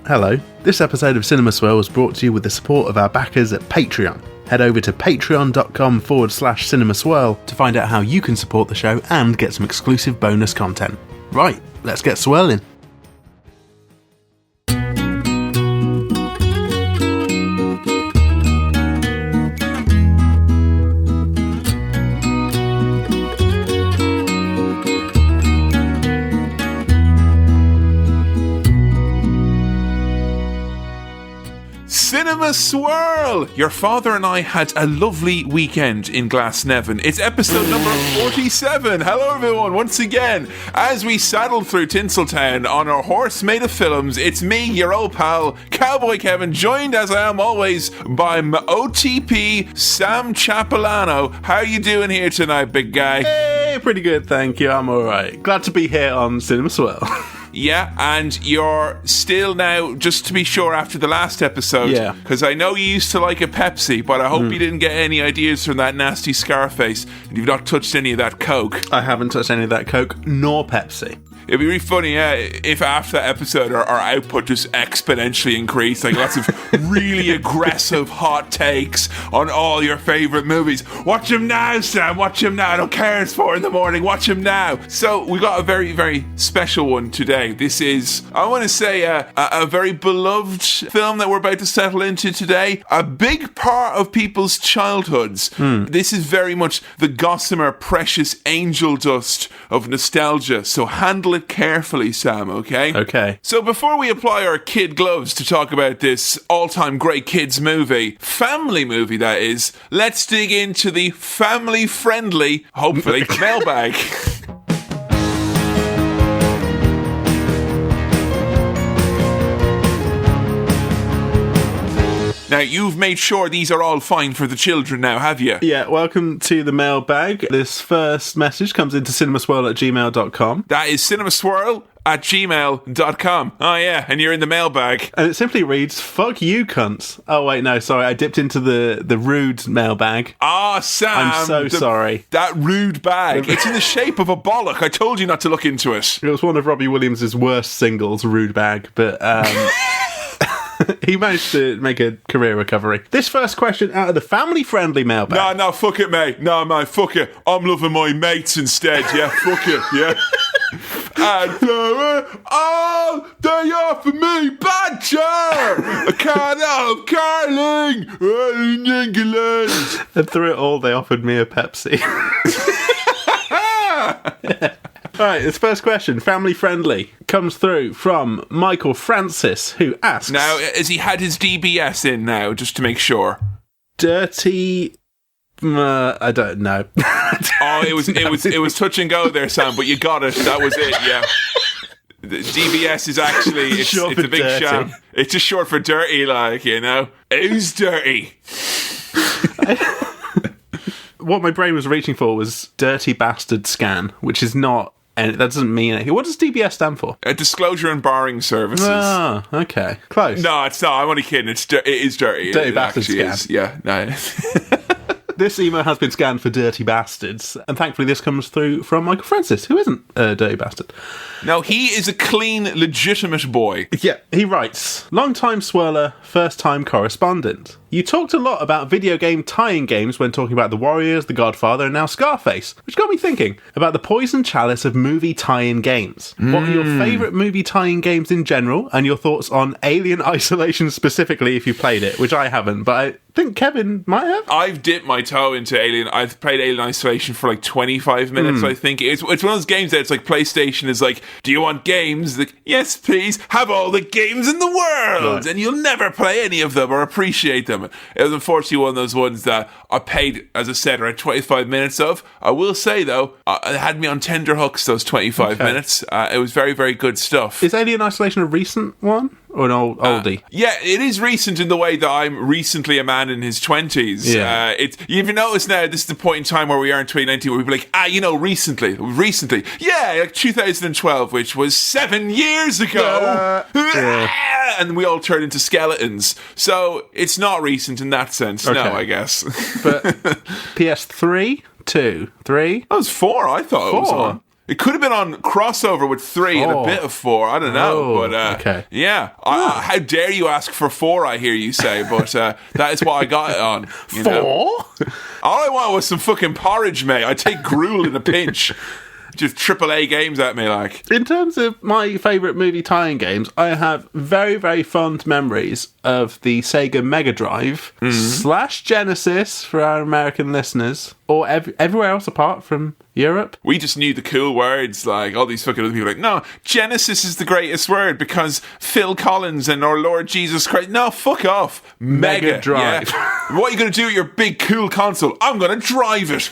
Hello. This episode of Cinema Swirl was brought to you with the support of our backers at Patreon. Head over to patreon.com/cinemaswirl to find out how you can support the show and get some exclusive bonus content. Right, let's get swirling. Cinema Swirl! Your father and I had a lovely weekend in Glasnevin. It's episode number 47. Hello everyone, once again. As we saddle through Tinseltown on our horse made of films, it's me, your old pal, Cowboy Kevin, joined as I am always by my OTP, Sam Chapelano. How are you doing here tonight, big guy? Hey, pretty good, thank you. I'm alright. Glad to be here on Cinema Swirl. Yeah, and you're still now, just to be sure, after the last episode, because I know you used to like a Pepsi, but I hope you didn't get any ideas from that nasty Scarface, and you've not touched any of that Coke. I haven't touched any of that Coke, nor Pepsi. It'd be really funny, if after that episode our output just exponentially increased, like lots of really aggressive hot takes on all your favourite movies. Watch them now, Sam, watch them now. I don't care, it's 4 a.m, watch them now. So we got a very, very special one today. This is, I want to say, a very beloved film that we're about to settle into today. A big part of people's childhoods. This is very much the gossamer, precious angel dust of nostalgia. So handle it carefully, Sam, okay? Okay. So before we apply our kid gloves to talk about this all-time great kids movie, family movie that is, let's dig into the family-friendly, hopefully, mailbag. Now, you've made sure these are all fine for the children now, have you? Yeah, welcome to the mailbag. This first message comes into cinemaswirl@gmail.com. That is cinemaswirl@gmail.com. Oh, yeah, and you're in the mailbag. And it simply reads, "Fuck you, cunts." Oh, wait, no, sorry, I dipped into the rude mailbag. Ah, Sam. I'm so sorry. That rude bag. It's in the shape of a bollock. I told you not to look into it. It was one of Robbie Williams' worst singles, Rude Bag, but... he managed to make a career recovery. This first question out of the family-friendly mailbag. No, fuck it, mate. No, mate, fuck it. I'm loving my mates instead, yeah? Fuck it, yeah? And oh, they offer me badger! I can't help Carling! In England! And through it all, they offered me a Pepsi. Alright, this first question, family-friendly, comes through from Michael Francis, who asks... Now, has he had his DBS in now, just to make sure? Dirty... I don't know. Oh, it was touch and go there, Sam, but you got it. That was it, yeah. The DBS is actually... It's a big dirty. sham. It's just short for dirty, like, you know? Who's dirty? What my brain was reaching for was Dirty Bastard Scan, which is not... And that doesn't mean anything. What does DBS stand for? Disclosure and Barring Services. Ah, okay. Close. No, it's not. I'm only kidding. It is dirty. Dirty Bastard Scan. Is. Yeah, no. This email has been scanned for dirty bastards, and thankfully this comes through from Michael Francis, who isn't a dirty bastard. No, he is a clean, legitimate boy. Yeah, he writes, "Long-time swirler, first-time correspondent. You talked a lot about video game tie-in games when talking about The Warriors, The Godfather, and now Scarface, which got me thinking about the poison chalice of movie tie-in games. What are your favourite movie tie-in games in general, and your thoughts on Alien Isolation specifically if you played it, which I haven't, but I think Kevin might have." I've dipped my toe into Alien. I've played Alien Isolation for like 25 minutes, I think. It's one of those games that it's like PlayStation is like, do you want games? Like, yes, please. Have all the games in the world. Right. And you'll never play any of them or appreciate them. It was unfortunately one of those ones that I paid, as I said, around 25 minutes of. I will say, though, it had me on tender hooks, those 25 minutes. It was very, very good stuff. Is Alien Isolation a recent one? Or an oldie? Yeah, it is recent in the way that I'm recently a man in his 20s. Yeah. You even notice now, this is the point in time where we are in 2019, where we'd be like, recently. Yeah, like 2012, which was 7 years ago. And we all turned into skeletons. So it's not recent in that sense, no, I guess. But PS3, 2, 3? That was 4, I thought. 4? It was on. It could have been on crossover with 3 and a bit of 4. I don't know. But okay. Yeah. How dare you ask for 4, I hear you say. But that is what I got it on. 4? All I want was some fucking porridge, mate. I take gruel in a pinch. Just AAA games at me, like. In terms of my favourite movie tie-in games, I have very, very fond memories of the Sega Mega Drive / Genesis for our American listeners, or everywhere else apart from Europe. We just knew the cool words, like all these fucking other people. Like, no, Genesis is the greatest word because Phil Collins and our Lord Jesus Christ. No, fuck off, Mega Drive. Yeah. What are you going to do with your big cool console? I'm going to drive it.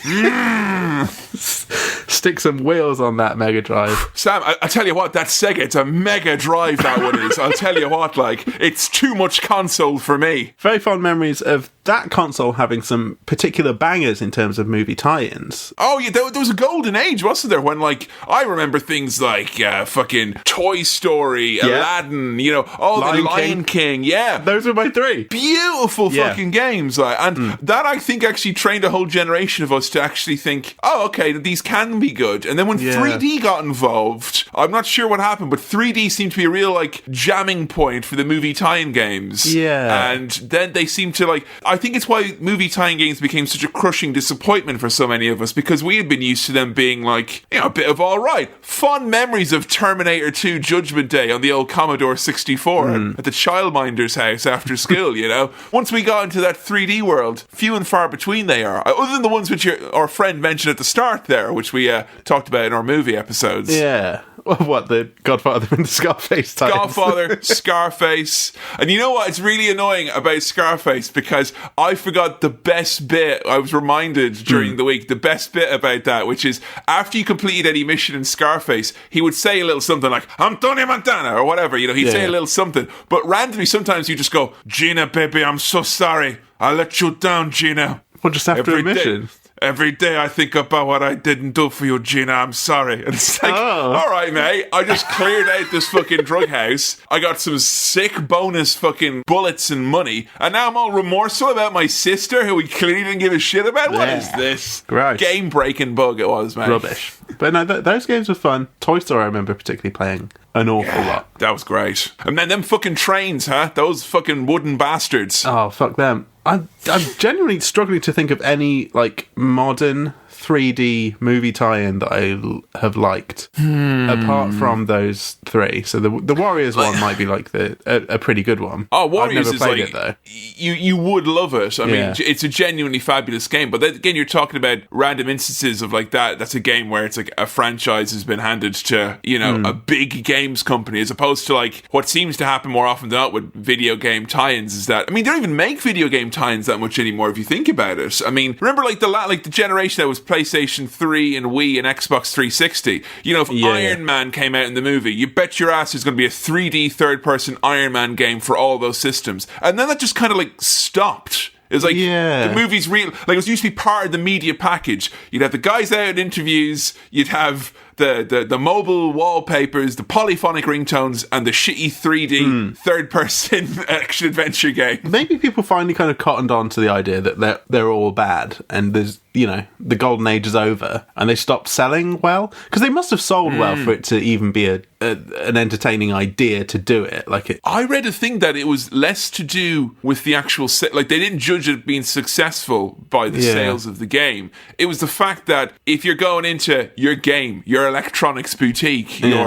Stick some wheels on that Mega Drive. Sam, I tell you what, that Sega, it's a Mega Drive, that one is. I'll tell you what, like, it's too much console for me. Very fond memories of that console having some particular bangers in terms of movie tie-ins. Oh, yeah, there was a golden age, wasn't there? When, like, I remember things like fucking Toy Story, Aladdin, you know, the Lion King. Yeah. Those were my 3. Beautiful fucking games. Like, and that, I think, actually trained a whole generation of us to actually think, oh, okay, these can be good. And then when 3D got involved, I'm not sure what happened, but 3D seemed to be a real, like, jamming point for the movie tie-in games. Yeah. And then they seemed to, like, I think it's why movie tie-in games became such a crushing disappointment for so many of us, because we had been used to them being, like, you know, a bit of all right. Fond memories of Terminator 2 Judgment Day on the old Commodore 64 at the childminder's house after school, you know. Once we got into that 3D world, few and far between they are. Other than the ones which our friend mentioned at the start there, which we talked about in our movie episodes. Yeah. What, the Godfather and the Scarface tie-ins? Godfather, Scarface. And you know what? It's really annoying about Scarface because I forgot the best bit. I was reminded during the week, the best bit about that, which is after you completed any mission in Scarface, he would say a little something like, I'm Tony Montana, or whatever. You know, he'd say a little something. But randomly, sometimes you just go, Gina, baby, I'm so sorry. I let you down, Gina. Well, just after a mission. Every day I think about what I didn't do for you, Gina. I'm sorry. And it's like, all right, mate. I just cleared out this fucking drug house. I got some sick bonus fucking bullets and money. And now I'm all remorseful about my sister, who we clearly didn't give a shit about. What is this? Gross. Game-breaking bug it was, man. Rubbish. But no, those games were fun. Toy Story I remember particularly playing an awful lot. That was great. And then them fucking trains, huh? Those fucking wooden bastards. Oh, fuck them. I'm genuinely struggling to think of any, like, modern 3D movie tie-in that I have liked, apart from those 3. So the Warriors one might be, like, a pretty good one. Oh, Warriors I've never played is, it, like, though. You would love it. I mean, it's a genuinely fabulous game. But then, again, you're talking about random instances of, like, that. That's a game where it's, like, a franchise has been handed to, you know, a big games company, as opposed to, like, what seems to happen more often than not with video game tie-ins is that, I mean, they don't even make video game tie-ins that much anymore if you think about it. I mean, remember, like, the generation that was PlayStation 3 and Wii and Xbox 360. You know, if Iron Man came out in the movie, you bet your ass there's going to be a 3D third-person Iron Man game for all those systems. And then that just kind of, like, stopped. It was like, the movie's real. Like, it was used to be part of the media package. You'd have the guys out in interviews, you'd have the mobile wallpapers, the polyphonic ringtones, and the shitty 3D third-person action-adventure game. Maybe people finally kind of cottoned on to the idea that they're all bad, and there's, you know, the golden age is over, and they stopped selling well, because they must have sold well for it to even be an entertaining idea to do it. I read a thing that it was less to do with the actual like, they didn't judge it being successful by the sales of the game. It was the fact that if you're going into your game, your electronics boutique, your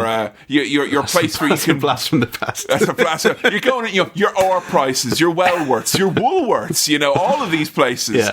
place where you can... That's a blast from the past. That's a blast. You're going in, your Or Prices, your Wellworths, your Woolworths, you know, all of these places.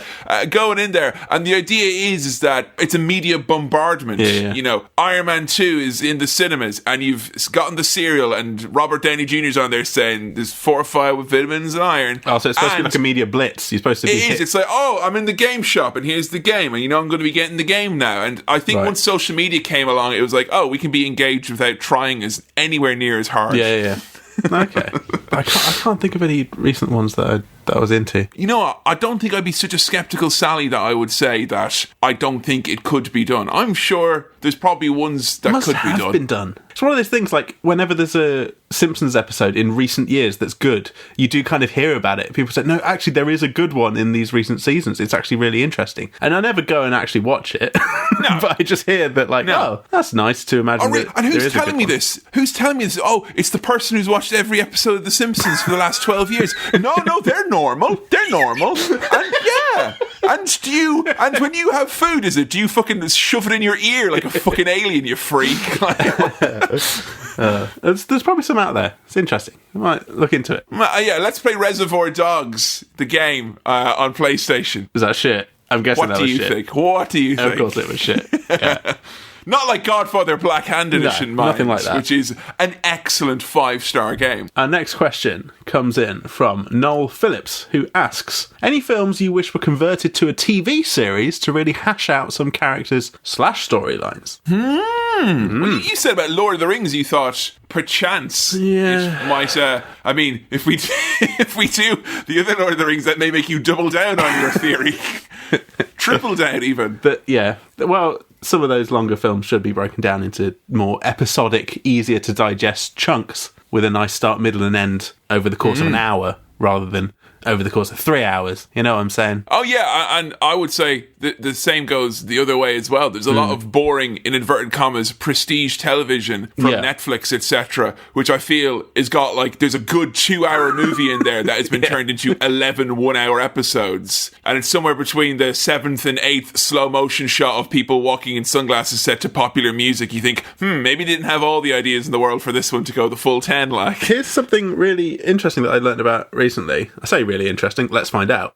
Going in there, and the idea is that it's a media bombardment. You know, Iron Man 2 is in the cinemas, and you've gotten the cereal, and Robert Downey Jr.'s on there saying there's fortified with vitamins and iron. Oh, so it's supposed to be like a media blitz. You're supposed to be... It is. It's like, oh, I'm in the game shop, and here's the game, and you know I'm going to be getting the game now. And I think once social media came along, it was like, oh, we can be engaged without trying anywhere near as hard. Okay. I can't think of any recent ones that into. You know what? I don't think I'd be such a skeptical Sally that I would say that I don't think it could be done. I'm sure there's probably ones that could be done. Been done. It's one of those things, like, whenever there's a Simpsons episode in recent years that's good, you do kind of hear about it. People say, no, actually, there is a good one in these recent seasons. It's actually really interesting. And I never go and actually watch it. No. But I just hear that, like, oh, that's nice to imagine. And who's telling me this? Who's telling me this? Oh, it's the person who's watched every episode of The Simpsons for the last 12 years. No, they're normal. They're normal. And yeah. And when you have food, do you fucking shove it in your ear like a fucking alien, you freak? There's probably some out there. It's interesting. I might look into it. Yeah, let's play Reservoir Dogs, the game, on PlayStation. Is that shit? I'm guessing that was shit. What do you think? Of course it was shit. Yeah. Not like Godfather Black Hand Edition, nothing like that. Which is an excellent 5-star game. Our next question comes in from Noel Phillips, who asks, any films you wish were converted to a TV series to really hash out some characters / storylines? Well, you said about Lord of the Rings, you thought perchance it might. I mean, if we do the other Lord of the Rings, that may make you double down on your theory, triple down even. But yeah, well, some of those longer films should be broken down into more episodic, easier to digest chunks with a nice start, middle, and end over the course of an hour, rather than over the course of 3 hours. You know what I'm saying? Oh, yeah, and I would say the same goes the other way as well. There's a lot of boring, in inverted commas, prestige television from Netflix, etc., which I feel has got, like, there's a good 2-hour movie in there that has been turned into 11 1-hour episodes. And it's somewhere between the 7th and 8th slow motion shot of people walking in sunglasses set to popular music. You think, maybe they didn't have all the ideas in the world for this one to go the full 10, like. Here's something really interesting that I learned about recently. I say really interesting, let's find out.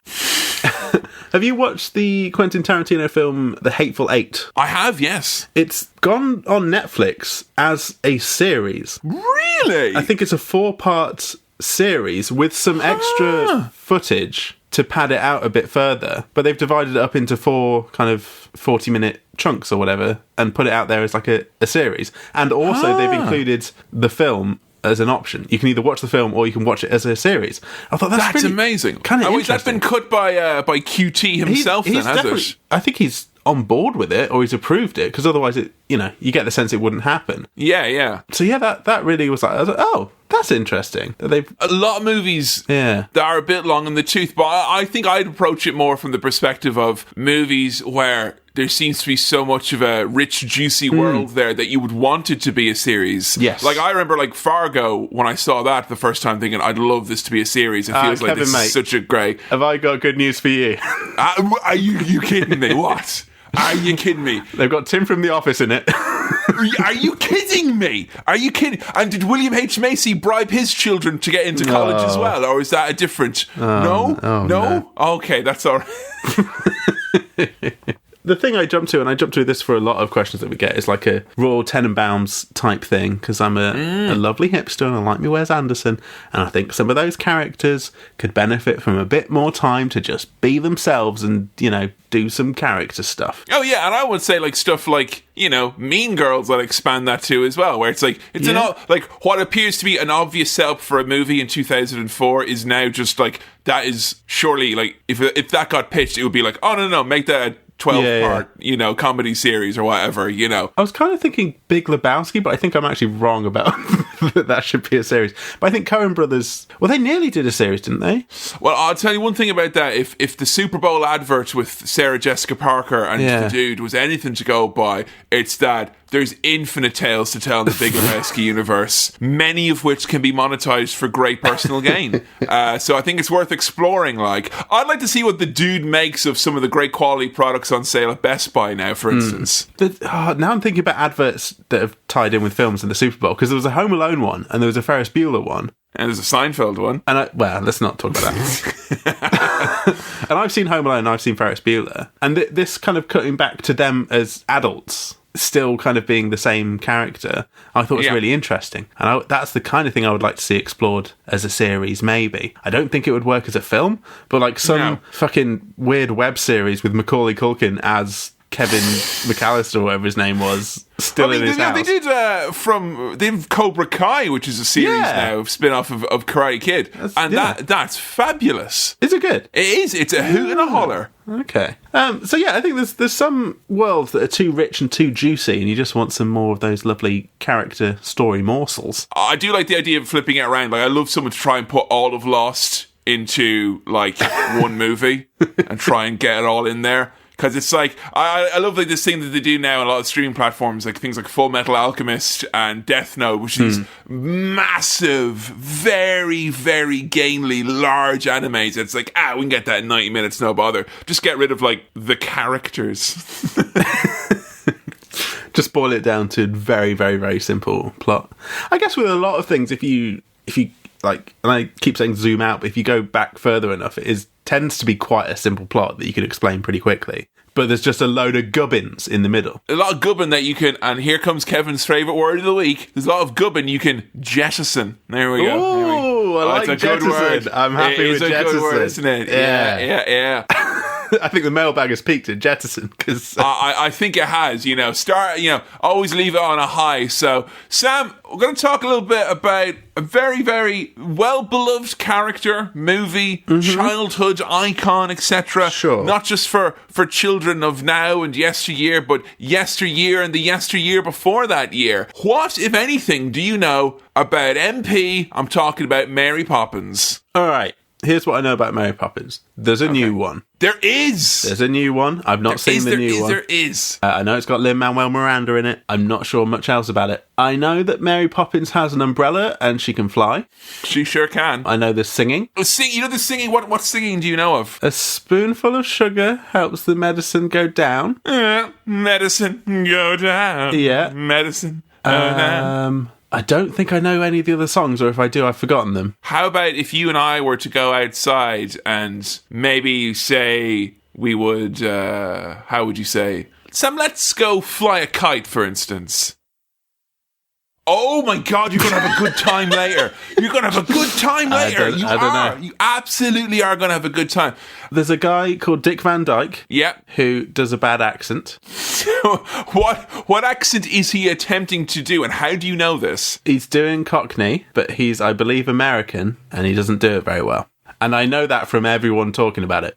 Have you watched the Quentin Tarantino film The Hateful Eight? I have, yes. It's gone on Netflix as a series. Really? I think it's a 4-part series with some extra footage to pad it out a bit further, but they've divided it up into 4 kind of 40-minute chunks or whatever and put it out there as like a series. And also they've included the film as an option. You can either watch the film or you can watch it as a series. I thought that's really amazing. Kind of interesting. That's been cut by QT himself, then, has it? I think he's on board with it, or he's approved it, because otherwise it, you get the sense it wouldn't happen. Yeah. So yeah, that really was like, I was like, oh, that's interesting. They've a lot of movies that are a bit long in the tooth, but I think I'd approach it more from the perspective of movies where there seems to be so much of a rich, juicy world there that you would want it to be a series. Yes. Like, I remember, like, Fargo, when I saw that the first time, thinking, I'd love this to be a series. It feels like this is such a great... Have I got good news for you? Are you kidding me? What? Are you kidding me? They've got Tim from The Office in it. Are you kidding me? Are you kidding? And did William H. Macy bribe his children to get into college as well? Or is that a different... No? Okay, that's all right. The thing I jump to, and I jump to this for a lot of questions that we get, is like a Royal Tenenbaums type thing, because I'm a lovely hipster and I like me Wes Anderson, and I think some of those characters could benefit from a bit more time to just be themselves and, do some character stuff. Oh, yeah, and I would say, like, stuff like, Mean Girls, I'll expand that to as well, where it's like, what appears to be an obvious setup for a movie in 2004 is now just, like, that is surely, like, if that got pitched, it would be like, oh, no, make that 12-part, comedy series or whatever, I was kind of thinking Big Lebowski, but I think I'm actually wrong about that should be a series. But I think Coen Brothers, well, they nearly did a series, didn't they? Well, I'll tell you one thing about that. If the Super Bowl advert with Sarah Jessica Parker and the dude was anything to go by, it's that there's infinite tales to tell in the Big Lebowski universe, many of which can be monetized for great personal gain. So I think it's worth exploring. Like, I'd like to see what the dude makes of some of the great quality products on sale at Best Buy now, for instance. Now I'm thinking about adverts that have tied in with films in the Super Bowl, because there was a Home Alone one and there was a Ferris Bueller one. And there's a Seinfeld one. And let's not talk about that. And I've seen Home Alone and I've seen Ferris Bueller. And this kind of cutting back to them as adults, still kind of being the same character, I thought was really interesting. And that's the kind of thing I would like to see explored as a series, maybe. I don't think it would work as a film, but like some fucking weird web series with Macaulay Culkin as Kevin McAllister, or whatever his name was, still in his house. They did they've Cobra Kai, which is a series now, spin-off of Karate Kid, that's fabulous. Is it good? It is. It's a hoot and a holler. Okay. So yeah, I think there's some worlds that are too rich and too juicy, and you just want some more of those lovely character story morsels. I do like the idea of flipping it around. Like, I love someone to try and put all of Lost into like one movie and try and get it all in there. Because it's like, I love like this thing that they do now on a lot of streaming platforms, like things like Full Metal Alchemist and Death Note, which are these massive, very, very gamely, large animes. It's like, we can get that in 90 minutes, no bother. Just get rid of like the characters. Just boil it down to very, very, very simple plot. I guess with a lot of things, if you like, and I keep saying zoom out, but if you go back further enough, it tends to be quite a simple plot that you can explain pretty quickly. But there's just a load of gubbins in the middle. A lot of gubbin that you can, and here comes Kevin's favourite word of the week. There's a lot of gubbin you can jettison. There we go. Oh, I like jettison. Good word. I'm happy with jettison. It's a good word, isn't it? Yeah. I think the mailbag has peaked at jettison because I think it has. Always leave it on a high. So, Sam, we're going to talk a little bit about a very, very well-beloved character, movie, childhood icon, etc. Sure. Not just for children of now and yesteryear, but yesteryear and the yesteryear before that year. What, if anything, do you know about MP? I'm talking about Mary Poppins. All right. Here's what I know about Mary Poppins. There's a new one. There is. There's a new one. I've not seen the new one. There is. I know it's got Lin-Manuel Miranda in it. I'm not sure much else about it. I know that Mary Poppins has an umbrella and she can fly. She sure can. I know there's singing. You know the singing? What singing do you know of? A spoonful of sugar helps the medicine go down. Medicine go down. Yeah. Medicine go down. I don't think I know any of the other songs, or if I do, I've forgotten them. How about if you and I were to go outside and maybe say we would, how would you say? Sam, let's go fly a kite, for instance. Oh my God, you're going to have a good time later. You're going to have a good time later. I don't know. You absolutely are going to have a good time. There's a guy called Dick Van Dyke. Yep. Who does a bad accent. What accent is he attempting to do, and how do you know this? He's doing Cockney, but he's, I believe, American, and he doesn't do it very well. And I know that from everyone talking about it.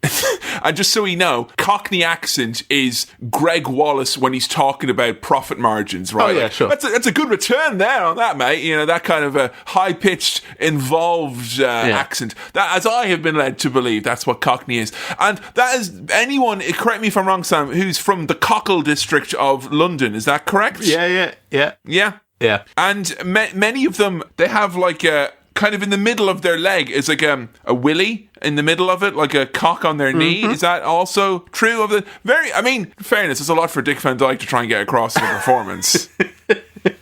And just so we know, Cockney accent is Greg Wallace when he's talking about profit margins, right? Oh, yeah, sure. That's a good return there on that, mate. You know, that kind of a high-pitched, involved accent. That, as I have been led to believe, that's what Cockney is. And that is anyone, correct me if I'm wrong, Sam, who's from the Cockle district of London. Is that correct? Yeah. Yeah. And many of them, they have like a... kind of in the middle of their leg is like a willy in the middle of it, like a cock on their knee. Is that also true of the fairness, it's a lot for Dick Van Dyke to try and get across in a performance.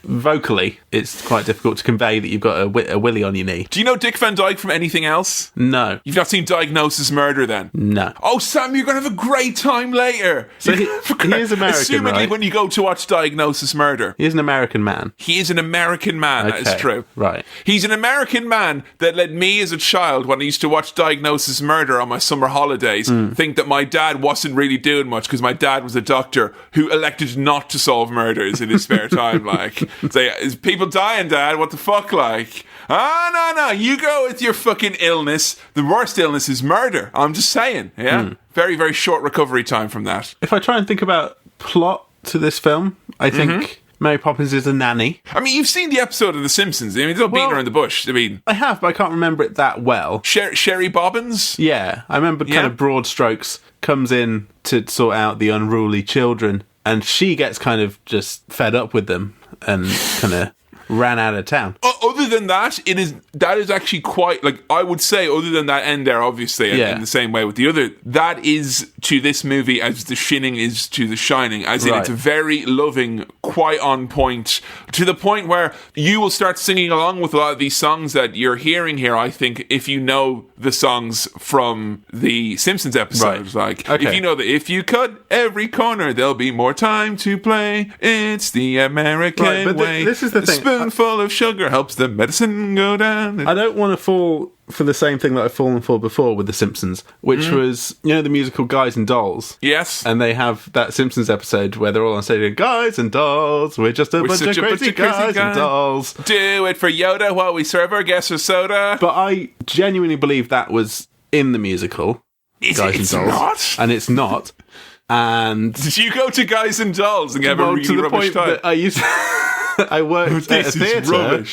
Vocally, it's quite difficult to convey that you've got a willy on your knee. Do you know Dick Van Dyke from anything else? No. You've not seen Diagnosis Murder then? No. Oh, Sam, you're going to have a great time later. So he is American, assumedly, right? when you go to watch Diagnosis Murder. He is an American man. He is an American man, okay. That is true. Right. He's an American man that led me as a child, when I used to watch Diagnosis Murder on my summer holidays, think that my dad wasn't really doing much because my dad was a doctor who elected not to solve murders in his spare time. Like, say, is people dying, Dad? What the fuck, like? No, you go with your fucking illness. The worst illness is murder. I'm just saying, yeah? Very, very short recovery time from that. If I try and think about plot to this film, I think Mary Poppins is a nanny. I mean, you've seen the episode of The Simpsons. I mean, it's not beating around the bush. I mean, I have, but I can't remember it that well. Sherry Bobbins? Yeah, I remember kind of broad strokes, comes in to sort out the unruly children, and she gets kind of just fed up with them and kind of ran out of town. Other than that, that is actually quite, like, I would say, other than that end there, obviously, in the same way with the other, that is to this movie as The Shining is to The Shining, as in it's very loving, quite on point, to the point where you will start singing along with a lot of these songs that you're hearing here, I think, if you know the songs from the Simpsons episodes. Like, if you know that if you cut every corner, there'll be more time to play. It's the American way. This is the thing. Spoonful of sugar helps the medicine go down. I don't want to fall for the same thing that I've fallen for before with The Simpsons, which was, the musical Guys and Dolls. Yes. And they have that Simpsons episode where they're all on stage going, Guys and Dolls, we're just a bunch of crazy guys and dolls. Do it for Yoda while we serve our guests a soda. But I genuinely believe that was in the musical, Guys and Dolls. Not? And it's not. And did you go to Guys and Dolls and have a really rubbish time? That I worked at a theatre,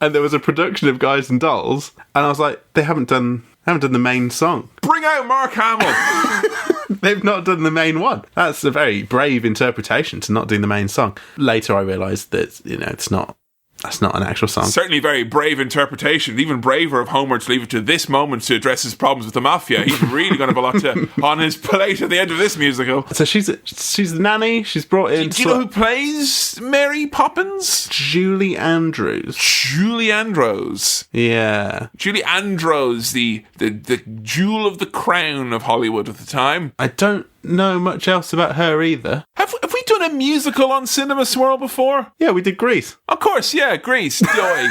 and there was a production of Guys and Dolls, and I was like, they haven't done the main song. Bring out Mark Hamill. They've not done the main one. That's a very brave interpretation to not do the main song. Later, I realised that that's not an actual song. Certainly very brave interpretation. Even braver of Homer to leave it to this moment to address his problems with the mafia. He's really going to have a lot on his plate at the end of this musical. So she's the nanny. She's brought in... Do you know who plays Mary Poppins? Julie Andrews. Julie Andrews. Yeah. Julie Andrews, the jewel of the crown of Hollywood at the time. I don't know much else about her either. Have we done a musical on Cinema Swirl before? Yeah, we did Grease. Of course, yeah, Grease. Doy.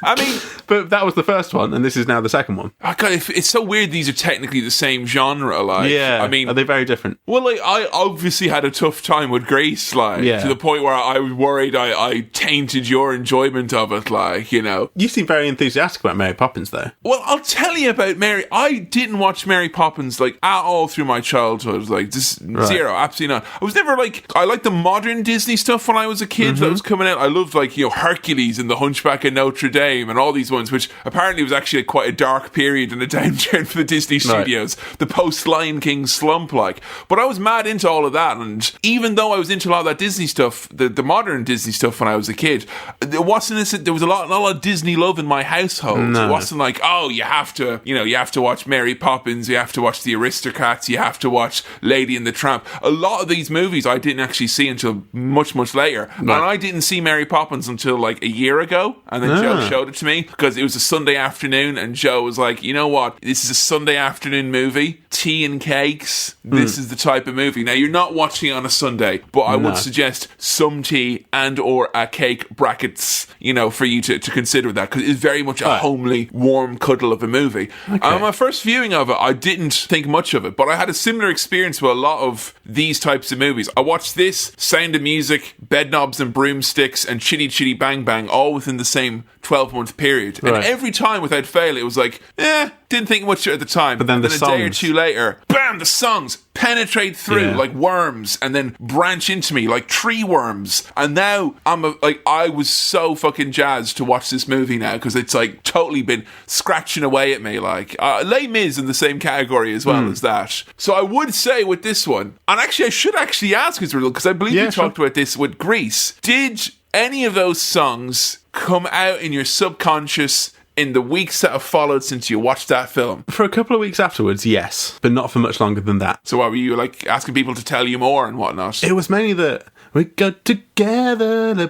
I mean... But that was the first one, and this is now the second one. Oh God, it's so weird these are technically the same genre, like... Yeah, I mean... Are they very different? Well, like, I obviously had a tough time with Grease, like, to the point where I was worried I tainted your enjoyment of it, like, You seem very enthusiastic about Mary Poppins, though. Well, I'll tell you about Mary... I didn't watch Mary Poppins, like, at all through my childhood, like, just zero, absolutely not. I was never, like... I liked the modern Disney stuff when I was a kid that was coming out. I loved, like, Hercules and The Hunchback of Notre Dame and all these ones, which apparently was actually quite a dark period and a downturn for the Disney studios. The post-Lion King slump, like. But I was mad into all of that, and even though I was into a lot of that Disney stuff, the modern Disney stuff when I was a kid, there was a lot of Disney love in my household. No. It wasn't like, oh, you have to watch Mary Poppins, you have to watch The Aristocats, you have to watch Lady and the Tramp. A lot of these movies I didn't actually see until much, much later. Right. And I didn't see Mary Poppins until like a year ago, and then Joe showed it to me, because it was a Sunday afternoon, and Joe was like, you know what, this is a Sunday afternoon movie, tea and cakes, this is the type of movie. Now, you're not watching it on a Sunday, but I would suggest some tea and or a cake brackets, for you to consider that, because it's very much a homely, warm cuddle of a movie. Okay. My first viewing of it, I didn't think much of it, but I had a similar experience with a lot of these types of movies. I watched this, Sound of Music, Bedknobs and Broomsticks, and Chitty Chitty Bang Bang, all within the same 12-month period. And every time, without fail, it was like, didn't think much at the time. But then a day or two later, bam, the songs penetrate through like worms and then branch into me like tree worms. And now I was so fucking jazzed to watch this movie now, because it's like totally been scratching away at me. Like, Les Mis in the same category as well as that. So I would say with this one, and actually I should actually ask Israel, because I believe we talked about this with Grease. Did any of those songs come out in your subconscious in the weeks that have followed since you watched that film? For a couple of weeks afterwards, yes, but not for much longer than that. So what, were you like asking people to tell you more and whatnot? It was mainly that we got together. That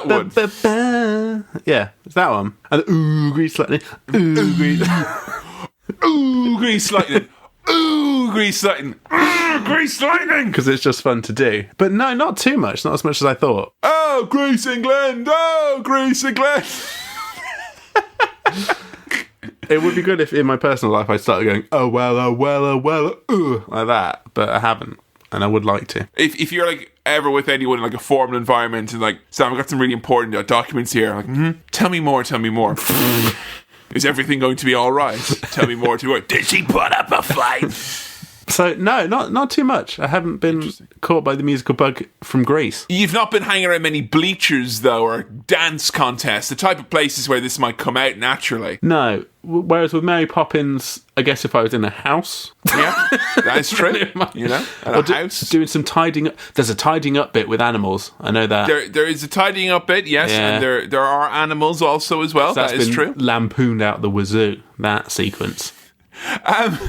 one. Yeah, it's that one. And ooh, Grease Lightning. Ooh, Grease. Ooh, Grease Lightning. Ooh, Grease Lightning. Grease Lightning! Because it's just fun to do. But no, not too much. Not as much as I thought. Oh, Grease England! Oh, Grease England! It would be good if in my personal life I started going, oh well, like that. But I haven't. And I would like to. If you're like ever with anyone in like a formal environment and like, Sam, I've got some really important documents here. Like, tell me more. Is everything going to be all right? Tell me more. Did she put up a fight? So, no, not too much. I haven't been caught by the musical bug from Grease. You've not been hanging around many bleachers, though, or dance contests, the type of places where this might come out naturally. No. Whereas with Mary Poppins, I guess if I was in a house... Yeah, that's true. At a house. Doing some tidying up. There's a tidying up bit with animals. I know that. There is a tidying up bit, yes, and there are animals also as well. So that is true. Lampooned out the wazoo, that sequence. Have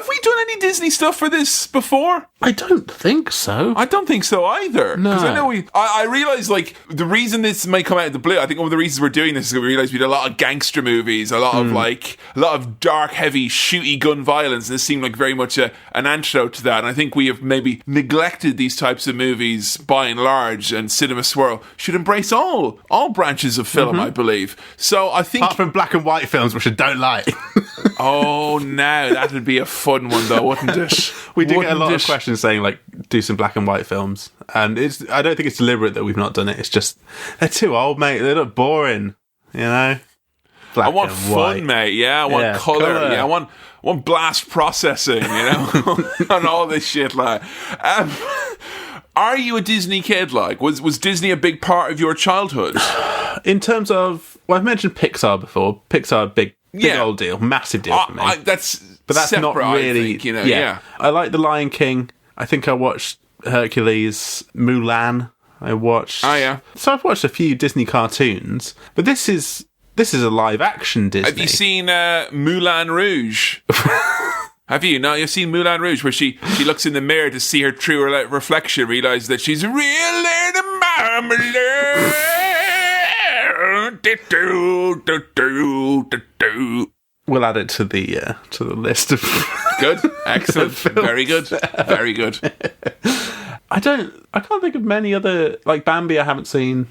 we done any Disney stuff for this before? I don't think so. I don't think so either. No. Because I know I realise, like, the reason this may come out of the blue, I think one of the reasons we're doing this is we realise we did a lot of gangster movies, a lot of dark, heavy, shooty gun violence, and this seemed like very much an antidote to that. And I think we have maybe neglected these types of movies by and large, and Cinema Swirl should embrace all branches of film, I believe. So I think... Apart from black and white films, which I don't like. Oh, now that would be a fun one, though, wouldn't it? We do get a lot of questions saying, like, do some black and white films. And I don't think it's deliberate that we've not done it. It's just, they're too old, mate. They look boring, you know? I want fun, mate. Yeah, I want colour. Yeah, I want blast processing, you know? And all this shit, like... are you a Disney kid, like? Was Disney a big part of your childhood? In terms of... Well, I've mentioned Pixar before. Pixar, big old deal. Massive deal for me. That's separate, not really... I think, you know, yeah. I like The Lion King. I think I watched Hercules, Mulan. I watched... Oh, yeah. So I've watched a few Disney cartoons. But this is a live-action Disney. Have you seen Moulin Rouge? Have you? No, you've seen Moulin Rouge, where she looks in the mirror to see her true reflection, realises that she's really the marmalade. We'll add it to the list of good, excellent, very good, very good. I can't think of many other, like Bambi. I haven't seen.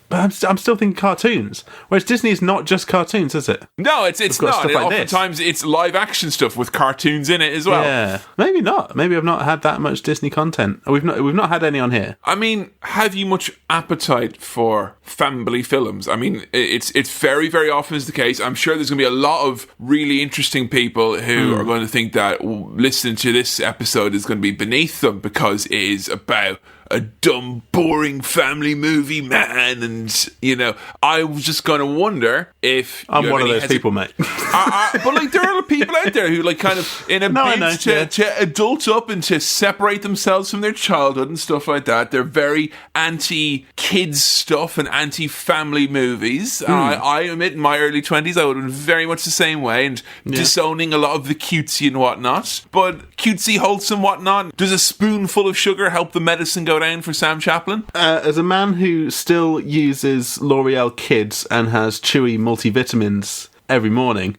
But I'm still thinking cartoons. Whereas Disney is not just cartoons, is it? No, it's not. Like oftentimes it's live action stuff with cartoons in it as well. Yeah, maybe not. Maybe I've not had that much Disney content. We've not had any on here. I mean, have you much appetite for family films? I mean, it's very, very often is the case. I'm sure there's going to be a lot of really interesting people who are going to think that listening to this episode is going to be beneath them because it is about a dumb, boring family movie, man. And, you know, I was just going to wonder if... I'm one of those people, mate. But, like, there are people out there who, like, kind of, in a bid to adult up and to separate themselves from their childhood and stuff like that, they're very anti-kids stuff and anti-family movies. I admit, in my early 20s, I would have been very much the same way and disowning a lot of the cutesy and whatnot. But cutesy, wholesome, whatnot, does a spoonful of sugar help the medicine go down for Sam Chaplin? As a man who still uses L'Oreal Kids and has chewy multivitamins every morning,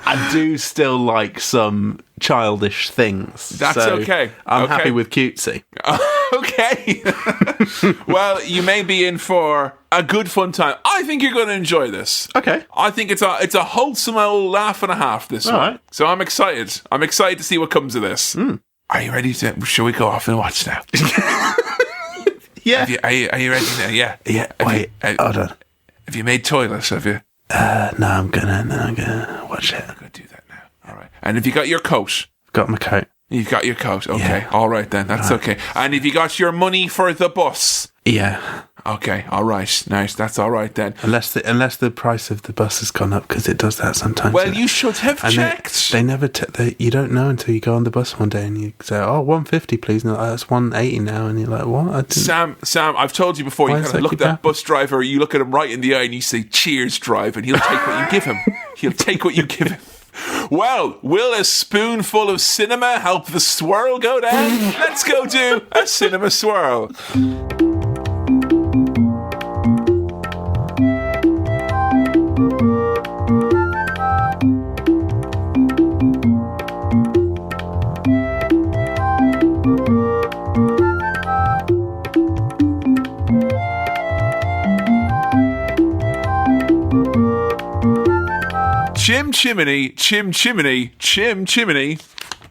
I do still like some childish things. That's okay. I'm happy with cutesy. Okay. Well, you may be in for a good fun time. I think you're going to enjoy this. Okay. I think it's a wholesome old laugh and a half, this one. Right. So I'm excited. I'm excited to see what comes of this. Are you ready to... Shall we go off and watch now? Yeah. Are you ready now? Yeah. Yeah. Wait, hold on. Have you made toilets, have you? No, I'm gonna watch it. I'm going to do that now. All right. And have you got your coat? Got my coat. You've got your coat. Okay. Yeah. All right, then. That's okay. And have you got your money for the bus? Yeah. Okay. All right. Nice. That's all right, then. Unless the price of the bus has gone up, because it does that sometimes. Well, you should have checked. They never... you don't know until you go on the bus one day and you say, oh, 150 please. And that's 180 now. And you're like, what? Sam, I've told you before, you kind of look at that bus driver, you look at him right in the eye and you say, cheers, drive, and he'll take what you give him. He'll take what you give him. Well, will a spoonful of cinema help the swirl go down? Let's go do a cinema swirl. Chim chimney, chim chimney, chim chimney,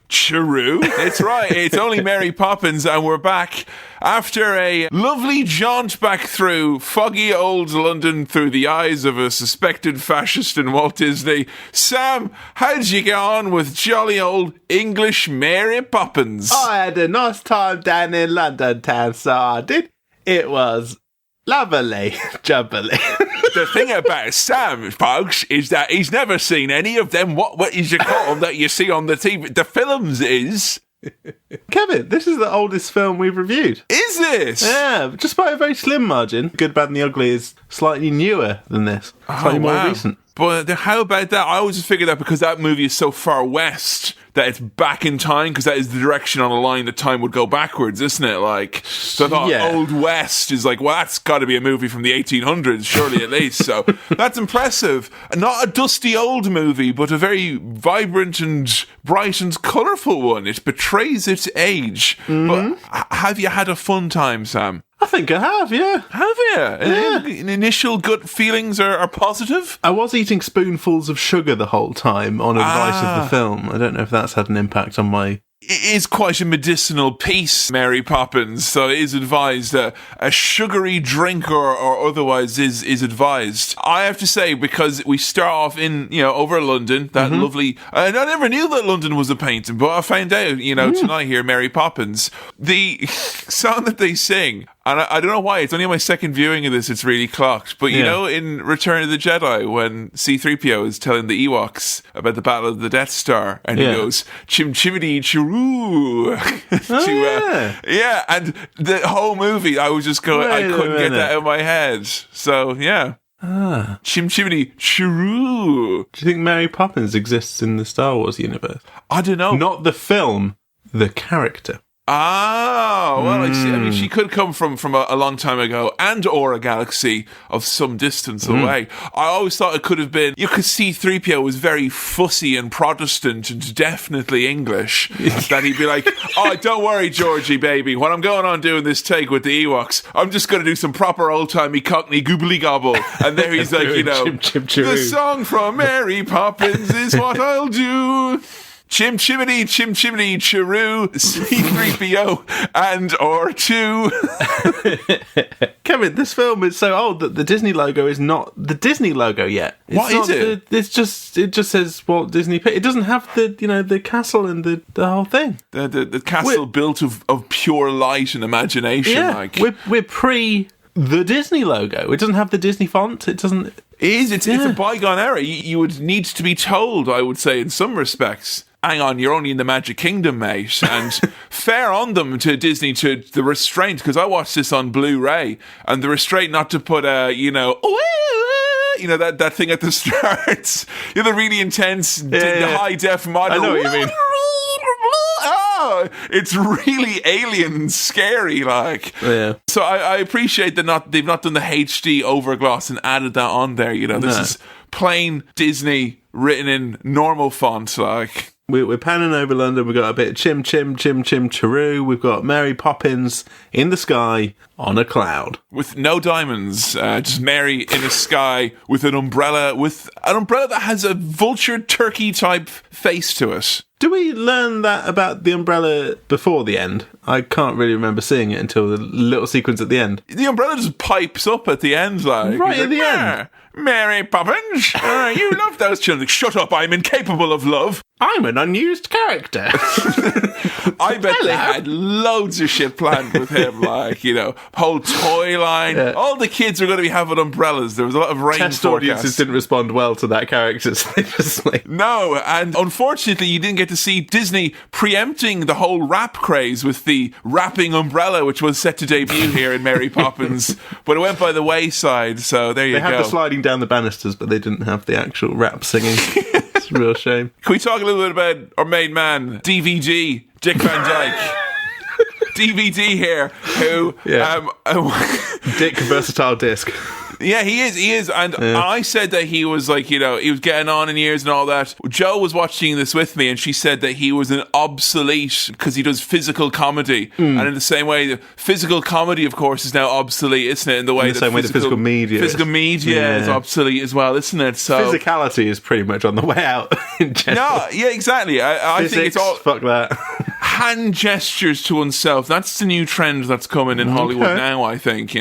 chiroo. It's right, it's only Mary Poppins, and we're back after a lovely jaunt back through foggy old London through the eyes of a suspected fascist in Walt Disney. Sam, how did you get on with jolly old English Mary Poppins? I had a nice time down in London town, so I did. It was lovely, jubbly. The thing about Sam, folks, is that he's never seen any of them, what is you call them, that you see on the TV. The films is Kevin, this is the oldest film we've reviewed. Is it? Yeah, just by a very slim margin. Good, Bad and the Ugly is slightly newer than this. Slightly more recent. But how about that? I always figured that because that movie is so far west that it's back in time, because that is the direction on a line that time would go backwards, isn't it? Like, so I thought Old West is like, well, that's got to be a movie from the 1800s, surely at least. So that's impressive. Not a dusty old movie, but a very vibrant and bright and colourful one. It betrays its age. But have you had a fun time, Sam? I think I have, yeah. Have you? Yeah. Initial gut feelings are positive? I was eating spoonfuls of sugar the whole time on advice of the film. I don't know if that's had an impact on my... It is quite a medicinal piece, Mary Poppins, so it is advised. A sugary drink or otherwise is advised. I have to say, because we start off in, over London, that lovely... I never knew that London was a painting, but I found out, tonight here, Mary Poppins. The song that they sing... And I don't know why, it's only on my second viewing of this, it's really clocked. But, in Return of the Jedi, when C-3PO is telling the Ewoks about the Battle of the Death Star, and he goes, chim chimity chiroo. And the whole movie, I was just going, I couldn't get that out of my head. So, yeah. Chim chimity chiroo. Do you think Mary Poppins exists in the Star Wars universe? I don't know. Not the film, the character. Oh, well, I mean, she could come from a long time ago or a galaxy of some distance away. I always thought it could have been, you could see C-3PO was very fussy and Protestant and definitely English. That he'd be like, oh, don't worry, Georgie, baby. When I'm going on doing this take with the Ewoks, I'm just going to do some proper old-timey Cockney goobly gobble. And there he's like, the song from Mary Poppins is what I'll do. Chim chimney, chiroo, C-3PO, and or two. Kevin, this film is so old that the Disney logo is not the Disney logo yet. What is it? It just says Walt Disney. It doesn't have the castle and the whole thing. The castle built of pure light and imagination. Yeah, like we're pre the Disney logo. It doesn't have the Disney font. It doesn't. It's a bygone era. You would need to be told, I would say, in some respects. Hang on, you're only in the Magic Kingdom, mate. And fair on them to Disney, to the restraint, because I watched this on Blu-ray, and the restraint not to put that thing at the start. The really intense, the high-def model. I know what you mean. Oh, it's really alien scary, like. Yeah. So I appreciate that they've not done the HD overgloss and added that on there. This is plain Disney written in normal font, like. We're panning over London. We've got a bit of chim chiroo. We've got Mary Poppins in the sky on a cloud with no diamonds. Just Mary in a sky with an umbrella that has a vulture turkey type face to it. Do we learn that about the umbrella before the end? I can't really remember seeing it until the little sequence at the end. The umbrella just pipes up at the end, like right at the end. Mary Poppins, you love those children. Shut up! I'm incapable of love. I'm an unused character. I bet they had loads of shit planned with him, like, whole toy line. Yeah. All the kids are going to be having umbrellas. There was a lot of rain Test forecasts. Audiences didn't respond well to that character, so they just No, and unfortunately you didn't get to see Disney preempting the whole rap craze with the rapping umbrella, which was set to debut here in Mary Poppins, but it went by the wayside, so there you go. They had the sliding down the banisters, but they didn't have the actual rap singing. It's a real shame. Can we talk a little bit about our main man, DVD, Dick Van Dyke? DVD here, who... Yeah. Dick Versatile Disc. Yeah, he is. And I said that he was like, he was getting on in years and all that. Joe was watching this with me and she said that he was an obsolete because he does physical comedy. And in the same way, the physical comedy, of course, is now obsolete, isn't it? In the same way the physical media. Physical media is obsolete as well, isn't it? So physicality is pretty much on the way out in general. No, yeah, exactly. I think it's all... Fuck that. Hand gestures to oneself. That's the new trend that's coming in Hollywood now, I think,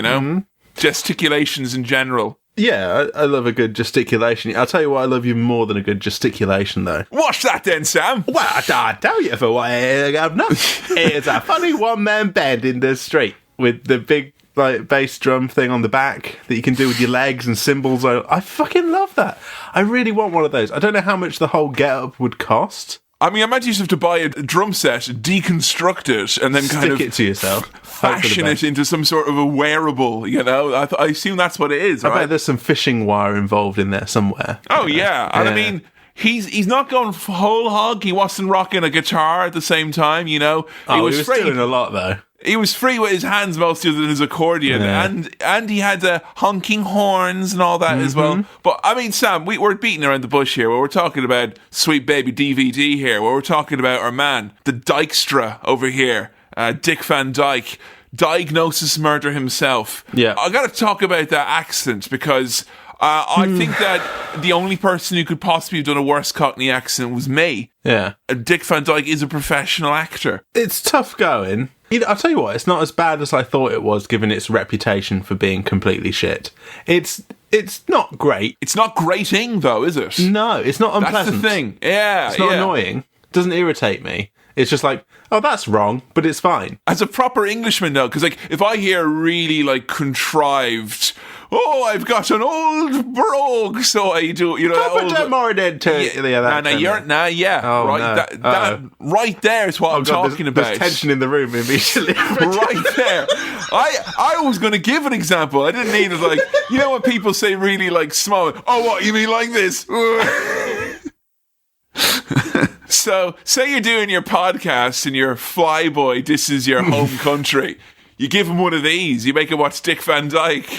Gesticulations in general. Yeah, I love a good gesticulation. I'll tell you what I love even more than a good gesticulation, though. What's that then, Sam? Well, I tell you for what I have not. It's a funny one-man band in the street with the big bass drum thing on the back that you can do with your legs and cymbals. I fucking love that. I really want one of those. I don't know how much the whole get-up would cost. I mean, I imagine you just have to buy a drum set, deconstruct it, and then kind of Stick it to yourself. fashion it into some sort of a wearable, you know? I assume that's what it is, I right? bet there's some fishing wire involved in there somewhere. Oh, yeah. And I mean, he's not going whole hog. He wasn't rocking a guitar at the same time, you know? He was doing a lot, though. He was free with his hands mostly than his accordion, and he had honking horns and all that as well. But I mean, Sam, we're beating around the bush here. Where we're talking about Sweet Baby DVD here. Where we're talking about our man, the Dykstra over here, Dick Van Dyke, diagnosis murder himself. Yeah, I got to talk about that accent because I think that the only person who could possibly have done a worse Cockney accent was me. Yeah, Dick Van Dyke is a professional actor. It's tough going. I'll tell you what, it's not as bad as I thought it was, given its reputation for being completely shit. It's not great. It's not grating, though, is it? No, it's not unpleasant. That's the thing. Yeah, it's not annoying. It doesn't irritate me. It's just like, oh, that's wrong, but it's fine. As a proper Englishman, though, because like if I hear really like contrived, oh, I've got an old brogue, so I do, you know. That right there is what I'm talking about. There's tension in the room immediately. Right there. I was going to give an example. I didn't need it, like, you know when people say really like small. Oh, what you mean like this? So, say you're doing your podcast and your flyboy, this is your home country. You give him one of these. You make him watch Dick Van Dyke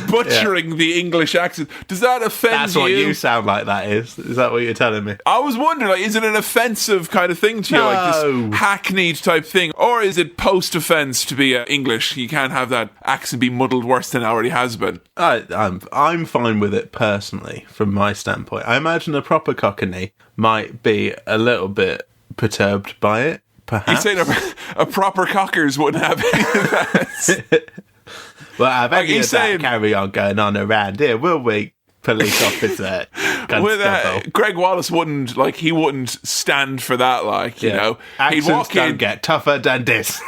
butchering the English accent. Does that offend you? That's what you sound like, that is. Is that what you're telling me? I was wondering, like, is it an offensive kind of thing to you? Like this hackneyed type thing? Or is it post-offense to be English? You can't have that accent be muddled worse than it already has been. I'm fine with it, personally, from my standpoint. I imagine a proper Cockney might be a little bit perturbed by it. Perhaps. You're saying a proper cockers wouldn't have any of that? Well, I've any of that carry on going on around here, will we, police officer? With Greg Wallace wouldn't stand for that, like, you know. Accents he'd walk in, get tougher than this.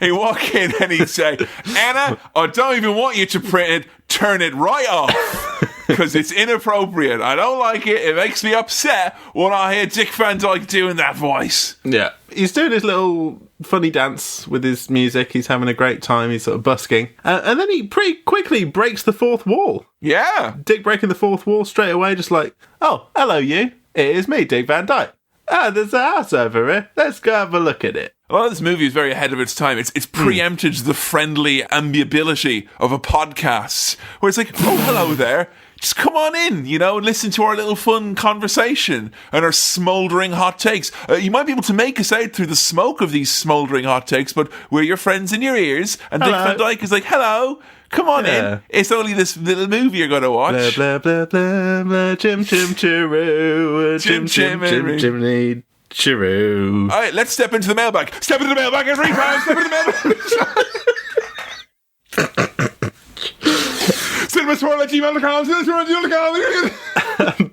He'd walk in and he'd say, Anna, I don't even want you to print it, turn it right off. Because it's inappropriate. I don't like it. It makes me upset when I hear Dick Van Dyke doing that voice. Yeah. He's doing his little funny dance with his music. He's having a great time. He's sort of busking. And then he pretty quickly breaks the fourth wall. Yeah. Dick breaking the fourth wall straight away, just like, oh, hello you. It is me, Dick Van Dyke. There's a house over here. Let's go have a look at it. A lot of this movie is very ahead of its time. It's preempted the friendly amiability of a podcast, where it's like, oh, hello there. Just come on in, you know, and listen to our little fun conversation and our smouldering hot takes. You might be able to make us out through the smoke of these smouldering hot takes, but we're your friends in your ears. And hello. Dick Van Dyke is like, hello, come on in. It's only this little movie you're going to watch. Blah, blah, blah, blah, blah, chim, chim, chiroo, chim, chim, chim, chimney, chiroo. All right, let's step into the mailbag. Step into the mailbag every time. Step into the mailbag.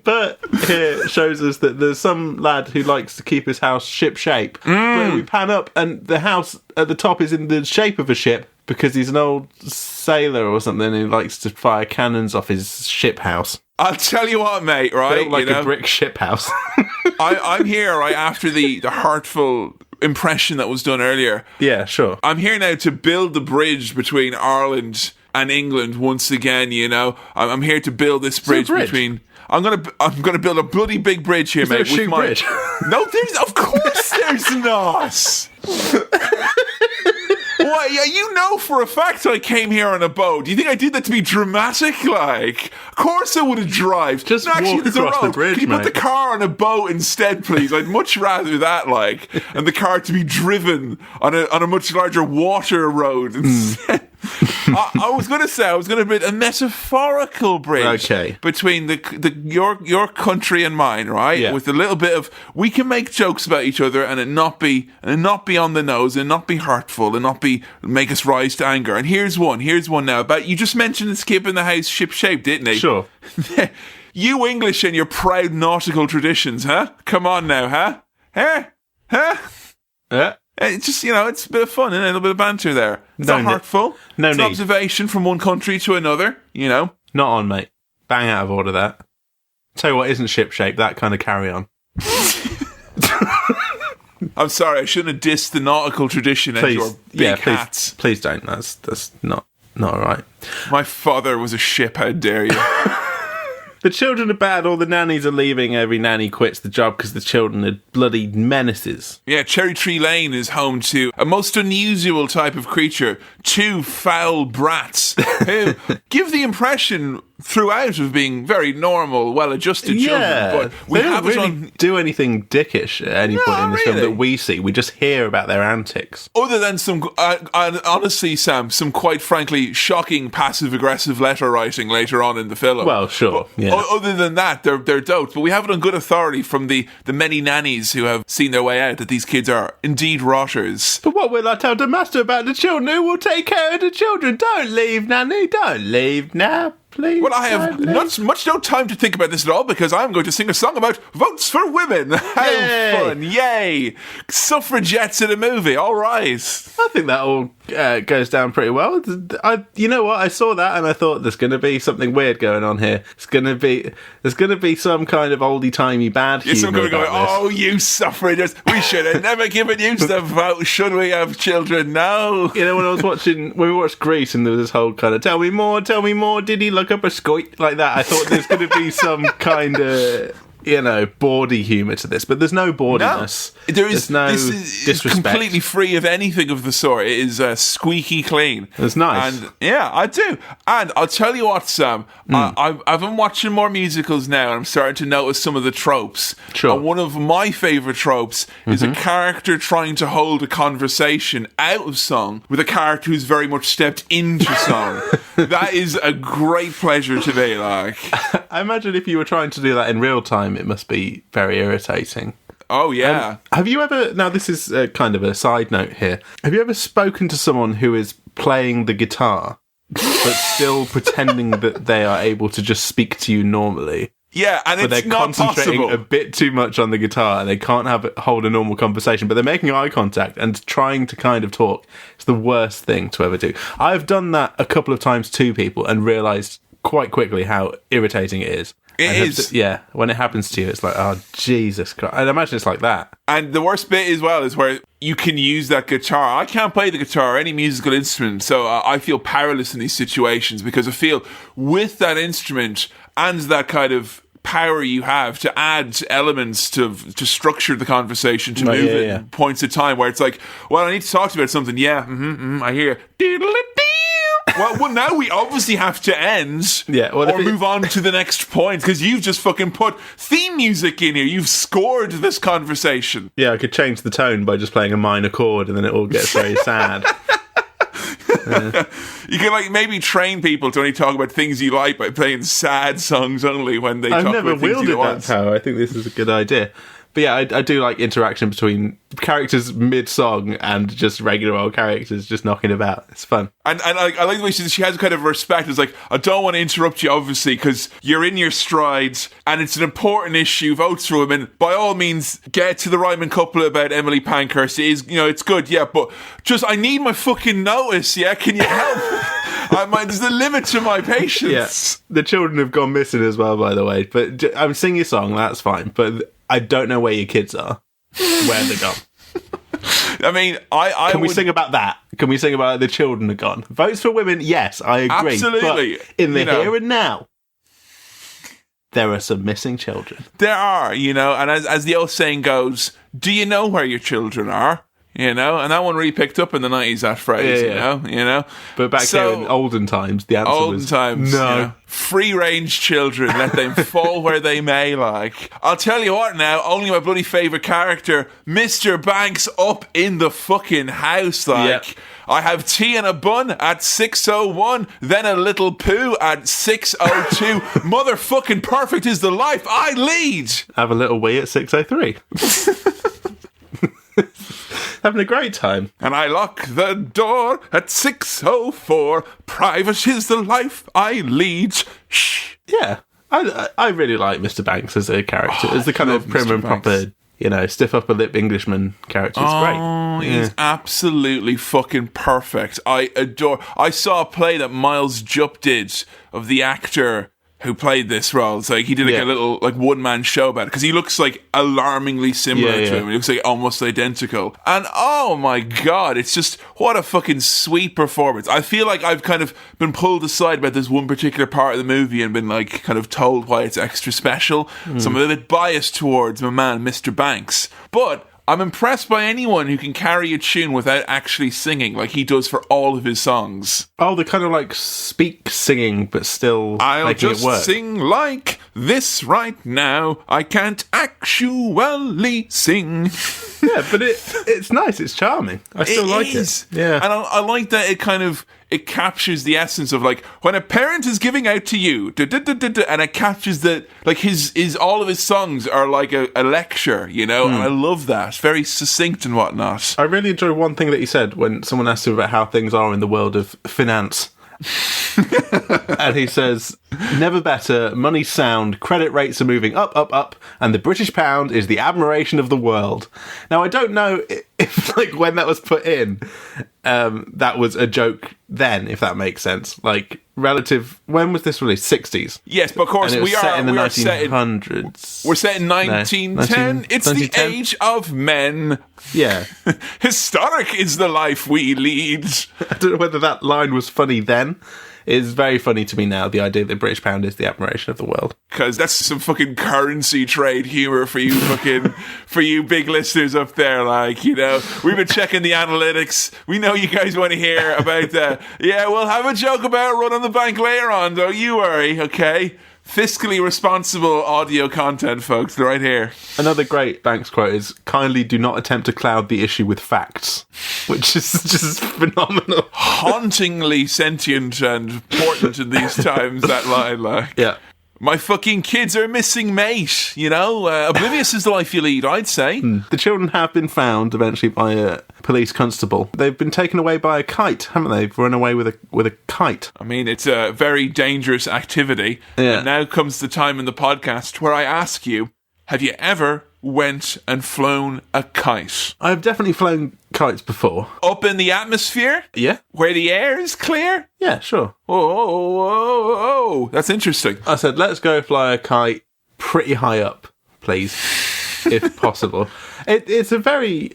But here shows us that there's some lad who likes to keep his house ship shape. But we pan up and the house at the top is in the shape of a ship because he's an old sailor or something who likes to fire cannons off his ship house. I'll tell you what, mate, right? Built like a brick ship house. I'm here, right, after the hurtful impression that was done earlier. Yeah, sure. I'm here now to build the bridge between Ireland and England once again, you know. I'm here to build this bridge between... I'm gonna build a bloody big bridge here, mate. With my bridge? No, of course there's not. Well, yeah, you know for a fact I came here on a boat. Do you think I did that to be dramatic? Like, of course I would have driven. Just walk across the bridge, Can you put the car on a boat instead, please? I'd much rather that, like, and the car to be driven on a much larger water road instead. I was going to build a metaphorical bridge between your country and mine, right? Yeah. With a little bit of, we can make jokes about each other and it not be on the nose and not be hurtful and not make us rise to anger. And here's one now about, you just mentioned skipping the house ship shape, didn't he? Sure. You English and your proud nautical traditions, huh? Come on now, huh? Huh? Yeah. It's just, you know, it's a bit of fun, isn't it? A little bit of banter there. It's not hurtful. It's an observation from one country to another, you know. Not on, mate. Bang out of order, that. Tell you what isn't ship-shape, that kind of carry-on. I'm sorry, I shouldn't have dissed the nautical tradition and your big hats. Please don't. That's not right. My father was a ship, how dare you? The children are bad, all the nannies are leaving, every nanny quits the job because the children are bloody menaces. Yeah, Cherry Tree Lane is home to a most unusual type of creature, 2 foul brats, who give the impression throughout of being very normal, well-adjusted children, but we don't really do anything dickish at any point in this film that we see. We just hear about their antics. Other than some, honestly, Sam, some quite frankly shocking passive-aggressive letter writing later on in the film. Well, sure, yeah. Other than that, they're dope. But we have it on good authority from the many nannies who have seen their way out that these kids are indeed rotters. But what will I tell the master about the children? Who will take care of the children? Don't leave, nanny. Don't leave now. Please, well, I have no time to think about this at all because I'm going to sing a song about votes for women. How fun. Yay. Suffragettes in a movie. All right. I think that all goes down pretty well. You know what? I saw that and I thought there's going to be something weird going on here. There's going to be some kind of oldie-timey bad humour. Some going to go, oh, you suffragettes. We should have never given you the vote. Should we have children? No. You know, when we watched Grease and there was this whole kind of, tell me more, did he look up a scoit like that? I thought there's going to be some kind of, bawdy humour to this, but there's no bawdiness. No, there's no disrespect. It's completely free of anything of the sort. It is squeaky clean. It's nice. And yeah, I do. And I'll tell you what, Sam, I've been watching more musicals now and I'm starting to notice some of the tropes. Sure. And one of my favourite tropes is a character trying to hold a conversation out of song with a character who's very much stepped into song. That is a great pleasure to me, like. I imagine if you were trying to do that in real time, it must be very irritating. Oh, yeah. Have you ever... Now, this is kind of a side note here. Have you ever spoken to someone who is playing the guitar, but still pretending that they are able to just speak to you normally? Yeah, and but it's they're not concentrating possible. a bit too much on the guitar and they can't hold a normal conversation, but they're making eye contact and trying to kind of talk. It's the worst thing to ever do. I've done that a couple of times to people and realised quite quickly how irritating it is. It is. When it happens to you, it's like, oh, Jesus Christ. I'd imagine it's like that. And the worst bit as well is where you can use that guitar. I can't play the guitar or any musical instrument, so I feel powerless in these situations because I feel with that instrument and that kind of power you have to add elements to structure the conversation, to move it in points of time where it's like, well, I need to talk to you about something. Yeah, I hear. Well, now we obviously have to end or move on to the next point because you've just fucking put theme music in here. You've scored this conversation. Yeah, I could change the tone by just playing a minor chord and then it all gets very sad. You can maybe train people to only talk about things you like by playing sad songs only when they talk about things you want. I've never wielded that power. I think this is a good idea. But yeah, I do like interaction between characters mid-song and just regular old characters just knocking about. It's fun. And I like the way she has kind of respect. It's like, I don't want to interrupt you, obviously, because you're in your strides and it's an important issue, votes for women. By all means, get to the Ryman couple about Emily Pankhurst. It is, it's good, yeah, but just, I need my fucking notice, yeah? Can you help? There's a limit to my patience. Yeah. The children have gone missing as well, by the way. But I'm singing your song, that's fine. But I don't know where your kids are. Where they gone? I mean, Can we sing about that? Can we sing about the children are gone? Votes for women, yes, I agree. Absolutely. But in the here and now, there are some missing children. There are, and as the old saying goes, do you know where your children are? And that one really picked up in the 90s, that phrase, you know. But back here in olden times, the answer was no. Free-range children, let them fall where they may, like. I'll tell you what now, only my bloody favourite character, Mr. Banks, up in the fucking house, like. Yep. I have tea and a bun at 6:01, then a little poo at 6:02. Motherfucking perfect is the life I lead. Have a little wee at 6:03. Having a great time. And I lock the door at 6:04. Private is the life I lead. Shh. Yeah. I really like Mr. Banks as a character. As the kind of prim and proper, stiff upper lip Englishman character. It's great. He's absolutely fucking perfect. I saw a play that Miles Jupp did of the actor who played this role. It's like he did a little like one-man show about it because he looks like alarmingly similar to him. He looks like almost identical. And oh my God, it's just what a fucking sweet performance. I feel like I've kind of been pulled aside about this one particular part of the movie and been like kind of told why it's extra special. So I'm a bit biased towards my man, Mr. Banks. But I'm impressed by anyone who can carry a tune without actually singing, like he does for all of his songs. Oh, they're kind of like speak singing, but still making it work. I'll just sing like this right now. I can't actually sing. Yeah, but it's nice. It's charming. I still like it. Yeah, and I like that it captures the essence of like when a parent is giving out to you, and it captures that like his all of his songs are like a lecture, you know. And I love that. Very succinct and whatnot. I really enjoy one thing that he said when someone asked him about how things are in the world of finance. And he says, never better, money's sound, credit rates are moving up, up, up, and the British pound is the admiration of the world. Now, I don't know if like when that was put in, that was a joke then, if that makes sense. Like, relative, when was this released? 60s? Yes, but of course we are set in the 1900s. We're set in 1910. It's 1910? The age of men. Yeah. Historic is the life we lead. I don't know whether that line was funny then. It's very funny to me now, the idea that the British pound is the admiration of the world. Because that's some fucking currency trade humour for you for you big listeners up there. Like, you know, we've been checking the analytics. We know you guys want to hear about that. Yeah, we'll have a joke about run on the bank later on, don't you worry, okay? Fiscally responsible audio content, folks, right here. Another great Banks quote is, kindly do not attempt to cloud the issue with facts, which is just phenomenal. Hauntingly sentient and important in these times, that line, like. Yeah. My fucking kids are missing, mate. You know, oblivious is the life you lead, I'd say. The children have been found eventually by a police constable. They've been taken away by a kite, haven't they? They've run away with a kite. I mean, it's a very dangerous activity. Yeah. And now comes the time in the podcast where I ask you, have you ever went and flown a kite? I've definitely flown kites before. Up in the atmosphere? Yeah. Where the air is clear? Yeah, sure. Oh, that's interesting. I said, let's go fly a kite pretty high up, please, if possible. It's a very...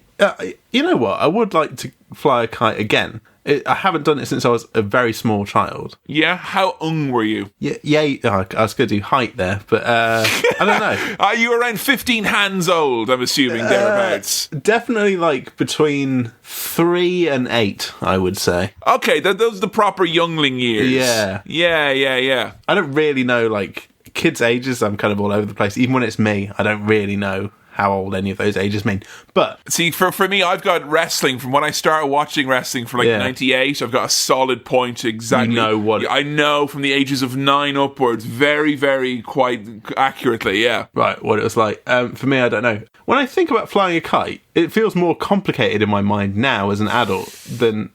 you know what? I would like to fly a kite again. I haven't done it since I was a very small child. Yeah? How young were you? Yeah. I was going to do height there, but I don't know. Are you around 15 hands old, I'm assuming, thereabouts? Definitely like between 3 and 8, I would say. Okay, those are the proper youngling years. Yeah. Yeah. I don't really know, like, kids' ages. I'm kind of all over the place. Even when it's me, I don't really know how old any of those ages mean. But see, for me, I've got wrestling from when I started watching wrestling from 98. I've got a solid point exactly. You know what? I know from the ages of 9 upwards, very, very quite accurately, yeah. Right, what it was like. For me, I don't know. When I think about flying a kite, it feels more complicated in my mind now as an adult than...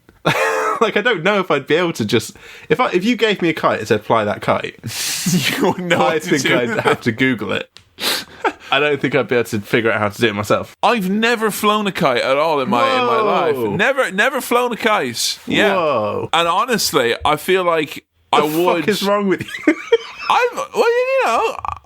like, I don't know if I'd be able to just... If you gave me a kite and said, fly that kite, you wouldn't know I think I'd have to Google it. I don't think I'd be able to figure out how to do it myself. I've never flown a kite at all in my life. Never flown a kite. Yeah. Whoa. And honestly, I feel like I would. What the fuck is wrong with you?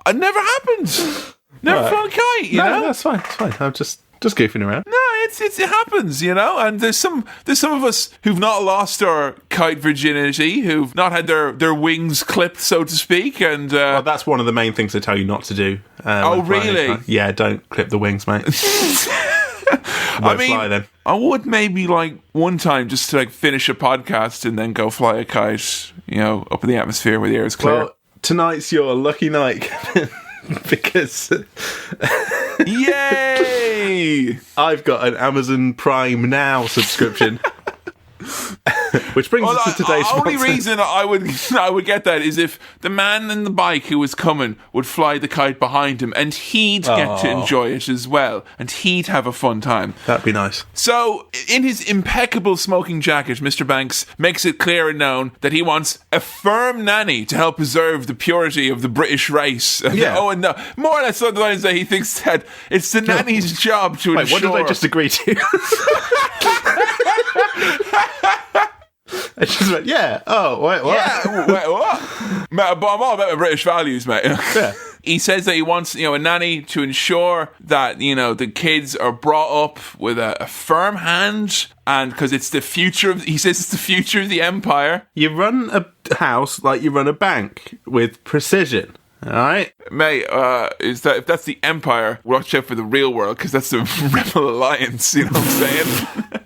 It never happened. Never flown a kite. You know, that's fine. It's fine. I'm just goofing around. No, it happens, you know. And there's some of us who've not lost our kite virginity, who've not had their wings clipped, so to speak. And well, that's one of the main things they tell you not to do. Oh, really? Yeah, don't clip the wings, mate. Fly, then. I would maybe like one time just to like finish a podcast and then go fly a kite, you know, up in the atmosphere where the air is clear. Well, tonight's your lucky night. Because yay! I've got an Amazon Prime Now subscription. Which brings us to today's sponsor. The only reason I would get that is if the man in the bike who was coming would fly the kite behind him and he'd get to enjoy it as well and he'd have a fun time. That'd be nice. So, in his impeccable smoking jacket, Mr. Banks makes it clear and known that he wants a firm nanny to help preserve the purity of the British race. Yeah. And no, more or less on the lines that he thinks that it's the nanny's job to ensure... Wait, what did I just agree to? I just went, yeah. Oh, wait, what? Yeah, wait, what? Mate, but I'm all about my British values, mate. Yeah. He says that he wants, a nanny to ensure that, the kids are brought up with a firm hand, and because it's the future he says it's the future of the empire. You run a house like you run a bank, with precision. All right, mate. If that's the empire, watch out for the real world, because that's the Rebel Alliance. You know what I'm saying?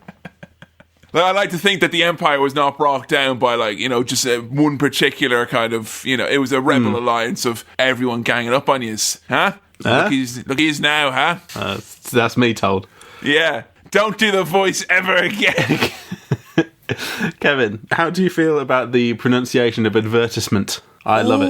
I like to think that the empire was not brought down by just one particular kind of, it was a rebel alliance of everyone ganging up on yous, huh? Look, he's now, huh? That's me told. Yeah, don't do the voice ever again. Kevin, how do you feel about the pronunciation of advertisement? I love it.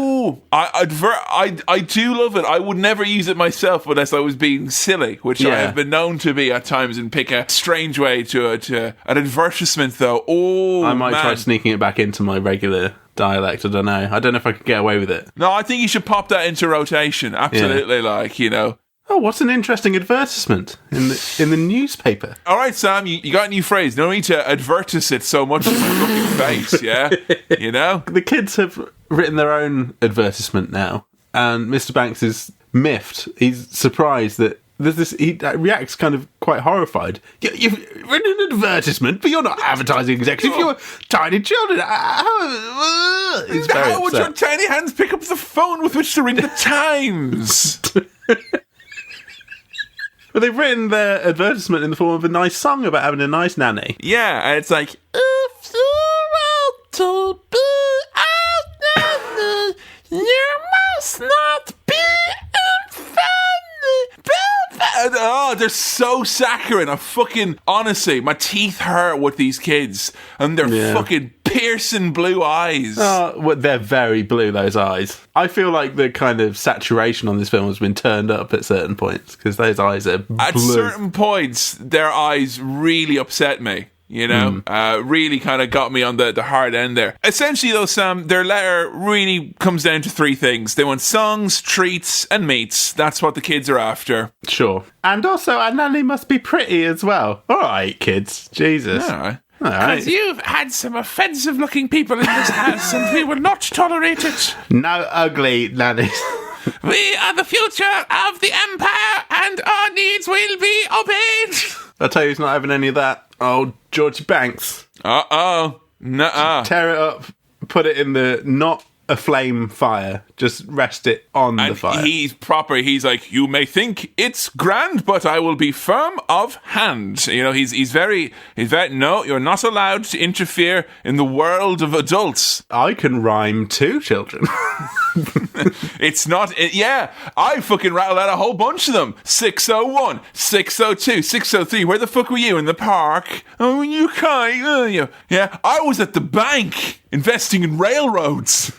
I do love it. I would never use it myself unless I was being silly, which I have been known to be at times, and pick a strange way to an advertisement, though. Oh, I might try sneaking it back into my regular dialect. I don't know. I don't know if I could get away with it. No, I think you should pop that into rotation. Absolutely, Oh, what's an interesting advertisement in the newspaper? All right, Sam, you got a new phrase. No need to advertise it so much in my fucking face, yeah? The kids have written their own advertisement now, and Mr. Banks is miffed. He's surprised that there's this. He reacts kind of quite horrified. You've written an advertisement, but you're not advertising executive. You're tiny children. How would your tiny hands pick up the phone with which to read the Times? But they've written their advertisement in the form of a nice song about having a nice nanny. Yeah, and it's like, if you want to be a nanny, you must not be funny. Oh, they're so saccharine. Honestly, my teeth hurt with these kids, and they're fucking piercing blue eyes. Oh, well, they're very blue, those eyes. I feel like the kind of saturation on this film has been turned up at certain points, because those eyes are blue. At certain points, their eyes really upset me. Really kind of got me on the hard end there. Essentially, though, Sam, their letter really comes down to three things. They want songs, treats, and meats. That's what the kids are after. Sure. And also, our nanny must be pretty as well. All right, kids. Jesus. All right. Because you've had some offensive-looking people in this house, and we will not tolerate it. No ugly nannies. We are the future of the empire, and our needs will be obeyed. I'll tell you who's not having any of that. Oh, George Banks. Uh-oh. Nuh-uh. Tear it up, put it in the not a flame fire, just rest it on the fire. He's proper. He's like, you may think it's grand, but I will be firm of hand. He's very, no, you're not allowed to interfere in the world of adults. I can rhyme too, children. It's not, I fucking rattled out a whole bunch of them. 601, 602, 603. Where the fuck were you? In the park? Oh, you can't. Yeah, I was at the bank investing in railroads.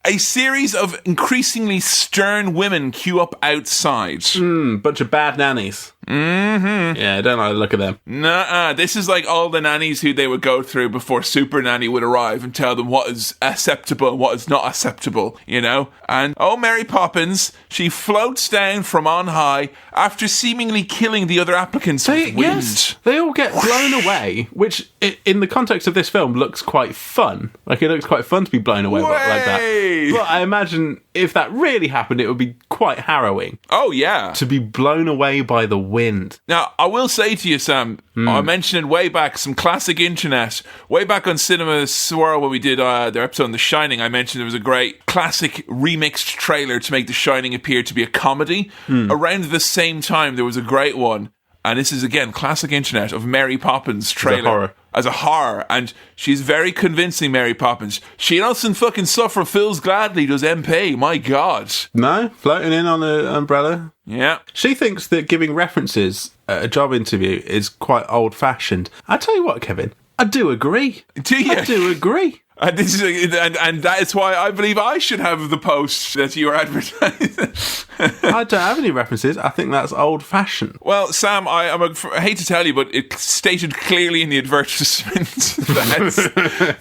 A series of increasingly stern women queue up outside. Bunch of bad nannies. Mm-hmm. Yeah, I don't like the look of them. Nuh-uh. This is like all the nannies who they would go through before Super Nanny would arrive and tell them what is acceptable and what is not acceptable, And, Mary Poppins, she floats down from on high after seemingly killing the other applicants with wind. Yes, they all get blown away, which, in the context of this film, looks quite fun. Like, it looks quite fun to be blown away like that. But I imagine if that really happened, it would be quite harrowing. Oh, yeah. To be blown away by the wind. Now, I will say to you, Sam, I mentioned it way back, some classic internet, way back on Cinema Swirl when we did their episode on The Shining. I mentioned there was a great classic remixed trailer to make The Shining appear to be a comedy. Around the same time, there was a great one, and this is, again, classic internet, of Mary Poppins trailer. As a horror, and she's very convincing, Mary Poppins. She doesn't fucking suffer fools gladly, does MP, my God. No? Floating in on an umbrella? Yeah. She thinks that giving references at a job interview is quite old-fashioned. I tell you what, Kevin, I do agree. Do you? I do agree. And that is why I believe I should have the post that you are advertising. I don't have any references. I think that's old-fashioned. Well, Sam, I hate to tell you, but it's stated clearly in the advertisement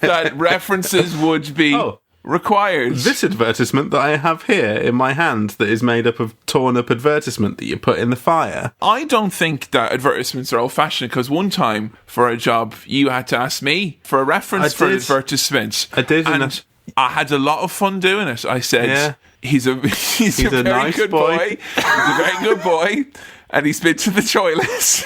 that references would be required. This advertisement that I have here in my hand that is made up of torn up advertisement that you put in the fire. I don't think that advertisements are old-fashioned, because one time for a job you had to ask me for a reference for an advertisement. I did. And I had a lot of fun doing it. I said, he's a very nice good boy. He's a very good boy. And he's been to the toilet.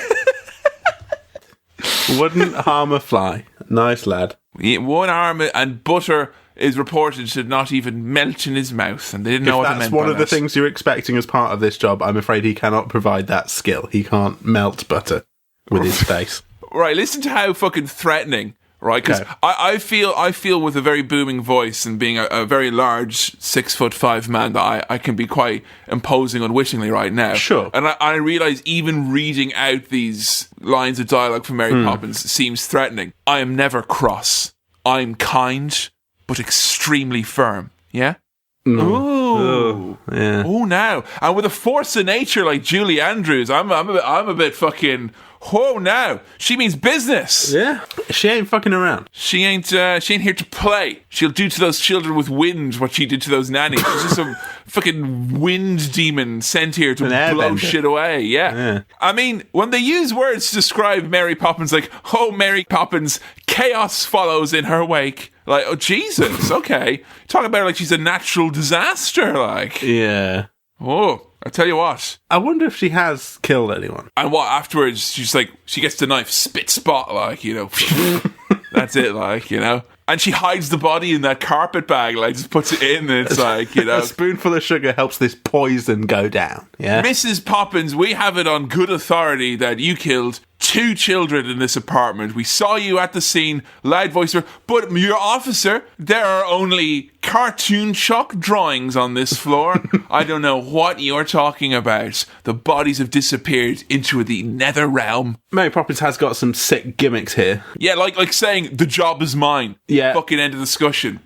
Wouldn't harm a fly. Nice lad. One arm and butter is reported to not even melt in his mouth, and they didn't know what it meant. That's one of the things you're expecting as part of this job. I'm afraid he cannot provide that skill. He can't melt butter with his face. Right, listen to how fucking threatening, right? Because I feel with a very booming voice and being a very large 6'5" man that I can be quite imposing unwittingly right now. Sure. And I realise even reading out these lines of dialogue from Mary Poppins seems threatening. I am never cross. I'm kind, but extremely firm. Yeah? Ooh. Yeah. Oh, now. And with a force of nature like Julie Andrews, I'm a bit fucking... Whoa, now. She means business. Yeah. She ain't fucking around. She ain't here to play. She'll do to those children with wind what she did to those nannies. She's just some fucking wind demon sent here to blow shit away. Yeah. I mean, when they use words to describe Mary Poppins, like, oh, Mary Poppins, chaos follows in her wake. Like, oh, Jesus, okay. Talking about her like she's a natural disaster, like. Yeah. Oh, I tell you what. I wonder if she has killed anyone. And what, afterwards, she's like, she gets the knife, spit spot, like, you know. That's it, like, you know. And she hides the body in that carpet bag, like, just puts it in, and it's like, you know. A spoonful of sugar helps this poison go down, yeah? Mrs. Poppins, we have it on good authority that you killed 2 children in this apartment. We saw you at the scene, loud voice, but your officer, there are only cartoon chalk drawings on this floor. I don't know what you're talking about. The bodies have disappeared into the nether realm. Mary Poppins has got some sick gimmicks here. Yeah, like saying, the job is mine. Yeah. Fucking end of discussion.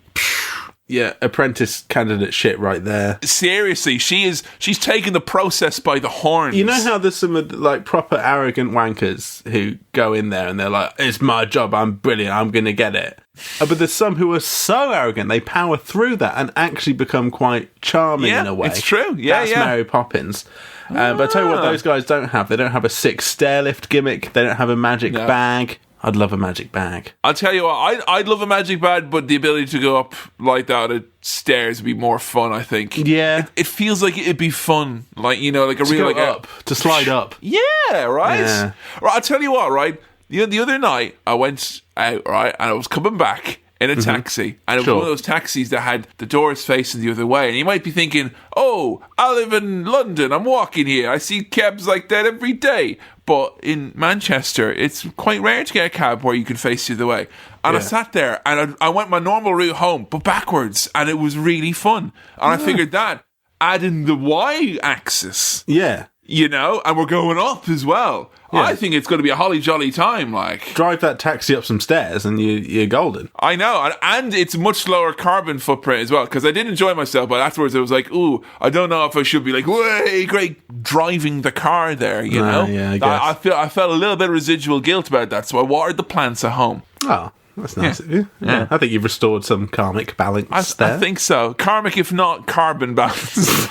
Yeah, apprentice candidate shit right there. Seriously, she's taken the process by the horns. You know how there's some like proper arrogant wankers who go in there and they're like, it's my job, I'm brilliant, I'm going to get it. But there's some who are so arrogant, they power through that and actually become quite charming in a way. It's true. Yeah, That's Mary Poppins. But I tell you what those guys don't have. They don't have a 6 stair lift gimmick. They don't have a magic bag. I'd love a magic bag. I'll tell you what, I'd love a magic bag, but the ability to go up like that at stairs would be more fun, I think. Yeah. It feels like it'd be fun. Like, you know, like a real... like up, to slide up. Yeah, right? Yeah. Right, I'll tell you what, right? The other night, I went out, right, and I was coming back in a taxi, and it was one of those taxis that had the doors facing the other way, and you might be thinking, oh, I live in London, I'm walking here, I see cabs like that every day, but in Manchester, it's quite rare to get a cab where you can face the other way. And I sat there, and I went my normal route home, but backwards, and it was really fun. And I figured that, adding the y-axis, you know, and we're going up as well. Yeah. I think it's going to be a holly jolly time, like. Drive that taxi up some stairs and you're golden. I know, and it's much lower carbon footprint as well, because I did enjoy myself, but afterwards I was like, ooh, I don't know if I should be like, way great driving the car there, you know? Yeah, I guess. I felt a little bit of residual guilt about that, so I watered the plants at home. Oh, that's nice of you. Yeah. I think you've restored some karmic balance there. I think so. Karmic, if not carbon balance.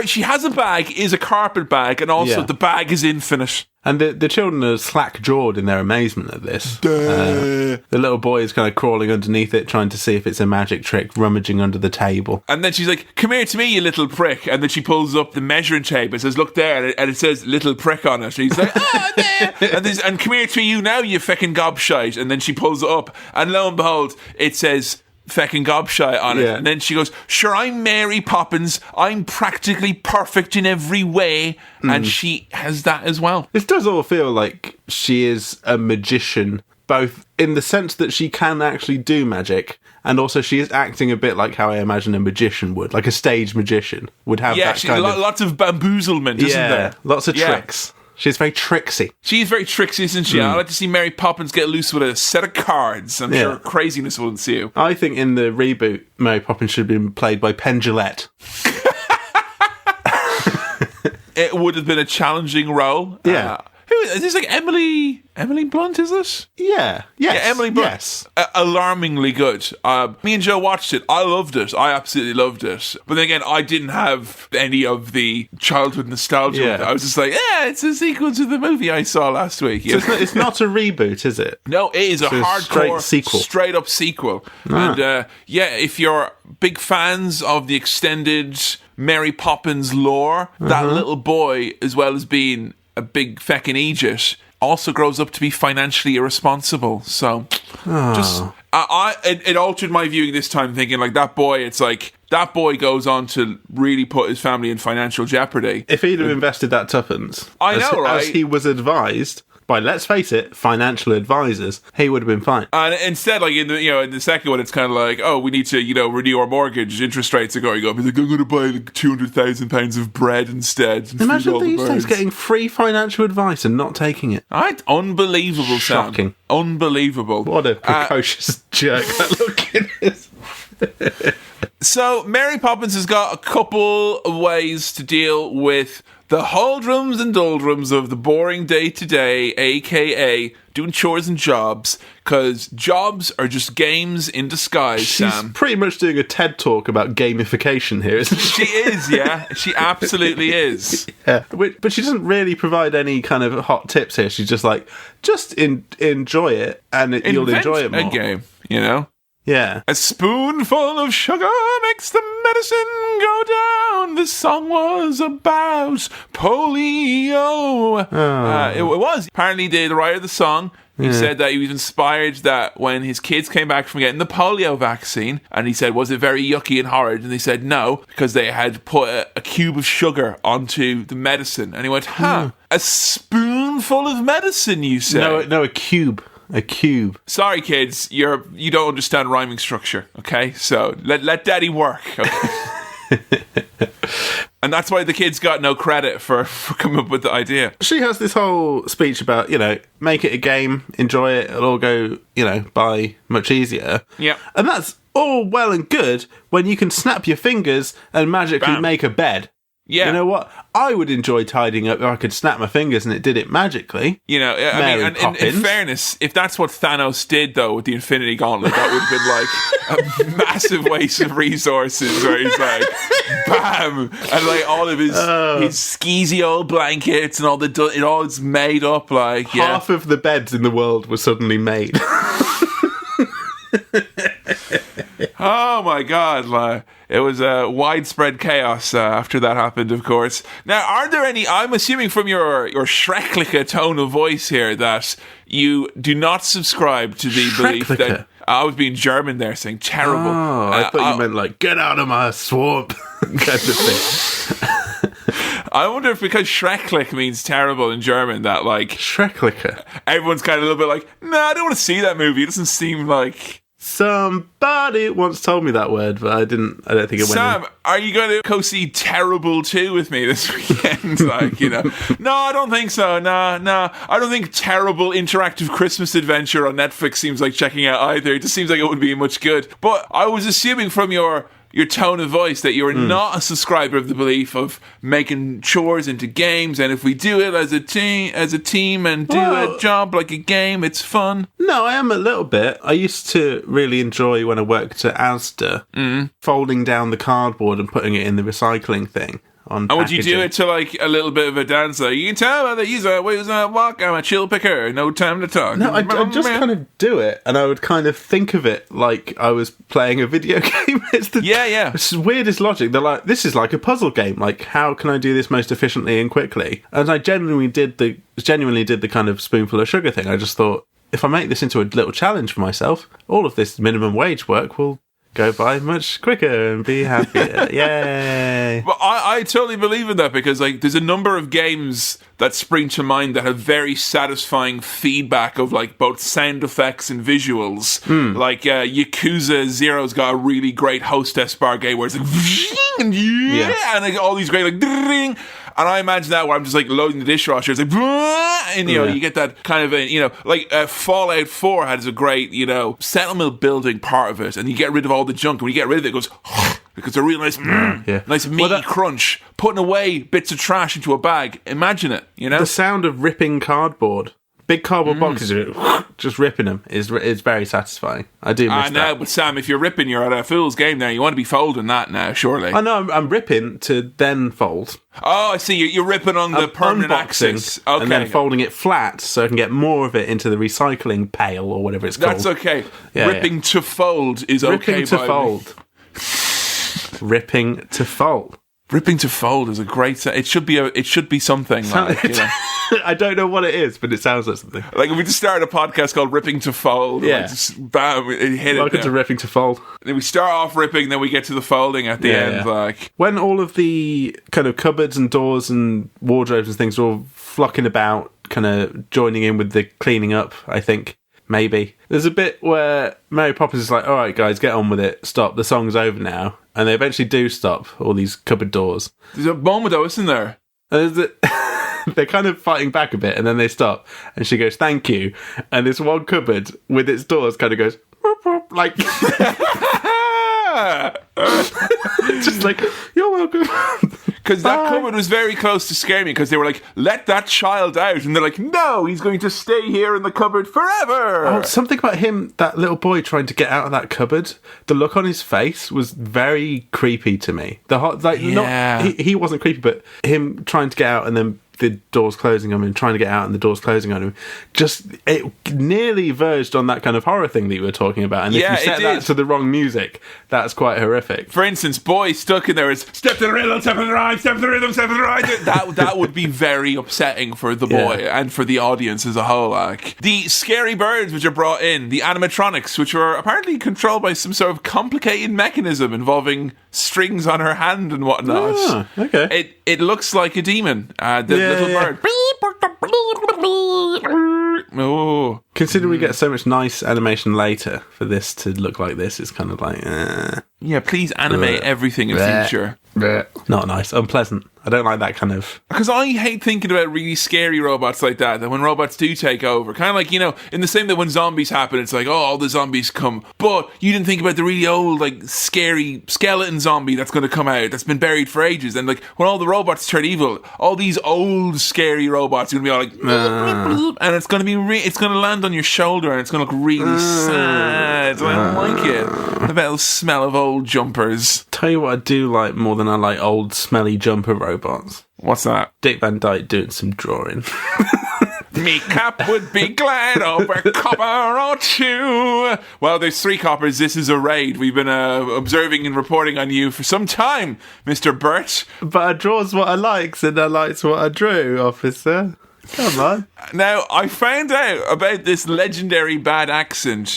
She has a bag, is a carpet bag, and also the bag is infinite. And the children are slack-jawed in their amazement at this. The little boy is kind of crawling underneath it, trying to see if it's a magic trick, rummaging under the table. And then she's like, come here to me, you little prick. And then she pulls up the measuring tape and says, look there. And it says little prick on it. And he's like, there. And come here to you now, you feckin' gobshite. And then she pulls it up. And lo and behold, it says... feckin' gobshite on it. And then she goes, sure, I'm Mary Poppins. I'm practically perfect in every way. And she has that as well. This does all feel like she is a magician, both in the sense that she can actually do magic, and also she is acting a bit like how I imagine a magician would, like a stage magician would have that kind of... lots of bamboozlement, isn't there? Lots of tricks. She's very tricksy. She's very tricksy, isn't she? I'd like to see Mary Poppins get loose with a set of cards. I'm sure craziness will ensue. I think in the reboot, Mary Poppins should have been played by Penn Jillette. It would have been a challenging role. Yeah. Who is this? Like Emily Blunt, is it? Yeah. Yes. Yeah, Emily Blunt. Yes. Alarmingly good. Me and Joe watched it. I loved it. I absolutely loved it. But then again, I didn't have any of the childhood nostalgia. Yeah. With it. I was just like, yeah, it's a sequel to the movie I saw last week. So it's not a reboot, is it? No, it is a hardcore, straight up sequel. And if you're big fans of the extended Mary Poppins lore, that little boy, as well as being a big feckin' Aegis, also grows up to be financially irresponsible. So, it altered my viewing this time, thinking like that boy goes on to really put his family in financial jeopardy. If he'd have invested that tuppence, as he was advised by, let's face it, financial advisors, he would have been fine. And instead, like in the second one, it's kind of like, oh, we need to renew our mortgage. Interest rates are going up. He's like, I'm going to buy like £200,000 of bread instead. Imagine these days getting free financial advice and not taking it. Right, unbelievable, Shocking. Sam. Unbelievable. What a precocious jerk that look is. So Mary Poppins has got a couple of ways to deal with the doldrums and doldrums of the boring day-to-day, a.k.a. doing chores and jobs, because jobs are just games in disguise, She's Sam. pretty much doing a TED talk about gamification here, isn't she? She is, yeah. She absolutely is. Yeah. But she doesn't really provide any kind of hot tips here. She's just like, enjoy it, and you'll enjoy it more. A game, you know? Yeah. A spoonful of sugar makes the medicine go down. This song was about polio. It was. Apparently, the writer of the song, he said that he was inspired that when his kids came back from getting the polio vaccine, and he said, was it very yucky and horrid? And they said no, because they had put a cube of sugar onto the medicine. And he went, a spoonful of medicine, you say? No, a cube. A cube. Sorry, kids, you don't understand rhyming structure, okay? So let daddy work, okay? And that's why the kids got no credit for coming up with the idea. She has this whole speech about, make it a game, enjoy it, it'll all go, by much easier. Yeah. And that's all well and good when you can snap your fingers and magically make a bed. Yeah. You know what? I would enjoy tidying up if I could snap my fingers and it did it magically. In fairness, if that's what Thanos did, though, with the Infinity Gauntlet, that would have been like a massive waste of resources where he's like, bam! And like all of his skeezy old blankets and all it all is made up like, half of the beds in the world were suddenly made. Oh my God, like, it was widespread chaos after that happened, of course. Now, are there any, I'm assuming from your Schreckliche tone of voice here that you do not subscribe to the belief that, I was being German there, saying terrible. Oh, I thought you meant like, get out of my swamp, kind of thing. I wonder if because Schrecklich means terrible in German, that like... Schreckliche. Everyone's kind of a little bit like, no, I don't want to see that movie. It doesn't seem like... Somebody once told me that word, but I don't think it went Sam, in. are you going to go see Terrible 2 with me this weekend? No, I don't think so. No. I don't think Terrible Interactive Christmas Adventure on Netflix seems like checking out either. It just seems like it wouldn't be much good. But I was assuming from your tone of voice that you're not a subscriber of the belief of making chores into games, and if we do it as a team and do a job like a game, it's fun. No, I am a little bit. I used to really enjoy when I worked at Asda, folding down the cardboard and putting it in the recycling thing. And would you do it to like a little bit of a dance? Like, you can tell that he's a walk, I'm a chill picker, no time to talk. No, I'd just kind of do it, and I would kind of think of it like I was playing a video game. It's the weirdest logic. They're like, this is like a puzzle game. Like, how can I do this most efficiently and quickly? And I genuinely did the kind of spoonful of sugar thing. I just thought, if I make this into a little challenge for myself, all of this minimum wage work will go by much quicker and be happier. Yay. Well, I totally believe in that, because like there's a number of games that spring to mind that have very satisfying feedback of like both sound effects and visuals. Like Yakuza Zero's got a really great hostess bar game where it's like and like all these great like ding. And I imagine that where I'm just like loading the dishwasher, it's like, and you get that kind of like Fallout 4 has a great settlement building part of it, and you get rid of all the junk, and when you get rid of it, it goes because they're real nice, nice meaty crunch. Putting away bits of trash into a bag. Imagine it, you know? The sound of ripping cardboard. Big cardboard boxes, just ripping them is very satisfying. I do miss that. I know, but Sam, if you're ripping, you're at a fool's game now. You want to be folding that now, surely. I know, I'm ripping to then fold. Oh, I see. You're ripping on the permanent axis. Okay. And then folding it flat so I can get more of it into the recycling pail or whatever it's called. That's okay. Ripping to fold is okay. Ripping to fold. Ripping to fold. Ripping to fold is a great. It should be something like. You know. I don't know what it is, but it sounds like something. Like if we just started a podcast called "Ripping to Fold," just bam, it hit Welcome to Ripping to Fold. Then we start off ripping, then we get to the folding at the end. Like when all of the kind of cupboards and doors and wardrobes and things are all flocking about, kind of joining in with the cleaning up. I think. Maybe. There's a bit where Mary Poppins is like, all right, guys, get on with it. Stop. The song's over now. And they eventually do stop, all these cupboard doors. There's a moment, though, isn't there? They're kind of fighting back a bit, and then they stop. And she goes, thank you. And this one cupboard with its doors kind of goes, whoop, whoop, like... just like, you're welcome. Because that cupboard was very close to scaring me, because they were like, let that child out. And they're like, no, he's going to stay here in the cupboard forever. Oh, something about him, that little boy trying to get out of that cupboard, the look on his face was very creepy to me. He wasn't creepy, but him trying to get out and then the doors closing on him and trying to get out and the doors closing on him, just it nearly verged on that kind of horror thing that you were talking about. And if you set that to the wrong music, that's quite horrific. For instance, boy stuck in there is step to the rhythm, step to the right, step to the rhythm, step to the right. That would be very upsetting for the boy and for the audience as a whole. Like the scary birds which are brought in, the animatronics which were apparently controlled by some sort of complicated mechanism involving strings on her hand and whatnot. Oh, okay. It looks like a demon. The little bird. Oh. Considering we get so much nice animation later, for this to look like this is kind of like... Yeah, please animate everything in future. Not nice. Unpleasant. I don't like that kind of... Because I hate thinking about really scary robots like that when robots do take over. Kind of like, you know, in the same way when zombies happen, it's like, oh, all the zombies come. But you didn't think about the really old, like, scary skeleton zombie that's going to come out, that's been buried for ages. And, like, when all the robots turn evil, all these old, scary robots are going to be all like... and it's going to be... it's going to land on your shoulder and it's going to look really sad. I don't like it. The little smell of old jumpers. Tell you what I do like more than I like old, smelly jumper robots. What's that? Dick Van Dyke doing some drawing. Me cap would be glad over a copper or two. Well, there's 3 coppers. This is a raid. We've been observing and reporting on you for some time, Mr. Burt. But I draws what I likes and I likes what I drew, officer. Come on. Now, I found out about this legendary bad accent.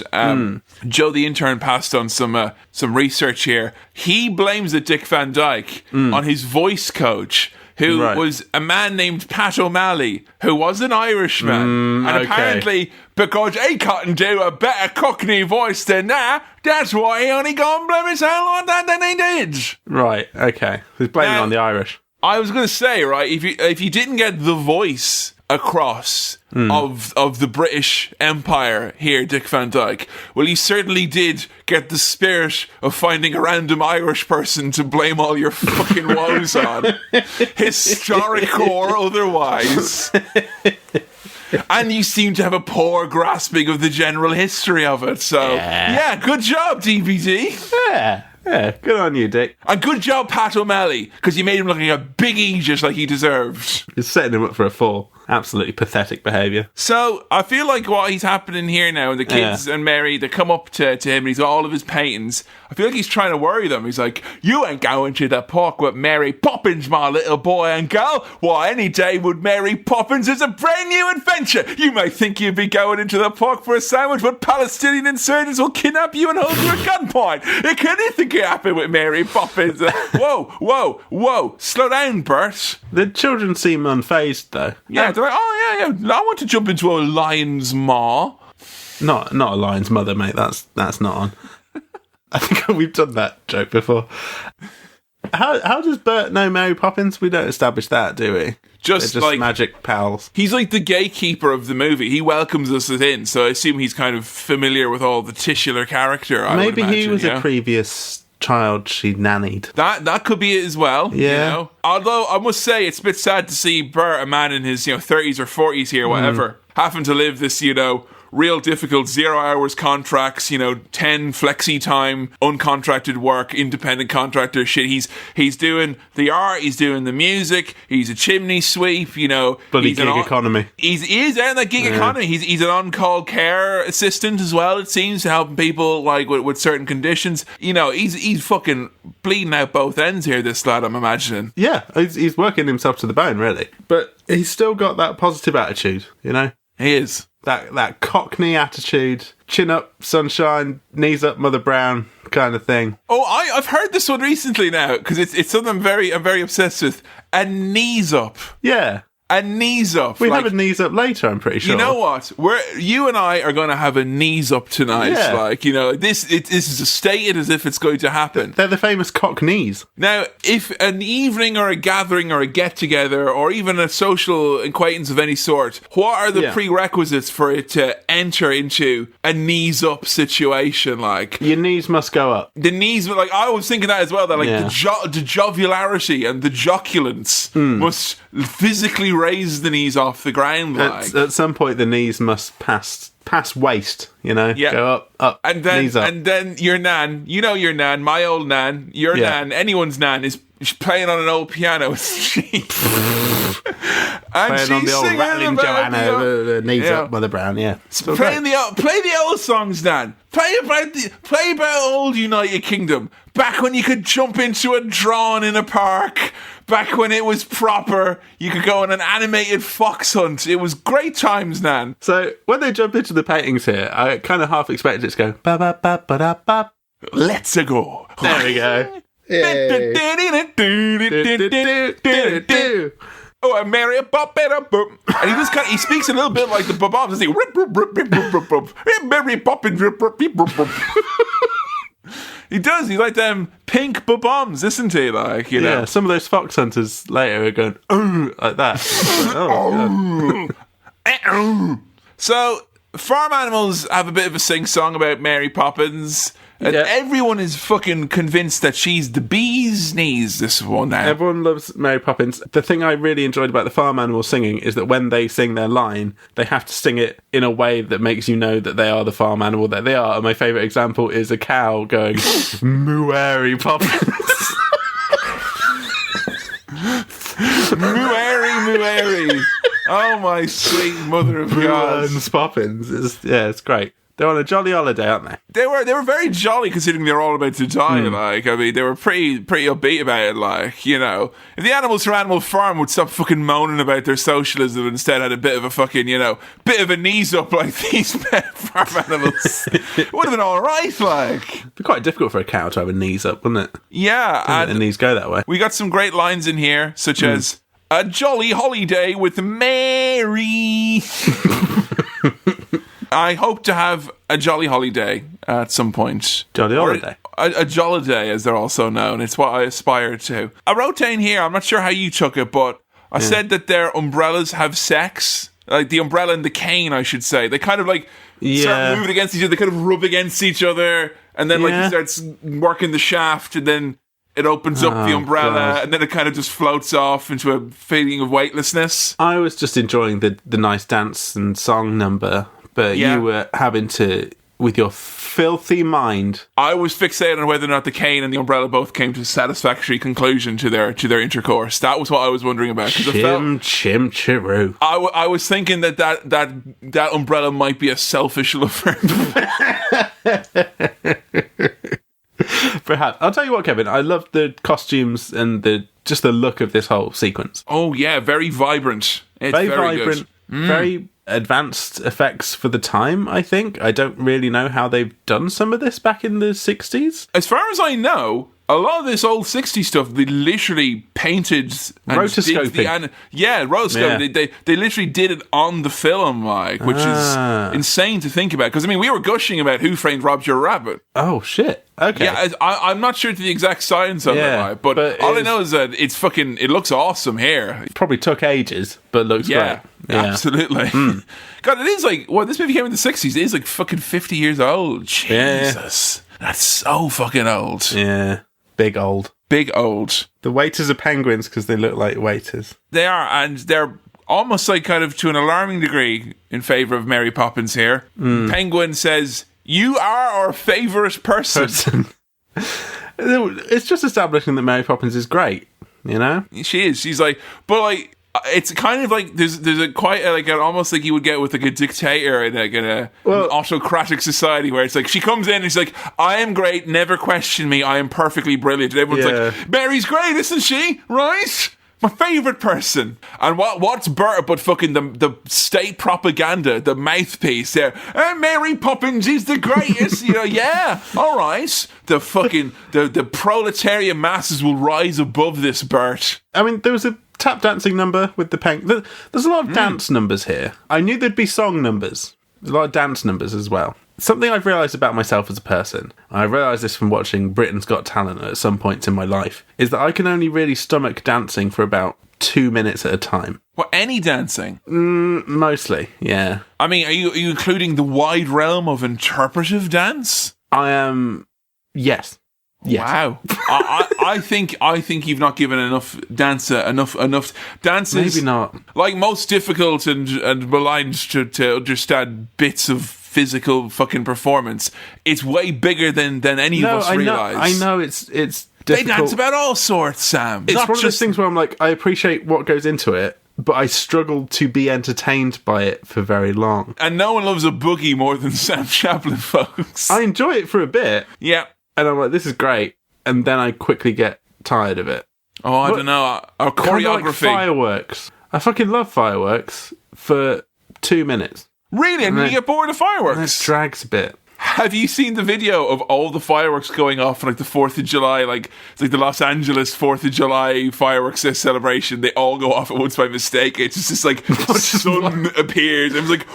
Joe the intern passed on some research here. He blames the Dick Van Dyke on his voice coach, who was a man named Pat O'Malley, who was an Irishman. And apparently, because he couldn't do a better Cockney voice than that, that's why he only got blame his hell on that than he did. Right, okay. He's blaming it on the Irish. I was going to say, right, if you didn't get the voice across of the British Empire here, Dick Van Dyke, well, he certainly did get the spirit of finding a random Irish person to blame all your fucking woes on, historic or otherwise. And you seem to have a poor grasping of the general history of it, so yeah good job, DVD. Yeah, good on you, Dick. And good job, Pat O'Malley, because you made him look like a big Aegis like he deserved. You're setting him up for a fall. Absolutely pathetic behaviour. So, I feel like what he's happening here now, and the kids and Mary, they come up to him, and he's got all of his paintings. I feel like he's trying to worry them. He's like, you ain't going to the park with Mary Poppins, my little boy and girl. Why, any day would Mary Poppins is a brand new adventure. You may think you'd be going into the park for a sandwich, but Palestinian insurgents will kidnap you and hold you at gunpoint. It can anything can happen with Mary Poppins. Whoa, slow down, Bert. The children seem unfazed, though. Yeah, they're like, oh yeah, I want to jump into a lion's maw. Not a lion's mother, mate. That's not on. I think we've done that joke before. How does Bert know Mary Poppins? We don't establish that, do we? Just like magic pals. He's like the gatekeeper of the movie. He welcomes us in, so I assume he's kind of familiar with all the titular character. Maybe he was a previous child she nannied. That could be it as well. Yeah. You know? Although I must say it's a bit sad to see Bert, a man in his 30s or 40s here, whatever, having to live this real difficult 0 hours contracts, 10 flexi time, uncontracted work, independent contractor shit. He's doing the art, he's doing the music, he's a chimney sweep, Bloody he's gig economy. He is out in that gig economy. He's an on-call care assistant as well, it seems, to helping people with certain conditions. He's fucking bleeding out both ends here, this lad, I'm imagining. Yeah, he's working himself to the bone, really. But he's still got that positive attitude, He is. That Cockney attitude, chin up, sunshine, knees up, Mother Brown kind of thing. Oh, I've heard this one recently now, because it's something I'm very obsessed with. A knees up. Yeah. A knees up. We have a knees up later, I'm pretty sure. You know what? You and I are going to have a knees up tonight. Yeah. This is stated as if it's going to happen. They're the famous cockneys. Now, if an evening or a gathering or a get-together or even a social acquaintance of any sort, what are the prerequisites for it to enter into a knees up situation? Your knees must go up. The knees, I was thinking that as well, that the jovularity and the joculence must physically raise the knees off the ground. At some point, the knees must pass waist, go up, and then, knees up. And then your nan, your nan, my old nan, your nan, anyone's nan is playing on an old piano. And playing she's on the old singing rattling about Joanna, knees up, Mother Brown, play the old songs, nan. Play about old United Kingdom. Back when you could jump into a drawn in a park. Back when it was proper. You could go on an animated fox hunt. It was great times, nan. So when they jump into the paintings here, I kind of half expected it to go ba ba ba ba da ba. Let's go. There we go. Oh, I marry a bop and a boop. And he speaks a little bit like the Poppins. He's like, Mary Poppins. He does. He's like them pink bombs, isn't he? Yeah, some of those fox hunters later are going, oh, like that. So, farm animals have a bit of a sing-song about Mary Poppins. And everyone is fucking convinced that she's the bee's knees, this one now. Everyone loves Mary Poppins. The thing I really enjoyed about the farm animals singing is that when they sing their line, they have to sing it in a way that makes you know that they are the farm animal that they are. And my favourite example is a cow going, Mary Poppins. Muary. Oh, my sweet mother of God. Poppins. It's great. They're on a jolly holiday, aren't they? They were very jolly considering they're all about to die. They were pretty upbeat about it. If the animals from Animal Farm would stop fucking moaning about their socialism and instead had a bit of a fucking, bit of a knees up like these farm animals, it would have been all right. It'd be quite difficult for a cow to have a knees up, wouldn't it? Yeah, and the knees go that way. We got some great lines in here, such as a jolly holiday with Mary. I hope to have a jolly holiday at some point. Jolly holiday? A jolliday, as they're also known. It's what I aspire to. I wrote down here, I'm not sure how you took it, but I said that their umbrellas have sex. Like the umbrella and the cane, I should say. They kind of start moving against each other. They kind of rub against each other. And then he starts working the shaft and then it opens up the umbrella and then it kind of just floats off into a feeling of weightlessness. I was just enjoying the nice dance and song number. But you were having to, with your filthy mind. I was fixated on whether or not the cane and the umbrella both came to a satisfactory conclusion to their intercourse. That was what I was wondering about. Chim chiroo. I was thinking that umbrella might be a selfish lover. Perhaps. I'll tell you what, Kevin. I love the costumes and just the look of this whole sequence. Oh yeah, very vibrant. It's very vibrant. Good. Very advanced effects for the time, I think. I don't really know how they've done some of this back in the 60s. As far as I know, a lot of this old 60s stuff, they literally painted and rotoscoping. Rotoscoping. They literally did it on the film, which is insane to think about. Because, we were gushing about Who Framed Roger Rabbit. Oh, shit. Okay. Yeah, I'm not sure to the exact science of it, but all I know is that it looks awesome here. It probably took ages, but looks great. Yeah, absolutely. God, it is this movie came in the 60s. It is fucking 50 years old. Jesus. That's so fucking old. Yeah, big old. Big old. The waiters are penguins because they look like waiters. They are, and they're almost like kind of to an alarming degree in favour of Mary Poppins here. Penguin says, "You are our favourite person." It's just establishing that Mary Poppins is great, you know? She is. She's like, but like, it's kind of like there's a quite like an almost like you would get with like a dictator in an autocratic society where it's like she comes in and she's like, I am great, never question me, I am perfectly brilliant, and everyone's like, Mary's great, isn't she? Right? My favourite person. And what's Bert but fucking the state propaganda, the mouthpiece there. Mary Poppins is the greatest. Yeah, all right. The fucking the proletariat masses will rise above this, Bert. I mean, there was a tap dancing number with the penguin. There's a lot of dance numbers here. I knew there'd be song numbers. A lot of dance numbers as well. Something I've realised about myself as a person, and I realised this from watching Britain's Got Talent at some points in my life, is that I can only really stomach dancing for about 2 minutes at a time. What, any dancing? Mostly, yeah. I mean, are you including the wide realm of interpretive dance? I am, yes. Wow. I think you've not given enough dancer enough dances. Maybe not. Like most difficult and maligned to understand bits of physical fucking performance. It's way bigger than any of us realise. I know it's difficult. They dance about all sorts, Sam. It's one of those things where I'm like, I appreciate what goes into it, but I struggle to be entertained by it for very long. And no one loves a boogie more than Sam Chaplin, folks. I enjoy it for a bit. Yeah. And I'm like, this is great. And then I quickly get tired of it. Oh, I don't know. Our choreography. Kind of like fireworks. I fucking love fireworks for 2 minutes. Really? And you get bored of fireworks? It drags a bit. Have you seen the video of all the fireworks going off on like the 4th of July? Like, it's like the Los Angeles 4th of July fireworks celebration. They all go off at once by mistake. It's just like sun appears. And it's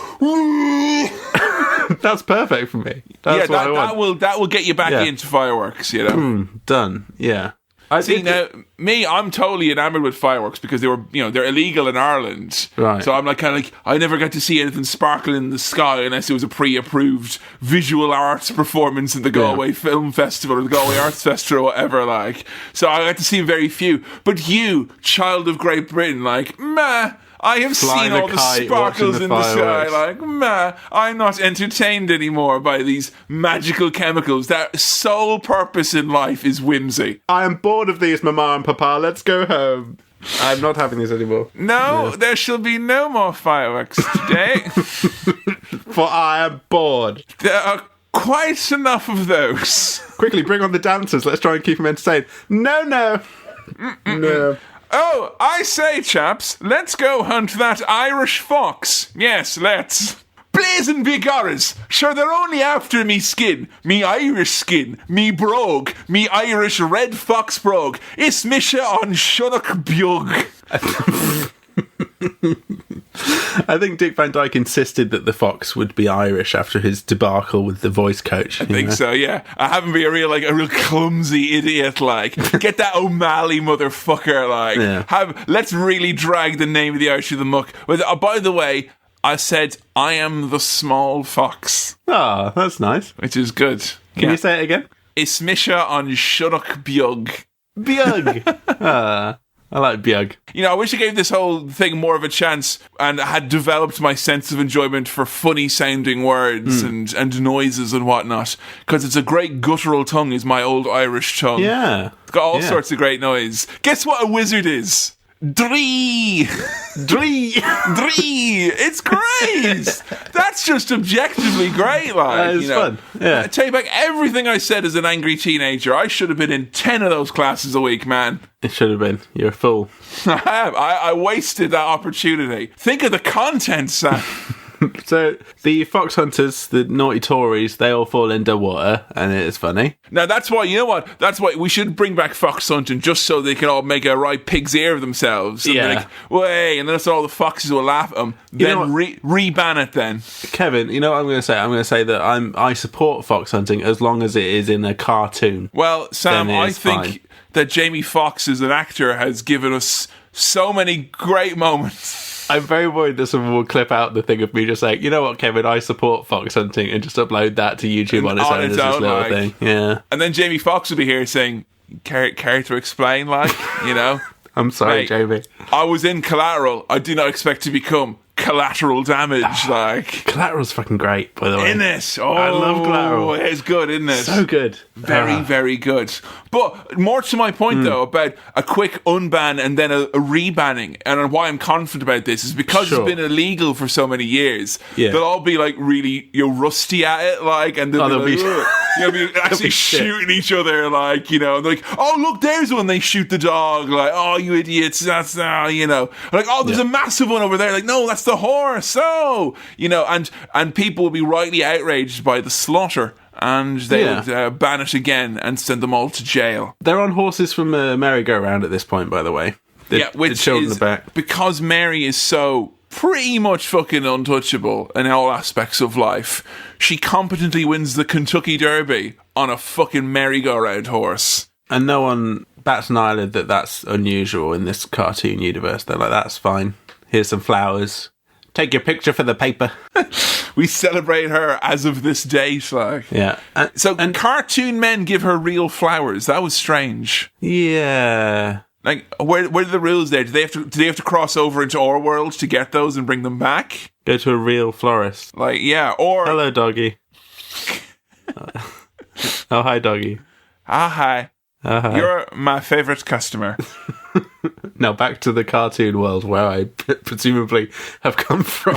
like, that's perfect for me. That's what I want. That will get you back into fireworks, you know? Done. Yeah. I'm totally enamored with fireworks because they're illegal in Ireland. Right. So I'm like kind of like, I never got to see anything sparkle in the sky unless it was a pre-approved visual arts performance in the Galway Film Festival or the Galway Arts Festival or whatever, like. So I got to see very few. But you, child of Great Britain, like, meh. I have seen all the sparkles in the sky. Like, meh, I'm not entertained anymore by these magical chemicals. Their sole purpose in life is whimsy. I am bored of these, Mama and Papa. Let's go home. I'm not having these anymore. No, there shall be no more fireworks today. For I am bored. There are quite enough of those. Quickly, bring on the dancers. Let's try and keep them entertained. No. No. Oh, I say, chaps, let's go hunt that Irish fox. Yes, let's. Blazing big horrors. Sure, they're only after me skin. Me Irish skin. Me brogue. Me Irish red fox brogue. It's misha on Shunnock Bug. I think Dick Van Dyke insisted that the fox would be Irish after his debacle with the voice coach. I think so, yeah. I haven't been a real clumsy idiot, like. Get that O'Malley motherfucker, like. Yeah. Let's really drag the name of the Irish through the muck. By the way, I said, I am the small fox. Oh, that's nice. Which is good. Can you say it again? It's misha on Shunnock Bug. Bug! I like Bjug. I wish I gave this whole thing more of a chance and had developed my sense of enjoyment for funny sounding words and noises and whatnot. Because it's a great guttural tongue, is my old Irish tongue. Yeah. It's got all sorts of great noise. Guess what a wizard is? Dree! It's great! That's just objectively great, like. It's fun. Yeah. I take back everything I said as an angry teenager. I should have been in 10 of those classes a week, man. It should have been. You're a fool. I have. I wasted that opportunity. Think of the content, Sam. So the fox hunters, the naughty Tories, they all fall into water, and it's funny. Now that's why, you know what? That's why we should bring back fox hunting, just so they can all make a right pig's ear of themselves. And like, way, and then all the foxes will laugh at them. Then re-ban it. Then, Kevin, you know what I'm going to say? I'm going to say that I support fox hunting as long as it is in a cartoon. Well, Sam, I think that Jamie Foxx as an actor has given us so many great moments. I'm very worried that someone will clip out the thing of me just saying, you know what, Kevin, I support fox hunting, and just upload that to YouTube on its own as this little thing. Yeah. And then Jamie Foxx will be here saying, care to explain, I'm sorry, Mate, Jamie. I was in Collateral. I do not expect to become collateral damage. Collateral's fucking great, by the way. In it. Oh, I love Collateral. It's good, isn't it? So good. Very, very good. But more to my point, though, about a quick unban and then a rebanning, and why I'm confident about this is because it's been illegal for so many years. Yeah. They'll all be really rusty at it, and they'll be actually shooting each other, and oh look, there's one. They shoot the dog, oh you idiots, that's oh there's a massive one over there, no, that's the horse. Oh, and people will be rightly outraged by the slaughter. And they would ban it again and send them all to jail. They're on horses from a merry-go-round at this point, by the way. Which is because Mary is so pretty much fucking untouchable in all aspects of life. She competently wins the Kentucky Derby on a fucking merry-go-round horse. And no one bats an eyelid that that's unusual in this cartoon universe. They're like, that's fine. Here's some flowers. Take your picture for the paper. We celebrate her as of this date, Yeah. And cartoon men give her real flowers. That was strange. Yeah. Where are the rules there? Do they have to cross over into our world to get those and bring them back? Go to a real florist. Or hello, doggy. Oh, hi, doggy. Hi. Hi. You're my favourite customer. Now back to the cartoon world where I presumably have come from.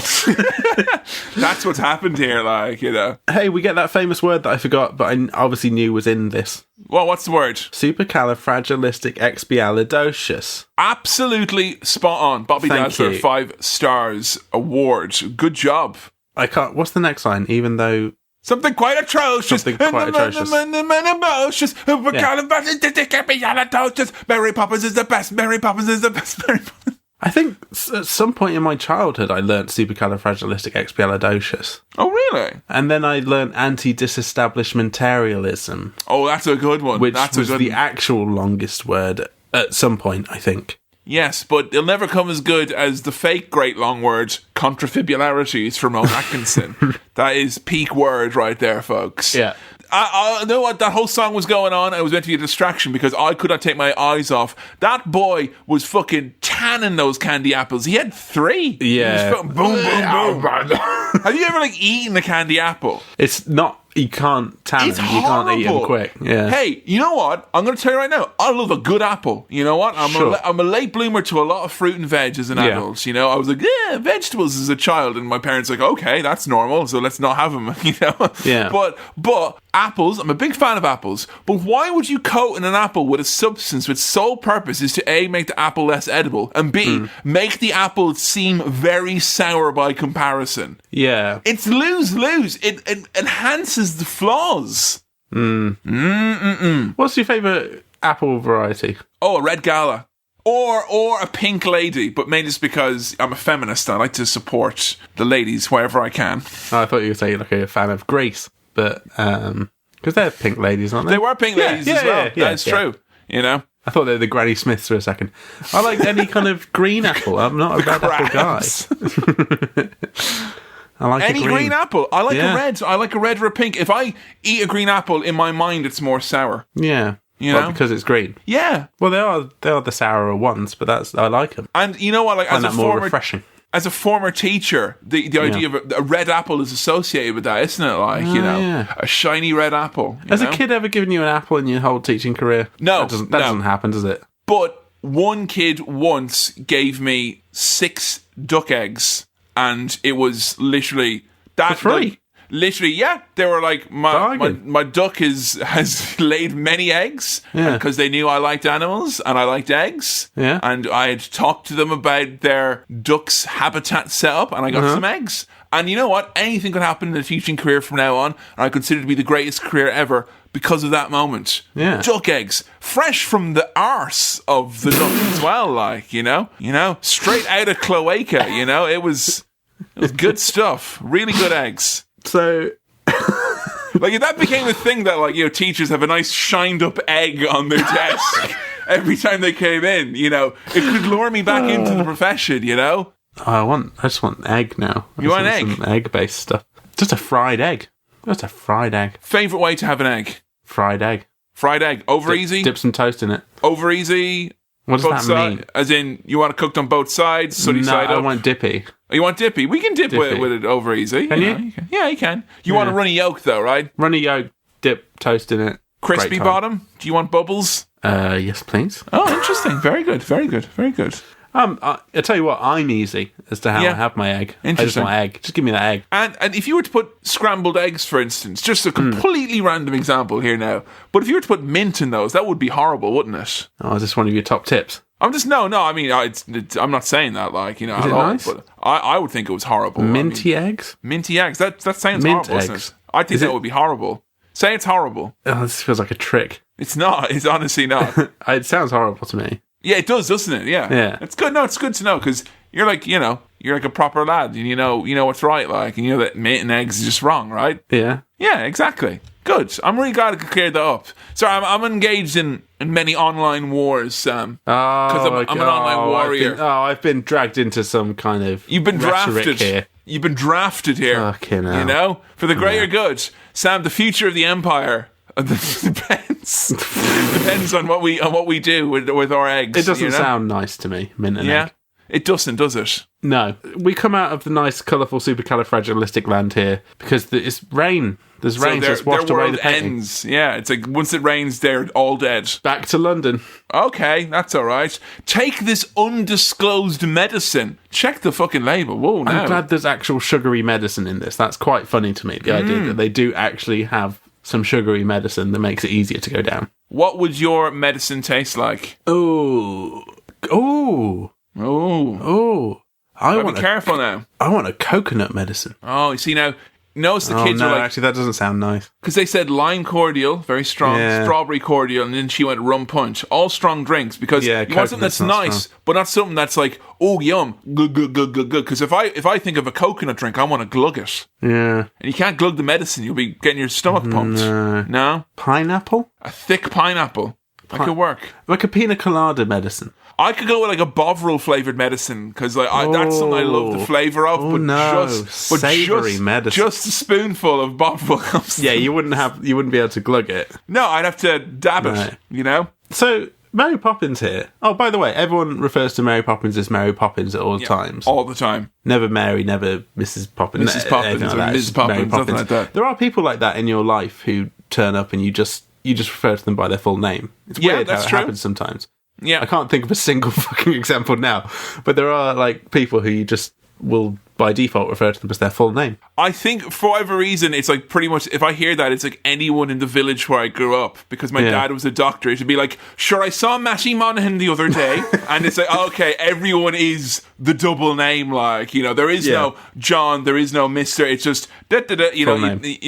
That's what's happened here, Hey, we get that famous word that I forgot, but I obviously knew was in this. Well, what's the word? Supercalifragilisticexpialidocious. Absolutely spot on. Bobby Dazzler, 5 stars award. Good job. What's the next line? Even though... Something quite atrocious. Mary Poppins is the best. Mary Poppins is the best. I think at some point in my childhood I learnt supercalifragilisticexpialidocious. Oh, really? And then I learnt anti-disestablishmentarianism. Oh, that's a good one. Which was the actual longest word at some point, I think. Yes, but it'll never come as good as the fake great long word, contrafibularities from Owen Atkinson. That is peak word right there, folks. Yeah. I know what that whole song was going on. It was meant to be a distraction because I could not take my eyes off. That boy was fucking tanning those candy apples. He had 3. Yeah. He was boom, boom, boom. Have you ever eaten a candy apple? It's not. You can't tan them. You can't eat them quick. Yeah. Hey, you know what? I'm going to tell you right now. I love a good apple. You know what? I'm a late bloomer to a lot of fruit and veg as an adult. I was like, vegetables as a child, and my parents were like, okay, that's normal, so let's not have them. Yeah. But apples, I'm a big fan of apples. But why would you coat an apple with a substance which sole purpose is to A, make the apple less edible, and B, make the apple seem very sour by comparison? Yeah. It's lose-lose. It enhances the flaws. What's your favourite apple variety? Oh, a red gala. Or a pink lady, but mainly just because I'm a feminist. I like to support the ladies wherever I can. Oh, I thought you were saying a fan of Grace, but because they're pink ladies, aren't they? They were pink ladies as well. That's true. I thought they were the Granny Smiths for a second. I like any kind of green apple. I'm not a red apple guy. I like any green apple. I like a red. I like a red or a pink. If I eat a green apple, in my mind, it's more sour. Yeah. Because it's green. Yeah. Well, they are the sourer ones, but I like them. And you know what? As a more refreshing. As a former teacher, the idea of a red apple is associated with that, isn't it? A shiny red apple. Has a kid ever given you an apple in your whole teaching career? No, that doesn't happen, does it? But one kid once gave me 6 duck eggs. And it was literally that. For free? Literally, yeah. They were like, my duck has laid many eggs because they knew I liked animals and I liked eggs. Yeah. And I had talked to them about their duck's habitat setup and I got some eggs. And you know what? Anything could happen in a teaching career from now on. And I consider it to be the greatest career ever because of that moment. Yeah. Duck eggs. Fresh from the arse of the duck as well, straight out of cloaca, It was good stuff. Really good eggs. So, if that became a thing that, teachers have a nice shined up egg on their desk every time they came in, it could lure me back into the profession, I just want egg now. You want an egg? Some egg-based stuff. Just a fried egg. Just a fried egg. Favourite way to have an egg? Fried egg. Fried egg. Over easy? Dip some toast in it. Over easy? What does that mean? As in, you want it cooked on both sides? Sunny side up? I want dippy. Oh, you want dippy? We can dip with it over easy. Can you? Yeah, you can. You want a runny yolk, though, right? Runny yolk, dip toast in it. Crispy bottom? Do you want bubbles? Yes, please. Oh, interesting. Very good, very good, very good. I tell you what, I'm easy as to how I have my egg. I just want egg. Just give me that egg. And if you were to put scrambled eggs, for instance, just a completely random example here now, but if you were to put mint in those, that would be horrible, wouldn't it? Oh, is this one of your top tips? I'm just I mean, I'm not saying that like is it nice? But I would think it was horrible. Minty eggs. Minty eggs. That sounds Mint horrible. eggs. Isn't it? I think that would be horrible. Say it's horrible. Oh, this feels like a trick. It's not. It's honestly not. It sounds horrible to me. Yeah, it does, doesn't it? Yeah. Yeah. It's good. No, it's good to know because you're like a proper lad, and you know what's right, like, and you know that mint and eggs is just wrong, right? Yeah. Yeah, exactly. Good. I'm really glad I could clear that up. So I'm engaged in many online wars, Sam. Because I'm an online warrior. I've been dragged into some kind of. You've been drafted here. You've been drafted here. Fucking hell. You know, for the greater good, Sam. The future of the empire depends on what we do with our eggs. It doesn't sound nice to me, mint and egg. It doesn't, does it? No. We come out of the nice, colourful, supercalifragilistic land here because it's rain. There's rain just washed away the painting. Ends. Yeah, it's like once it rains, they're all dead. Back to London. Okay, that's all right. Take this undisclosed medicine. Check the fucking label. Whoa, no. I'm glad there's actual sugary medicine in this. That's quite funny to me, the idea that they do actually have some sugary medicine that makes it easier to go down. What would your medicine taste like? Oh. Be careful now. I want a coconut medicine. Oh, you see now. Notice the kids are like... actually, that doesn't sound nice. Because they said lime cordial, very strong, strawberry cordial, and then she went rum punch. All strong drinks, because you want something that's nice, strong, but not something that's like, oh, yum, glug, glug, glug, glug, glug. Because if I think of a coconut drink, I want to glug it. Yeah. And you can't glug the medicine, you'll be getting your stomach pumped. No? Pineapple? A thick pineapple. That could work. Like a pina colada medicine. I could go with like a Bovril flavoured medicine because that's something I love the flavour of. Savoury medicine. Just a spoonful of Bovril. Yeah, you wouldn't be able to glug it. No, I'd have to dab it. You know. So Mary Poppins here. Oh, by the way, everyone refers to Mary Poppins as Mary Poppins at all times. All the time. Never Mary, never Mrs. Poppins. Mrs. Poppins or Mrs. Poppins, nothing like that. There are people like that in your life who turn up and you just refer to them by their full name. It's weird how it happens sometimes. Yeah. I can't think of a single fucking example now, but there are like people who you just will by default refer to them as their full name. I think for whatever reason it's like pretty much if I hear that it's like anyone in the village where I grew up because my dad was a doctor. It would be like, sure, I saw Matty Monaghan the other day and it's like, okay, everyone is the double name, like, you know, there is no John, there is no Mr. It's just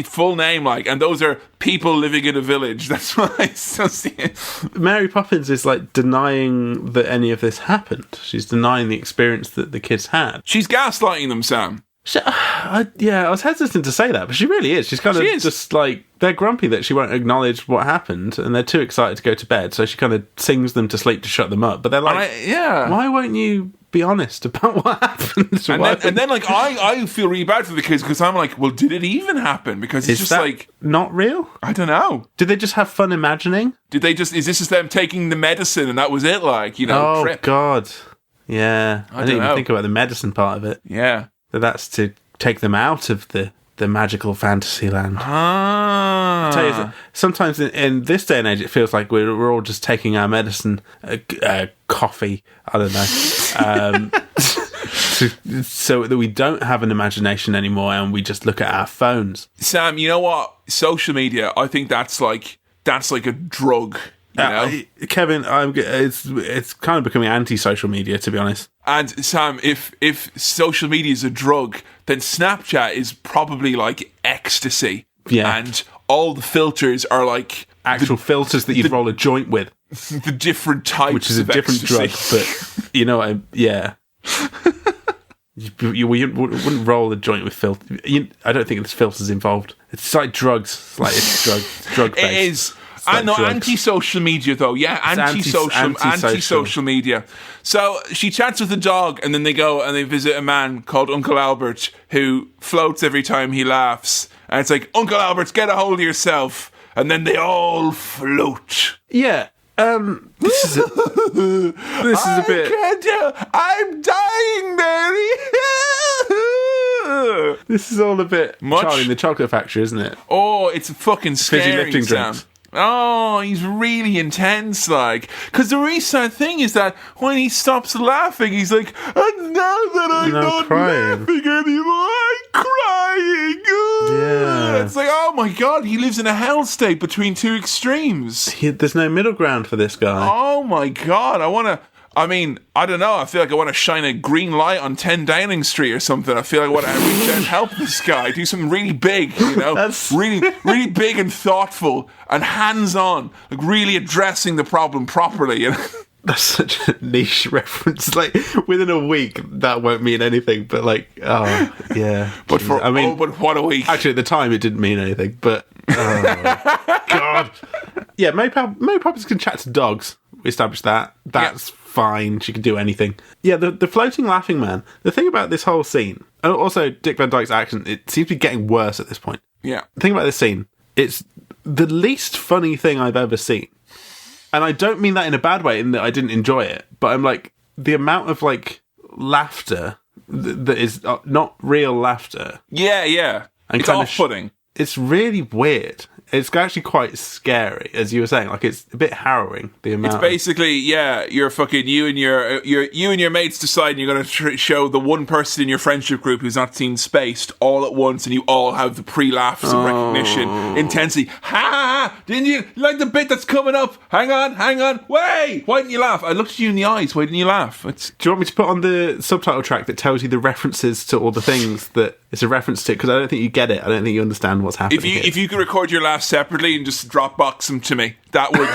full name, like, and those are people living in a village. That's what I still see it. Mary Poppins is like denying that any of this happened. She's denying the experience that the kids had. She's gaslighting them, Sam. I was hesitant to say that, but she really is. She's kind of just like, they're grumpy that she won't acknowledge what happened, and they're too excited to go to bed, so she kind of sings them to sleep to shut them up. But they're like, why won't you be honest about what happened? And then like, I feel really bad for the kids because I'm like, well, did it even happen? Because it's just like... not real? I don't know. Did they just have fun imagining? Is this just them taking the medicine and that was it? Like, you know, trip? God. Yeah. I didn't even think about the medicine part of it. Yeah. That's to take them out of the magical fantasy land. I tell you, sometimes in this day and age, it feels like we're all just taking our medicine, coffee, I don't know, so that we don't have an imagination anymore and we just look at our phones. Sam, you know what? Social media, I think that's like a drug. You know? Kevin, it's kind of becoming anti-social media, to be honest. And Sam, if social media is a drug, then Snapchat is probably like ecstasy. Yeah. And all the filters are like... actual filters that you'd roll a joint with. The different types, which is a different drug, but you know, you wouldn't roll a joint with filter. I don't think there's filters involved. It's like drugs. It's like it's drug based. It is. like drugs. Anti-social media though. Yeah, anti-social media. So she chats with the dog, and then they go and they visit a man called Uncle Albert who floats every time he laughs. And it's like, Uncle Albert, get a hold of yourself. And then they all float. Yeah. This is a bit. I can't do. I'm dying, Mary. This is all a bit Much? Charlie in the Chocolate Factory, isn't it? Oh, it's fucking scary, lifting Sam. drinks. Oh, he's really intense, like. Because the really sad thing is that when he stops laughing, he's like, and now that I'm not crying. laughing anymore, I'm crying. Yeah. It's like, oh my God, he lives in a hell state between two extremes. There's no middle ground for this guy. Oh my God, I don't know. I feel like I want to shine a green light on 10 Downing Street or something. I feel like I want to reach out and help this guy. Do something really big, you know? really, really big and thoughtful and hands-on. Like really addressing the problem properly, you know? That's such a niche reference. Like, within a week, that won't mean anything. But, like, oh, yeah. But but what a week. Actually, at the time, it didn't mean anything. But, oh, God. Yeah, Mary Poppins can chat to dogs. We established that. That's fine. She can do anything. Yeah, the floating laughing man. The thing about this whole scene, and also Dick Van Dyke's accent, it seems to be getting worse at this point. Yeah. The thing about this scene, it's the least funny thing I've ever seen. And I don't mean that in a bad way, in that I didn't enjoy it. But I'm like, the amount of, like, laughter that is not real laughter. Yeah, yeah. And it's off-putting. It's really weird. It's actually quite scary, as you were saying. Like, it's a bit harrowing, the amount. It's basically, you're fucking you and your mates decide you're going to show the one person in your friendship group who's not seen Spaced all at once, and you all have the pre-laughs and recognition intensity. Ha! Didn't you like the bit that's coming up? Hang on. Wait! Why didn't you laugh? I looked at you in the eyes. Why didn't you laugh? Do you want me to put on the subtitle track that tells you the references to all the things that it's a reference to? Because I don't think you get it. I don't think you understand what's happening. If you could record your laugh separately and just Dropbox them to me, that would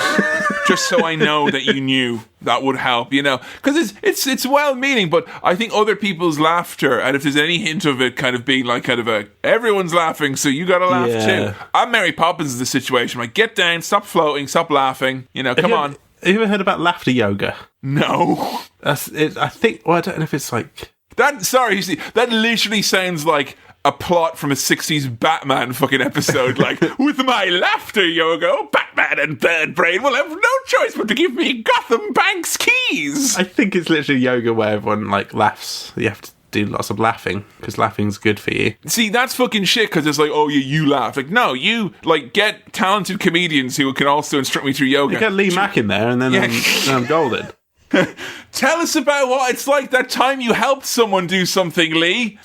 just so I know that you knew, that would help, you know, because it's well-meaning, but I think other people's laughter, and if there's any hint of it kind of being like kind of a everyone's laughing, so you gotta laugh too. I'm Mary Poppins in the situation. Like, get down, stop floating, stop laughing, you know, come on. Have you ever heard about laughter yoga? No. I think. Well, I don't know if it's like that. Sorry, you see, that literally sounds like a plot from a 60s Batman fucking episode, like, with my laughter yoga, Batman and Bird Brain will have no choice but to give me Gotham Bank's keys. I think it's literally yoga where everyone, like, laughs. You have to do lots of laughing, because laughing's good for you. See, that's fucking shit, because it's like, oh, yeah, you laugh. Like, no, you, like, get talented comedians who can also instruct me through yoga. You get Lee Mack in there, and then I'm golden. Tell us about what it's like that time you helped someone do something, Lee.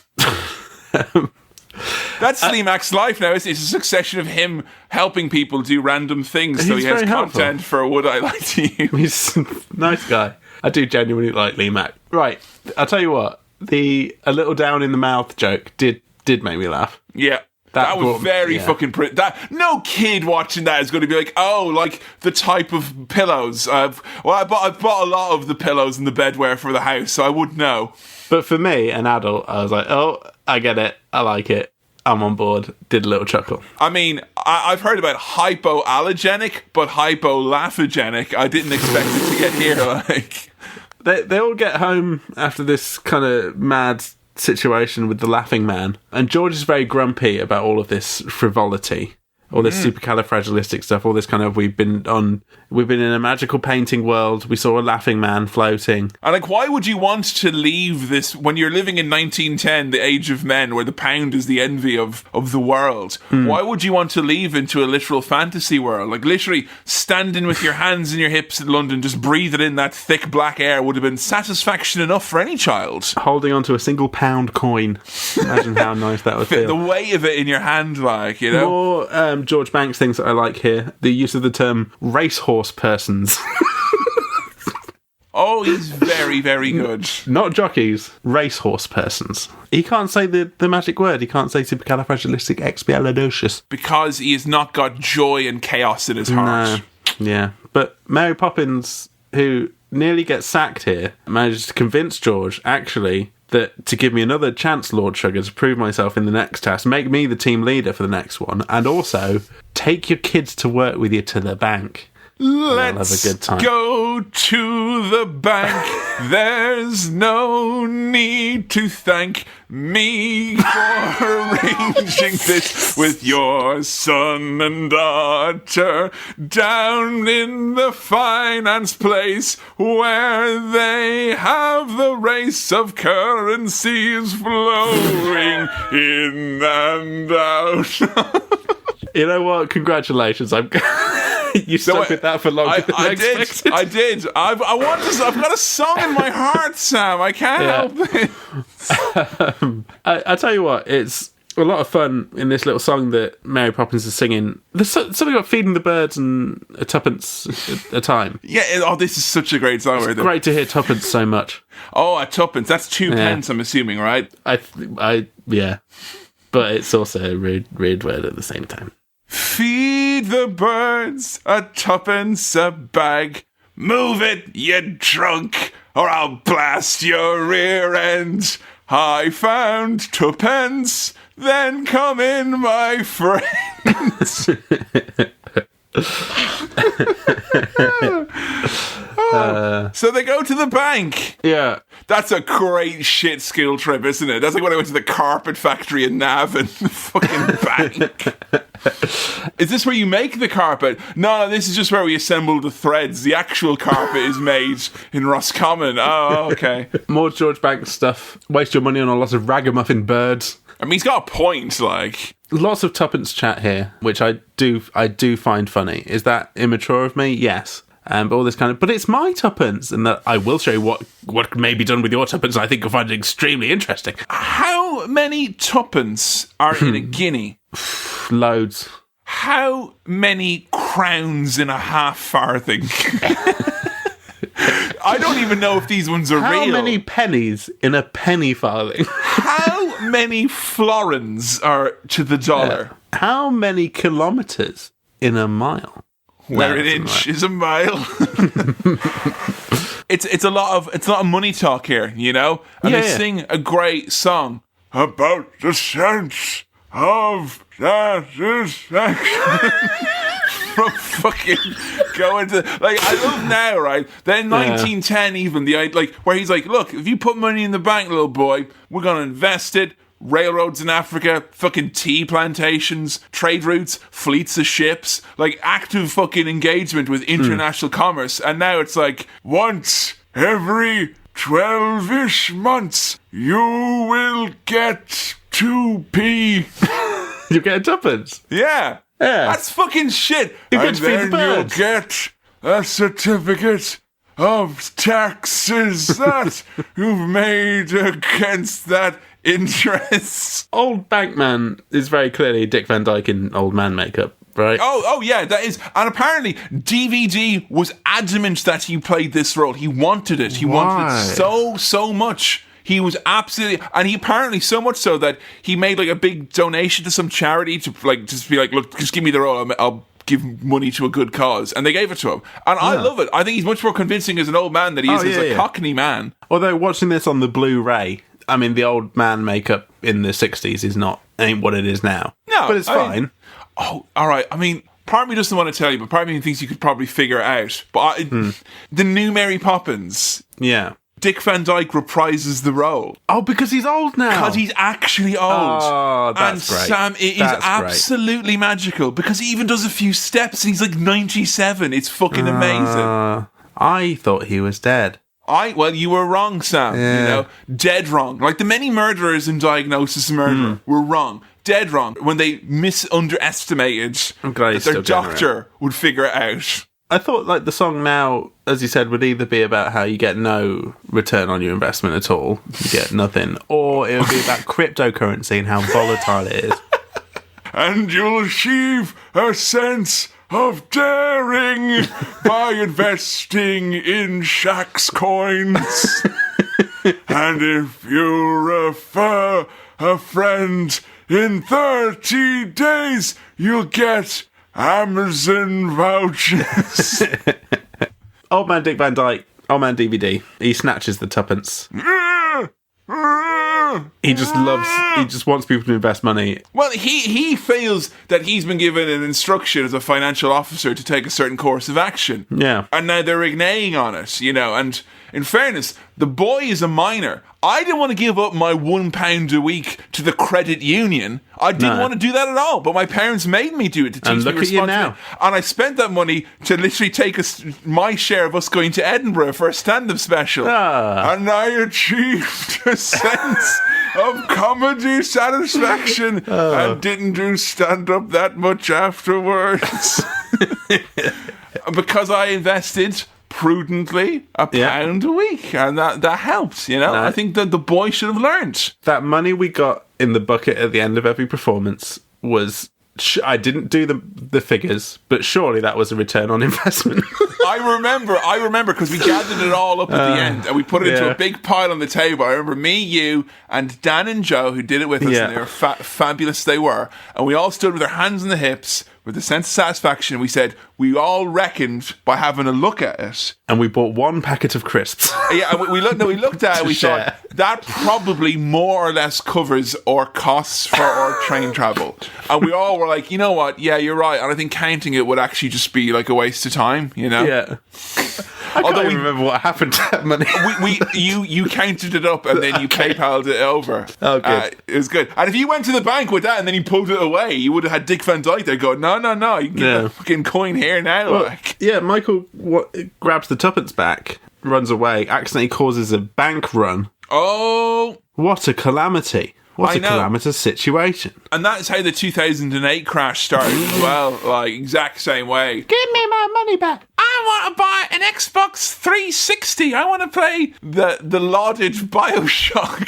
That's Lee Mack's life now. It's a succession of him helping people do random things, so he has content for Would I Lie to You. He's a nice guy. I do genuinely like Lee Mack. Right, I'll tell you what, a little down in the mouth joke did make me laugh. Yeah. That was very fucking no kid watching that is going to be like, oh, like the type of pillows. I bought a lot of the pillows and the bedwear for the house, so I would know. But for me, an adult, I was like, oh, I get it. I like it. I'm on board. Did a little chuckle. I mean, I've heard about hypoallergenic, but hypolaughogenic. I didn't expect it to get here. Like, they all get home after this kind of mad situation with the laughing man, and George is very grumpy about all of this frivolity, all this supercalifragilistic stuff, all this kind of we've been in a magical painting world, we saw a laughing man floating. And like, why would you want to leave this when you're living in 1910, the age of men, where the pound is the envy of the world? Why would you want to leave into a literal fantasy world? Like, literally standing with your hands in your hips in London, just breathing in that thick black air would have been satisfaction enough for any child. Holding onto a single pound coin. Imagine how nice that would feel. The weight of it in your hand, like, you know? More George Banks things that I like here. The use of the term racehorse persons. Oh, he's very, very good. Not jockeys, racehorse persons. He can't say the magic word. He can't say supercalifragilisticexpialidocious. Because he has not got joy and chaos in his heart. No. Yeah. But Mary Poppins, who nearly gets sacked here, manages to convince George, actually, that to give me another chance, Lord Sugar, to prove myself in the next test, make me the team leader for the next one, and also take your kids to work with you to the bank. Let's have a good time. go to the bank. There's no need to thank me for arranging this with your son and daughter down in the finance place where they have the race of currencies flowing in and out. You know what? Congratulations. You stuck with that for longer than I expected. I did. I've got a song in my heart, Sam. I can't help it. I tell you what, it's a lot of fun in this little song that Mary Poppins is singing. There's something about feeding the birds and a tuppence a time. Yeah. This is such a great song. It's great to hear tuppence so much. Oh, a tuppence. That's 2 pence, I'm assuming, right? Yeah. But it's also a rude word at the same time. Feed the birds a tuppence a bag. Move it, you drunk, or I'll blast your rear end. I found tuppence, then come in, my friends. So they go to the bank. Yeah. That's a great shit skill trip, isn't it? That's like when I went to the carpet factory in Navan, the fucking bank. Is this where you make the carpet? No, this is just where we assemble the threads. The actual carpet is made in Roscommon. Oh, okay. More George Banks stuff. Waste your money on a lot of ragamuffin birds. I mean, he's got a point, like. Lots of tuppence chat here, which I do find funny. Is that immature of me? Yes. But all this kind of, but it's my tuppence, and that I will show you what may be done with your tuppence. I think you'll find it extremely interesting. How many tuppence are in a guinea? Loads. How many crowns in a half farthing? I don't even know if these ones are real. How many pennies in a penny farthing? How many florins are to the dollar? How many kilometres in a mile? Where an inch is a mile. It's a lot of money talk here, you know? And they sing a great song about the sense of satisfaction. From fucking going to, like, I love now, right? Then 1910 even, where he's like, look, if you put money in the bank, little boy, we're gonna invest it. Railroads in Africa, fucking tea plantations, trade routes, fleets of ships, like active fucking engagement with international commerce. And now it's like, once every 12-ish months, you will get 2p. You get a tuppence. Yeah. That's fucking shit. And then you'll get a certificate of taxes that you've made against that interest. Old Bankman is very clearly Dick Van Dyke in old man makeup, right? Oh yeah, that is. And apparently DVD was adamant that he played this role. He wanted it. He wanted it so much. He was absolutely, and he apparently so much so that he made like a big donation to some charity to like just be like, look, just give me the role. I'll give money to a good cause, and they gave it to him. And I love it. I think he's much more convincing as an old man than he is as a Cockney man. Although watching this on the Blu-ray, I mean, the old man makeup in the 60s ain't what it is now. No, but it's fine. All right. I mean, part of me doesn't want to tell you, but part of me thinks you could probably figure it out. But the new Mary Poppins, Dick Van Dyke reprises the role. Oh, because he's old now. Because he's actually old. Oh, that's great. Sam, it is absolutely magical because he even does a few steps and he's like 97. It's fucking amazing. I thought he was dead. Well, you were wrong, Sam. You know, dead wrong. Like the many murderers in Diagnosis Murder were wrong. Dead wrong. When they underestimated that their doctor would figure it out. I thought like the song now, as you said, would either be about how you get no return on your investment at all, you get nothing, or it would be about cryptocurrency and how volatile it is. And you'll achieve a sense of daring by investing in Shaq's coins. And if you refer a friend in 30 days, you'll get Amazon vouchers. Old man Dick Van Dyke, old man DVD. He snatches the tuppence. He just wants people to invest money. Well, he feels that he's been given an instruction as a financial officer to take a certain course of action. Yeah. And now they're reneging on it, and in fairness, the boy is a minor. I didn't want to give up my £1 a week to the credit union. I didn't want to do that at all, but my parents made me do it to teach me responsibility. You now. And I spent that money to literally take my share of us going to Edinburgh for a stand-up special. And I achieved a sense of comedy satisfaction and didn't do stand-up that much afterwards. Because I invested prudently £1 a week, and that helps, I think that the boy should have learned. That money we got in the bucket at the end of every performance was I didn't do the figures, but surely that was a return on investment. I remember because we gathered it all up at the end and we put it into a big pile on the table. I remember me, you, and Dan and Joe, who did it with us, and they were fabulous they were, and we all stood with our hands on the hips with a sense of satisfaction. We said we all reckoned by having a look at it, and we bought one packet of crisps. And we looked at it and we thought that probably more or less covers our costs for our train travel. And we all were like, you know what? Yeah, you're right. And I think counting it would actually just be like a waste of time, Yeah. I can't even remember what happened to that money. You counted it up and then you PayPal'd it over. Oh, good. It was good. And if you went to the bank with that and then you pulled it away, you would have had Dick Van Dyke there going, no, you can get the fucking coin here now. Well, Michael grabs the tuppence back, runs away, accidentally causes a bank run. Oh! What a calamity. What a calamitous situation. And that's how the 2008 crash started as well, like exact same way. Give me my money back. I want to buy an Xbox 360. I want to play the lauded BioShock.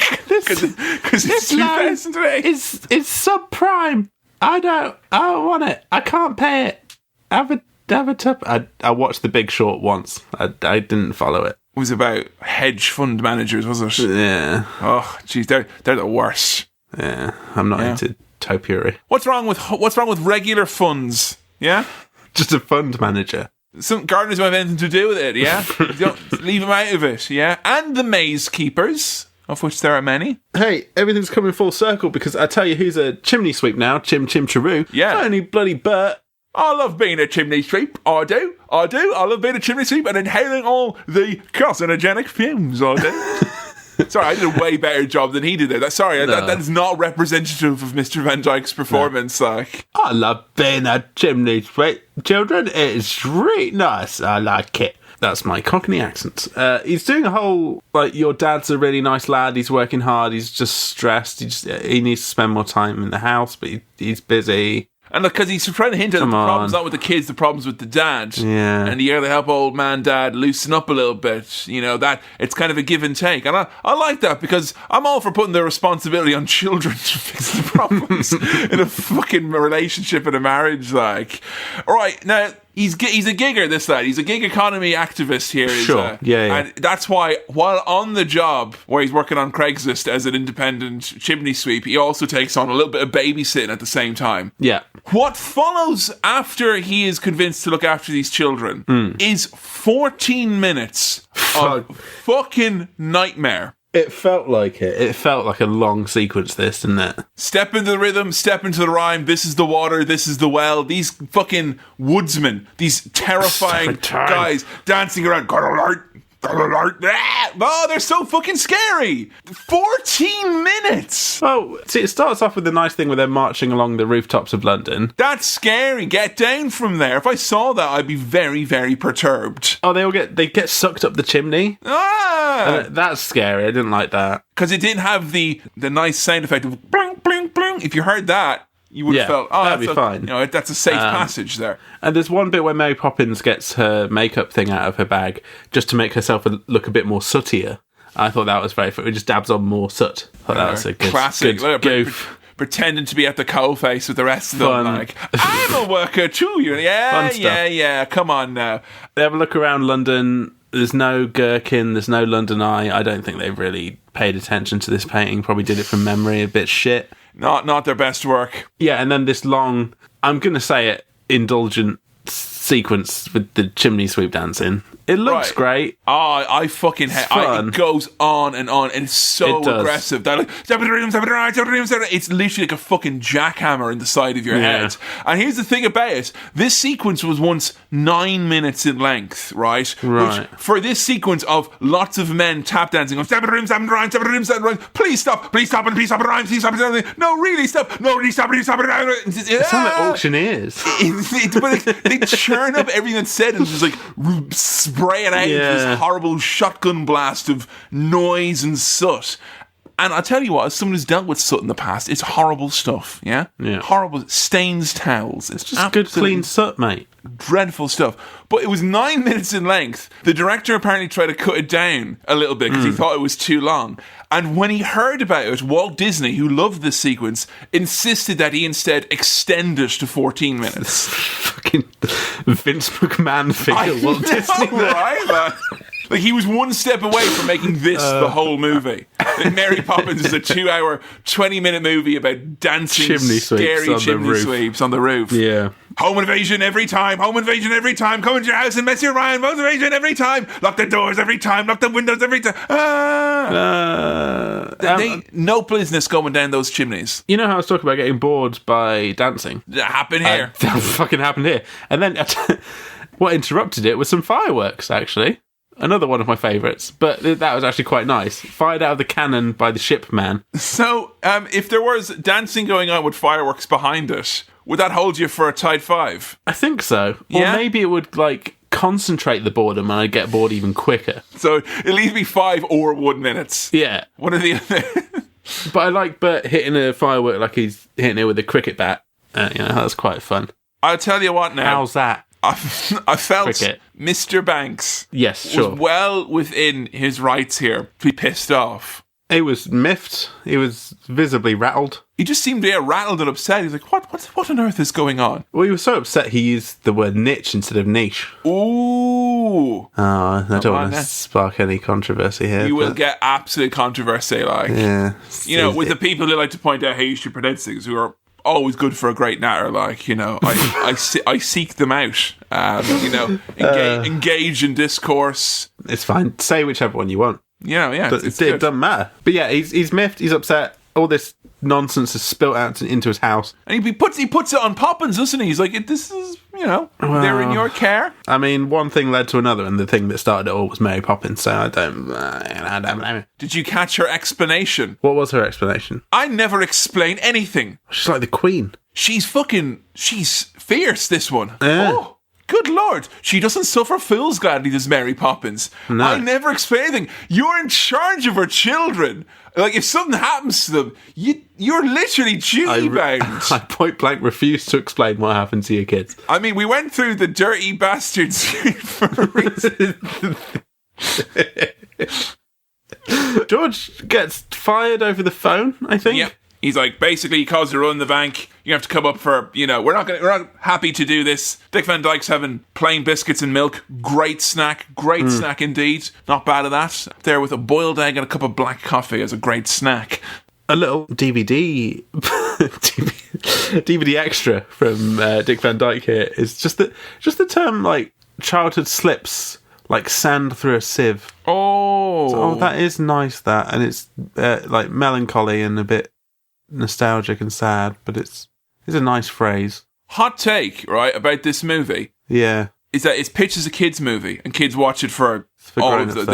Because it's 2008. It's subprime. I don't want it. I can't pay it. I watched The Big Short once. I didn't follow it. It was about hedge fund managers, was it? Yeah. Oh, geez, they're the worst. Yeah, I'm not into topiary. What's wrong with regular funds? Yeah, just a fund manager. Some gardeners don't have anything to do with it. Yeah, don't leave them out of it. Yeah, and the maze keepers, of which there are many. Hey, everything's coming full circle because I tell you who's a chimney sweep now. Chim Chiroo. Yeah, not only bloody Bert. I love being a chimney sweep. I do. I love being a chimney sweep and inhaling all the carcinogenic fumes. I do. Sorry, I did a way better job than he did there. That is not representative of Mr. Van Dyke's performance. No. Like, I love being a chimney sweep, children. It's really nice. I like it. That's my Cockney accent. He's doing a whole, your dad's a really nice lad, he's working hard, he's just stressed, he needs to spend more time in the house, but he's busy. And because he's trying to hint at the problems not with the kids, the problems with the dad. Yeah. And you got to help old man dad loosen up a little bit. That it's kind of a give and take. And I like that because I'm all for putting the responsibility on children to fix the problems in a fucking relationship and a marriage. Like, all right, now he's a gigger, this lad. He's a gig economy activist here. Sure, yeah. And that's why, while on the job, where he's working on Craigslist as an independent chimney sweep, he also takes on a little bit of babysitting at the same time. Yeah. What follows after he is convinced to look after these children is 14 minutes of fucking nightmare. It felt like it. It felt like a long sequence, this, didn't it? Step into the rhythm, step into the rhyme, this is the water, this is the well. These fucking woodsmen, these terrifying guys dancing around, oh, they're so fucking scary. 14 minutes. Oh, see, it starts off with the nice thing where they're marching along the rooftops of London. That's scary. Get down from there. If I saw that, I'd be very, very perturbed. Oh, they get sucked up the chimney. That's scary. I didn't like that because it didn't have the nice sound effect of bling bling bling. If you heard that, you would have felt, that'd be fine. That's a safe passage there. And there's one bit where Mary Poppins gets her makeup thing out of her bag just to make herself look a bit more sootier. I thought that was very funny. It just dabs on more soot. I thought that was a good classic good goof. Pretending to be at the coalface with the rest of them, like, I'm a worker too. Yeah. Come on now. They have a look around London. There's no gherkin. There's no London Eye. I don't think they've really paid attention to this painting. Probably did it from memory. A bit shit. Not their best work. Yeah, and then this long, I'm going to say it, indulgent sequence with the chimney sweep dancing. It looks great. Oh, I fucking hate it. It goes on, and it's so aggressive. They're like, it's literally like a fucking jackhammer in the side of your head. And here's the thing about it. This sequence was once 9 minutes in length, right? Which, for this sequence of lots of men tap dancing, please stop, and please stop, and please stop, no, really stop, no, really stop, It sounds like auctioneers. But they churn up everything that's said and just like spray it out with this horrible shotgun blast of noise and soot. And I'll tell you what, as someone who's dealt with soot in the past, it's horrible stuff, yeah? Horrible. Stains towels. It's just good, clean soot, mate. Dreadful stuff. But it was 9 minutes in length. The director apparently tried to cut it down a little bit because he thought it was too long. And when he heard about it, Walt Disney, who loved this sequence, insisted that he instead extend it to 14 minutes. Fucking Vince McMahon figure, Walt Disney. Right, man? Like, he was one step away from making this the whole movie. And Mary Poppins is a 2-hour, 20-minute movie about dancing, scary chimney sweeps on the roof. Yeah. Home invasion every time. Home invasion every time. Come into your house and mess your mind. Home invasion every time. Lock the doors every time. Lock the windows every time. No business going down those chimneys. You know how I was talking about getting bored by dancing? That happened here. That fucking happened here. And then what interrupted it was some fireworks, actually. Another one of my favourites, but that was actually quite nice. Fired out of the cannon by the ship man. So, if there was dancing going on with fireworks behind it, would that hold you for a tight 5? I think so. Or maybe it would, concentrate the boredom and I'd get bored even quicker. So, it'll either be 5 or 1 minute. Yeah. One of the other. But I like Bert hitting a firework like he's hitting it with a cricket bat. That's quite fun. I'll tell you what now. How's that? I felt cricket. Mr. Banks was well within his rights here to be pissed off. He was miffed. He was visibly rattled. He just seemed rattled and upset. He's like, what on earth is going on? Well, he was so upset he used the word niche instead of niche. Ooh. Oh, I don't want to spark any controversy here. You will get absolute controversy, Yeah. With the people who like to point out how you should pronounce things, who are always good for a great natter, I seek them out. Engage in discourse. It's fine. Say whichever one you want. It doesn't matter. But yeah, he's miffed. He's upset. All this nonsense is spilt out into his house, and he puts it on Poppins, doesn't he? He's like, "This is they're in your care." I mean, one thing led to another, and the thing that started it all was Mary Poppins. So I don't blame him. Did you catch her explanation? What was her explanation? I never explain anything. She's like the Queen. She's fierce. This one. Yeah. Oh. Good Lord, she doesn't suffer fools gladly, does Mary Poppins. No. I never explain anything. You're in charge of her children. Like, if something happens to them, you're literally duty-bound. I point blank refuse to explain what happened to your kids. I mean, we went through the dirty bastards for a reason. George gets fired over the phone, I think. Yep. He's like, basically, he calls to run the bank. You have to come up for, we're not happy to do this. Dick Van Dyke's having plain biscuits and milk. Great snack indeed. Not bad at that. There with a boiled egg and a cup of black coffee as a great snack. A little DVD extra from Dick Van Dyke here is just the term childhood slips, like sand through a sieve. Oh, that is nice. That, and it's melancholy and a bit nostalgic and sad, but it's a nice phrase. Hot take, right, about this movie. Yeah. Is that it's pitched as a kids' movie, and kids watch it for all of the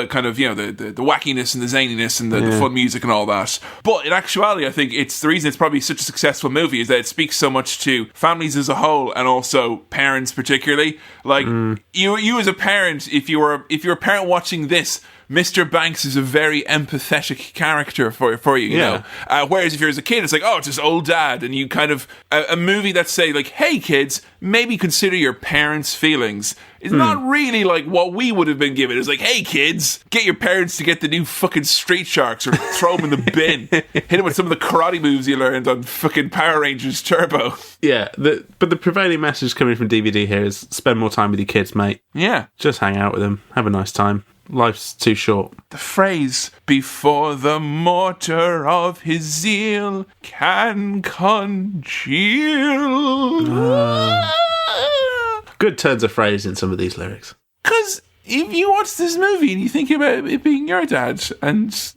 kind of, the wackiness and the zaniness and the fun music and all that. But in actuality, I think it's the reason it's probably such a successful movie is that it speaks so much to families as a whole and also parents particularly. Like, you as a parent, if you're a parent watching this, Mr. Banks is a very empathetic character for you, you know. Whereas if you're as a kid, it's like, oh, it's just old dad. And you kind of, a movie that say like, hey kids, maybe consider your parents' feelings. It's not really like what we would have been given. It's like, hey kids, get your parents to get the new fucking Street Sharks or throw them in the bin. Hit them with some of the karate moves you learned on fucking Power Rangers Turbo. Yeah, but the prevailing message coming from DVD here is spend more time with your kids, mate. Yeah. Just hang out with them. Have a nice time. Life's too short. The phrase, before the mortar of his zeal can congeal. Good turns of phrase in some of these lyrics. Because if you watch this movie and you think about it being your dad, and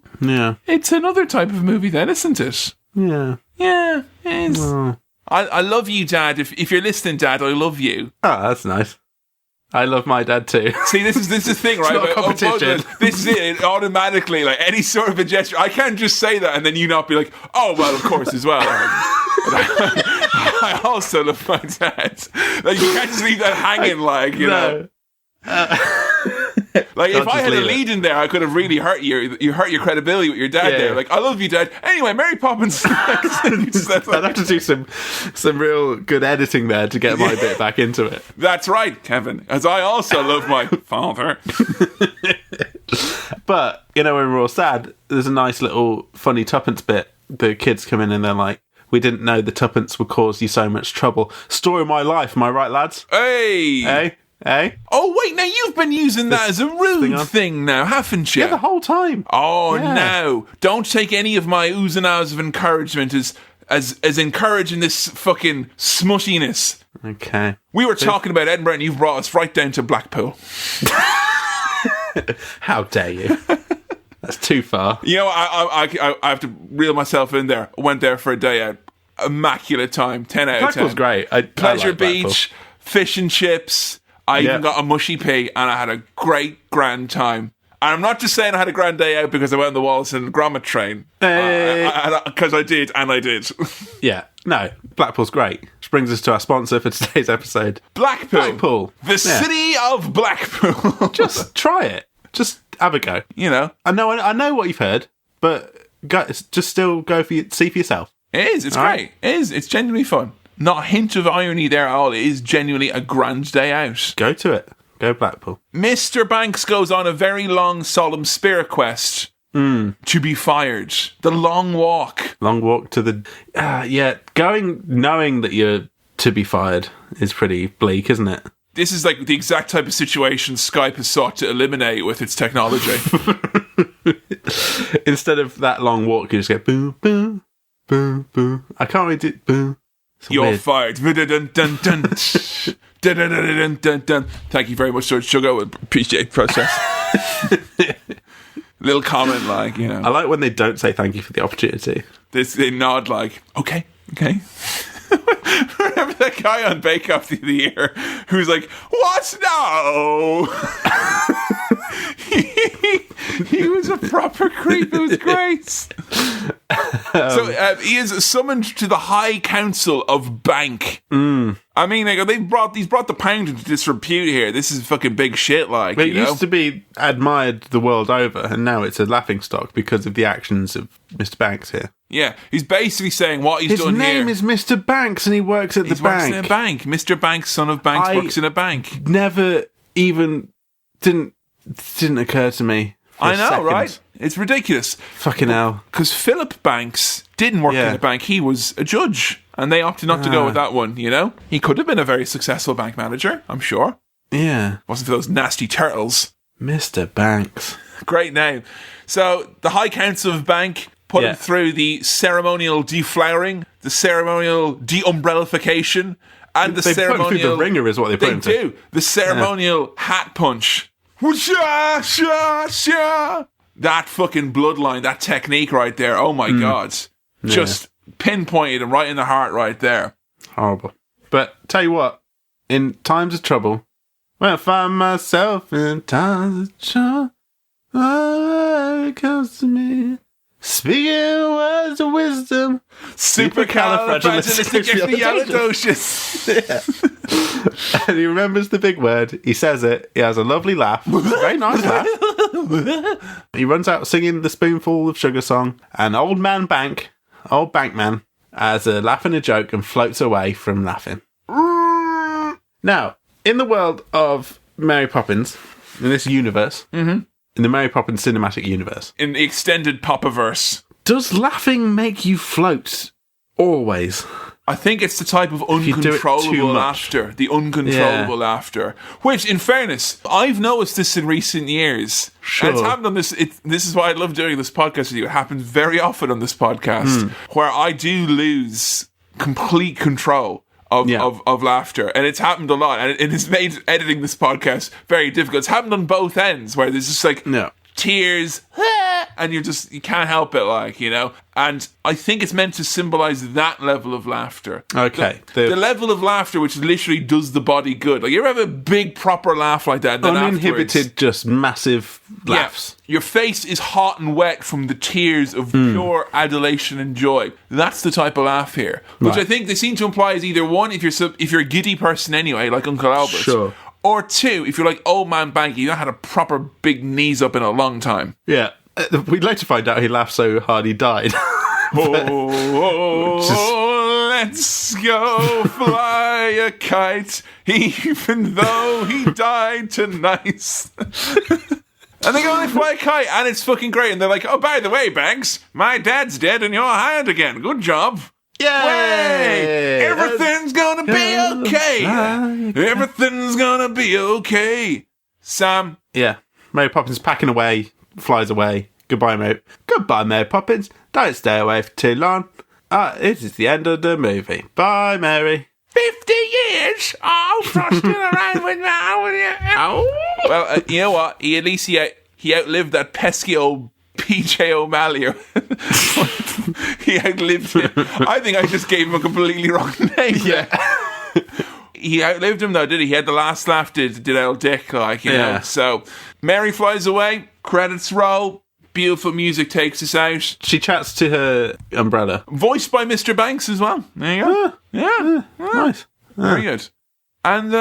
it's another type of movie then, isn't it? Yeah. Yeah, it is. Oh. I love you, Dad. If you're listening, Dad, I love you. Oh, that's nice. I love my dad too. See, this is the thing, right? It's not a competition. This is it. Automatically, like any sort of a gesture, I can't just say that and then you not be like, oh well, of course as well. I also love my dad. Like you can't just leave that hanging, like you know. Like if I had a lead in there, I could have really hurt you. You hurt your credibility with your dad there. Like I love you, Dad. Anyway, Mary Poppins. I'd have to do some real good editing there to get my bit back into it. That's right, Kevin. As I also love my father. But when we're all sad, there's a nice little funny tuppence bit. The kids come in and they're like, "We didn't know the tuppence would cause you so much trouble." Story of my life, am I right, lads? Hey. Hey? Oh, wait, now you've been using that as a rude thing now, haven't you? Yeah, the whole time. Oh, no. Don't take any of my oohs and ahs of encouragement as encouraging this fucking smuttiness. Okay. We were talking about Edinburgh and you've brought us right down to Blackpool. How dare you? That's too far. You know, I have to reel myself in there. I went there for a day out. Immaculate time. 10 out of 10. Blackpool's great. Pleasure I like Beach, fish and chips. I even got a mushy pea and I had a great grand time. And I'm not just saying I had a grand day out because I went on the Wallace and Gromit train. Because I did, and I did. Yeah. No, Blackpool's great. Which brings us to our sponsor for today's episode. Blackpool. The city of Blackpool. Just try it. Just have a go. You know. I know what you've heard, but just still see for yourself. It is. It's great. It is. It's genuinely fun. Not a hint of irony there at all. It is genuinely a grand day out. Go to it. Go Blackpool. Mr. Banks goes on a very long, solemn spirit quest to be fired. The long walk. Long walk to the... going knowing that you're to be fired is pretty bleak, isn't it? This is like the exact type of situation Skype has sought to eliminate with its technology. Instead of that long walk, you just get boom, boom, boom, boom. I can't really do... Boom. You're fired. Dun, dun, dun. Dun, dun, dun, dun, dun, dun. Thank you very much, George Sugar. Appreciate the process. Little comment, like, you know. I like when they don't say thank you for the opportunity. They nod like, okay. Remember that guy on Bake Off the other year who's like, what? No! he was a proper creep. It was great. So he is summoned to the High Council of Bank. I mean, like, he's brought the pound into disrepute here. This is fucking big shit, like. But it used to be admired the world over, and now it's a laughingstock because of the actions of Mr. Banks here. Yeah, he's basically saying what he's done here. His name is Mr. Banks, and he works at the bank. He works in a bank. Mr. Banks, son of Banks, works in a bank. Never even didn't occur to me. I know, right? It's ridiculous. Fucking hell. Because Philip Banks didn't work in a bank. He was a judge. And they opted not to go with that one, you know? He could have been a very successful bank manager, I'm sure. Yeah. Wasn't for those nasty turtles. Mr. Banks. Great name. So, the High Council of Bank put him through the ceremonial deflowering, the ceremonial de-umbrellification, and the ceremonial... Put him through the ringer is what they put him through. They do. The ceremonial hat punch. That fucking bloodline, that technique right there, oh my God. Just pinpointed him right in the heart right there. Horrible. But tell you what, in times of trouble, when I find myself in times of trouble, it comes to me, speaking words of wisdom, supercalifragilisticexpialidocious. And he remembers the big word. He says it. He has a lovely laugh. A very nice laugh. He runs out singing the Spoonful of Sugar song. And old Bankman, has a laugh and a joke and floats away from laughing. Now, in the world of Mary Poppins, in this universe, in the Mary Poppins cinematic universe, in the extended Popiverse, does laughing make you float always? I think it's the type of uncontrollable laughter. The uncontrollable laughter. Which, in fairness, I've noticed this in recent years. Sure. And it's happened on this... This is why I love doing this podcast with you. It happens very often on this podcast, where I do lose complete control of laughter, and it's happened a lot, and it has made editing this podcast very difficult. It's happened on both ends, where there's just like tears, and you can't help it, like, you know. And I think it's meant to symbolize that level of laughter. Okay, the level of laughter which literally does the body good. Like, you ever have a big proper laugh like that, and then uninhibited, just massive laughs. Your face is hot and wet from the tears of pure adulation and joy. That's the type of laugh here, which I think they seem to imply is either one, if you're a giddy person anyway, like Uncle Albert, sure. Or two, if you're like old man Banky, you haven't had a proper big knees up in a long time. Yeah, we'd later find out he laughed so hard he died. Let's go fly a kite, even though he died tonight. And they go and fly a kite, and it's fucking great. And they're like, oh, by the way, Banks, my dad's dead and you're hired again. Good job. Yay! Everything's gonna be okay. Everything's gonna be okay. Sam. Yeah. Mary Poppins packing away, flies away. Goodbye, Mary. Goodbye, Mary Poppins. Don't stay away for too long. It is the end of the movie. Bye, Mary. 50 years? Oh, frosting around with me. Well, you know what? At least he outlived that pesky old PJ O'Malley. He outlived him. I think I just gave him a completely wrong name. Yeah. He outlived him though, did he? He had the last laugh, did old Dick, like, you know. So Mary flies away, credits roll, beautiful music takes us out. She chats to her umbrella. Voiced by Mr. Banks as well. There you go. Nice. Very good. And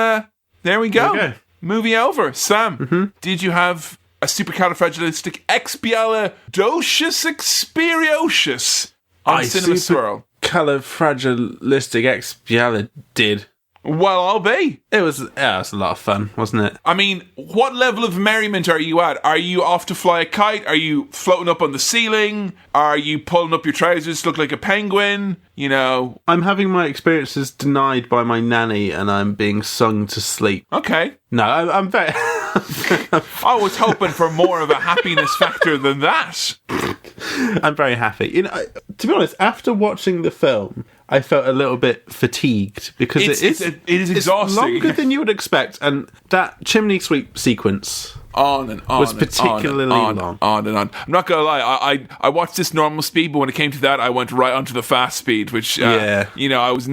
there we go. Movie over. Sam, did you have a supercalifragilisticexpialidocious experiocious on Cinema Swirl? Supercalifragilisticexpialidocious. Well, I'll be. It was a lot of fun, wasn't it? I mean, what level of merriment are you at? Are you off to fly a kite? Are you floating up on the ceiling? Are you pulling up your trousers to look like a penguin? You know, I'm having my experiences denied by my nanny, and I'm being sung to sleep. Okay. No, I'm very. I was hoping for more of a happiness factor than that. I'm very happy. You know, to be honest, after watching the film, I felt a little bit fatigued because it is exhausting. It's longer than you would expect, and that chimney sweep sequence on and on was particularly long. On and on. I'm not gonna lie. I watched this normal speed, but when it came to that, I went right onto the fast speed, which you know, I was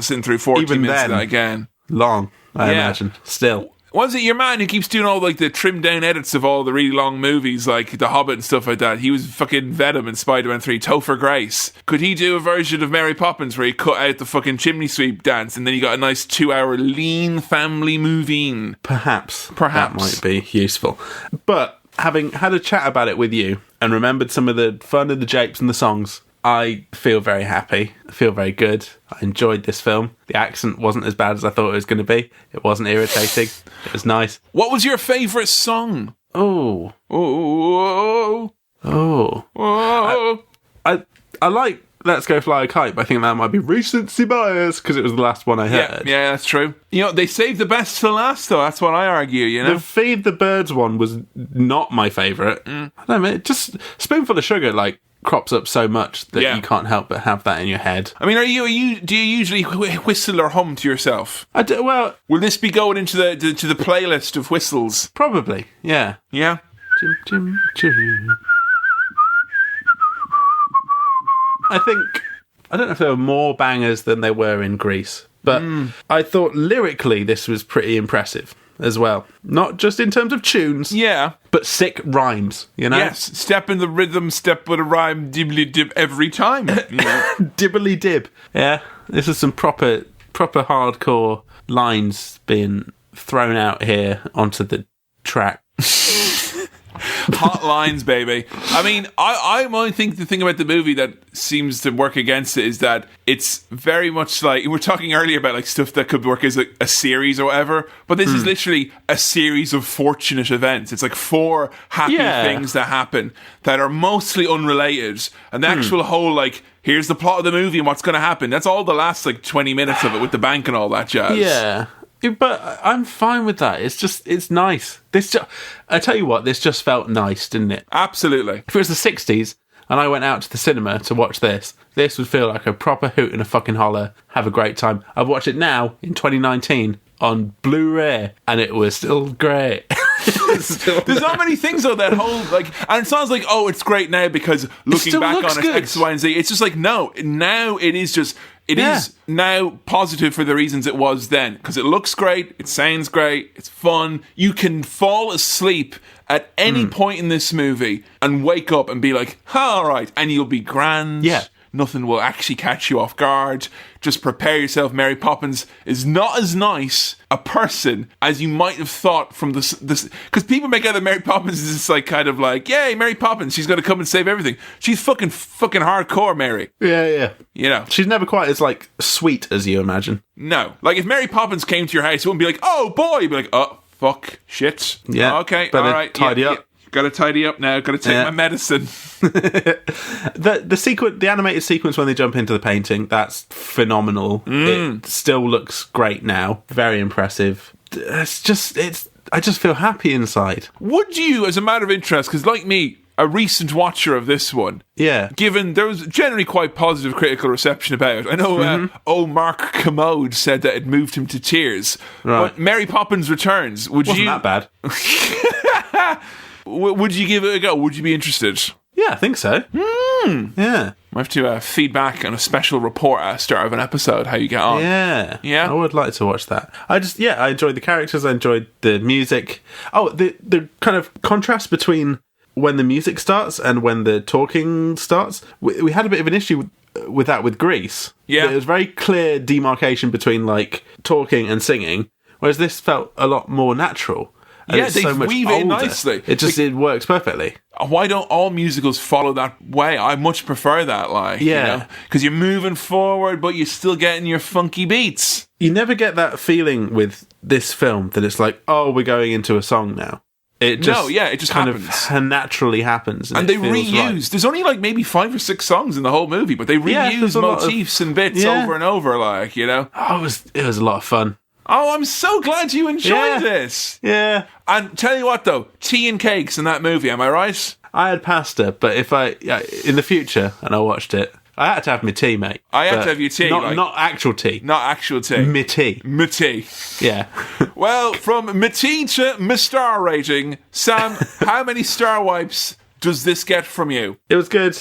sitting through 40 minutes of that again. Long, I imagine. Still. Was it your man who keeps doing all like the trimmed down edits of all the really long movies like The Hobbit and stuff like that? He was fucking Venom in Spider-Man 3, Topher Grace. Could he do a version of Mary Poppins where he cut out the fucking chimney sweep dance and then you got a nice 2-hour lean family movie? Perhaps. That might be useful. But having had a chat about it with you and remembered some of the fun and the japes and the songs, I feel very happy. I feel very good. I enjoyed this film. The accent wasn't as bad as I thought it was going to be. It wasn't irritating. It was nice. What was your favourite song? I like Let's Go Fly a Kite, but I think that might be recency bias because it was the last one I heard. Yeah, that's true. You know, they saved the best to last, though. That's what I argue, you know? The Feed the Birds one was not my favourite. I don't know, just Spoonful of Sugar, like, crops up so much that you can't help but have that in your head. I mean, do you usually whistle or hum to yourself? Well, will this be going into the playlist of whistles? Probably, yeah. Yeah. Chim, chim, chim. I don't know if there were more bangers than there were in Grease, but I thought lyrically this was pretty impressive as well. Not just in terms of tunes, but sick rhymes, you know? Yes, step in the rhythm, step with a rhyme, dibbly dib every time. You know? Dibbly dib. Yeah, this is some proper hardcore lines being thrown out here onto the track. Hot lines, baby. I mean, I think the thing about the movie that seems to work against it is that it's very much like, we were talking earlier about like stuff that could work as a series or whatever, but this is literally a series of fortunate events. It's like 4 happy things that happen that are mostly unrelated, and the actual whole like, here's the plot of the movie and what's going to happen. That's all the last like 20 minutes of it with the bank and all that jazz. Yeah. But I'm fine with that. It's nice. I tell you what, this just felt nice, didn't it? Absolutely. If it was the 60s, and I went out to the cinema to watch this would feel like a proper hoot and a fucking holler, have a great time. I've watched it now, in 2019, on Blu-ray, and it was still great. There's not many things though that hold and it sounds like, oh, it's great now because looking back on it, X, Y, and Z. It's just like, no, now it is just, it is now positive for the reasons it was then, because it looks great, it sounds great, it's fun. You can fall asleep at any point in this movie and wake up and be like, all right, and you'll be grand. Yeah. Nothing will actually catch you off guard. Just prepare yourself. Mary Poppins is not as nice a person as you might have thought from this, because people make out that Mary Poppins is this like kind of like, yay, Mary Poppins, she's going to come and save everything. She's fucking hardcore, Mary. Yeah. You know, she's never quite as like sweet as you imagine. No, like if Mary Poppins came to your house, it wouldn't be like, oh boy, you'd be like, oh fuck, shit. Yeah, okay, all right, tidy up. Got to tidy up now. Got to take my medicine. The animated sequence when they jump into the painting, that's phenomenal. It still looks great now. Very impressive. I just feel happy inside. Would you, as a matter of interest, because like me, a recent watcher of this one, given there was generally quite positive critical reception about it. I know Mark Commode said that it moved him to tears. Right. But Mary Poppins Returns, Wasn't that bad? Would you give it a go? Would you be interested? Yeah, I think so. Yeah. I have to feedback on a special report at the start of an episode, how you get on. Yeah. I would like to watch that. I enjoyed the characters, I enjoyed the music. Oh, the kind of contrast between when the music starts and when the talking starts. We had a bit of an issue with that with Grease. Yeah. There was very clear demarcation between like talking and singing, whereas this felt a lot more natural. And they so weave it nicely. It works perfectly. Why don't all musicals follow that way? I much prefer that, because you're moving forward, but you're still getting your funky beats. You never get that feeling with this film that it's like, oh, we're going into a song now. It just kind happens. Of naturally happens. And they reuse. Right. There's only like maybe 5 or 6 songs in the whole movie, but they reuse motifs and bits over and over, Oh, it was a lot of fun. Oh, I'm so glad you enjoyed this. Yeah. And tell you what, though, tea and cakes in that movie, am I right? I had pasta, but in the future, and I watched it, I had to have my tea, mate. I had to have your tea. Not actual tea. Not actual tea. My tea. My tea. Yeah. Well, from my tea to my star rating, Sam, how many star wipes does this get from you? It was good.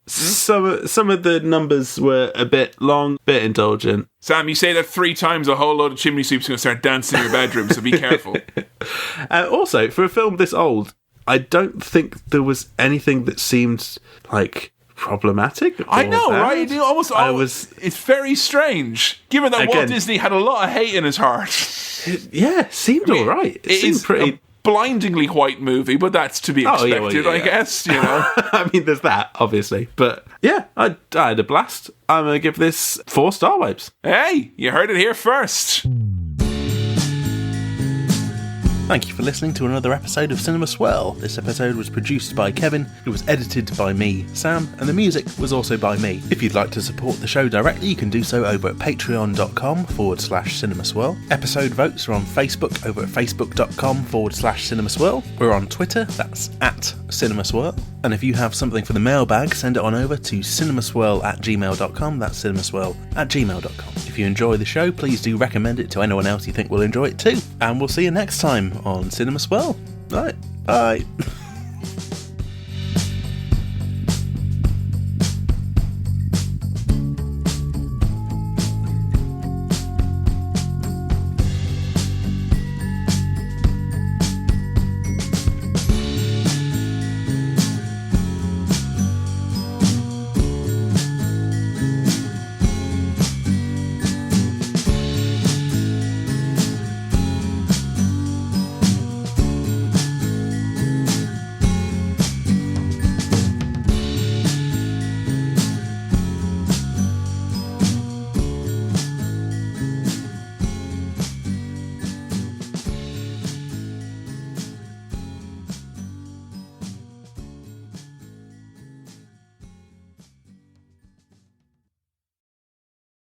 Some of the numbers were a bit long, bit indulgent. Sam, you say that 3 times, a whole load of chimney sweeps are going to start dancing in your bedroom, so be careful. Also, for a film this old, I don't think there was anything that seemed like problematic. I know, right? It's very strange, given that Walt Disney had a lot of hate in his heart. It seemed all right. It seemed pretty blindingly white movie, but that's to be expected, I guess, I mean, there's that, obviously. But yeah, I had a blast. I'm going to give this 4 star wipes. Hey, you heard it here first. Thank you for listening to another episode of Cinema Swirl. This episode was produced by Kevin, it was edited by me, Sam, and the music was also by me. If you'd like to support the show directly, you can do so over at patreon.com/cinemaswirl. Episode votes are on Facebook over at facebook.com/cinemaswirl. We're on Twitter, that's @cinemaswirl. And if you have something for the mailbag, send it on over to cinemaswirl@gmail.com, that's cinemaswirl@gmail.com. If you enjoy the show, please do recommend it to anyone else you think will enjoy it too. And we'll see you next time on Cinema Swirl. Right, bye.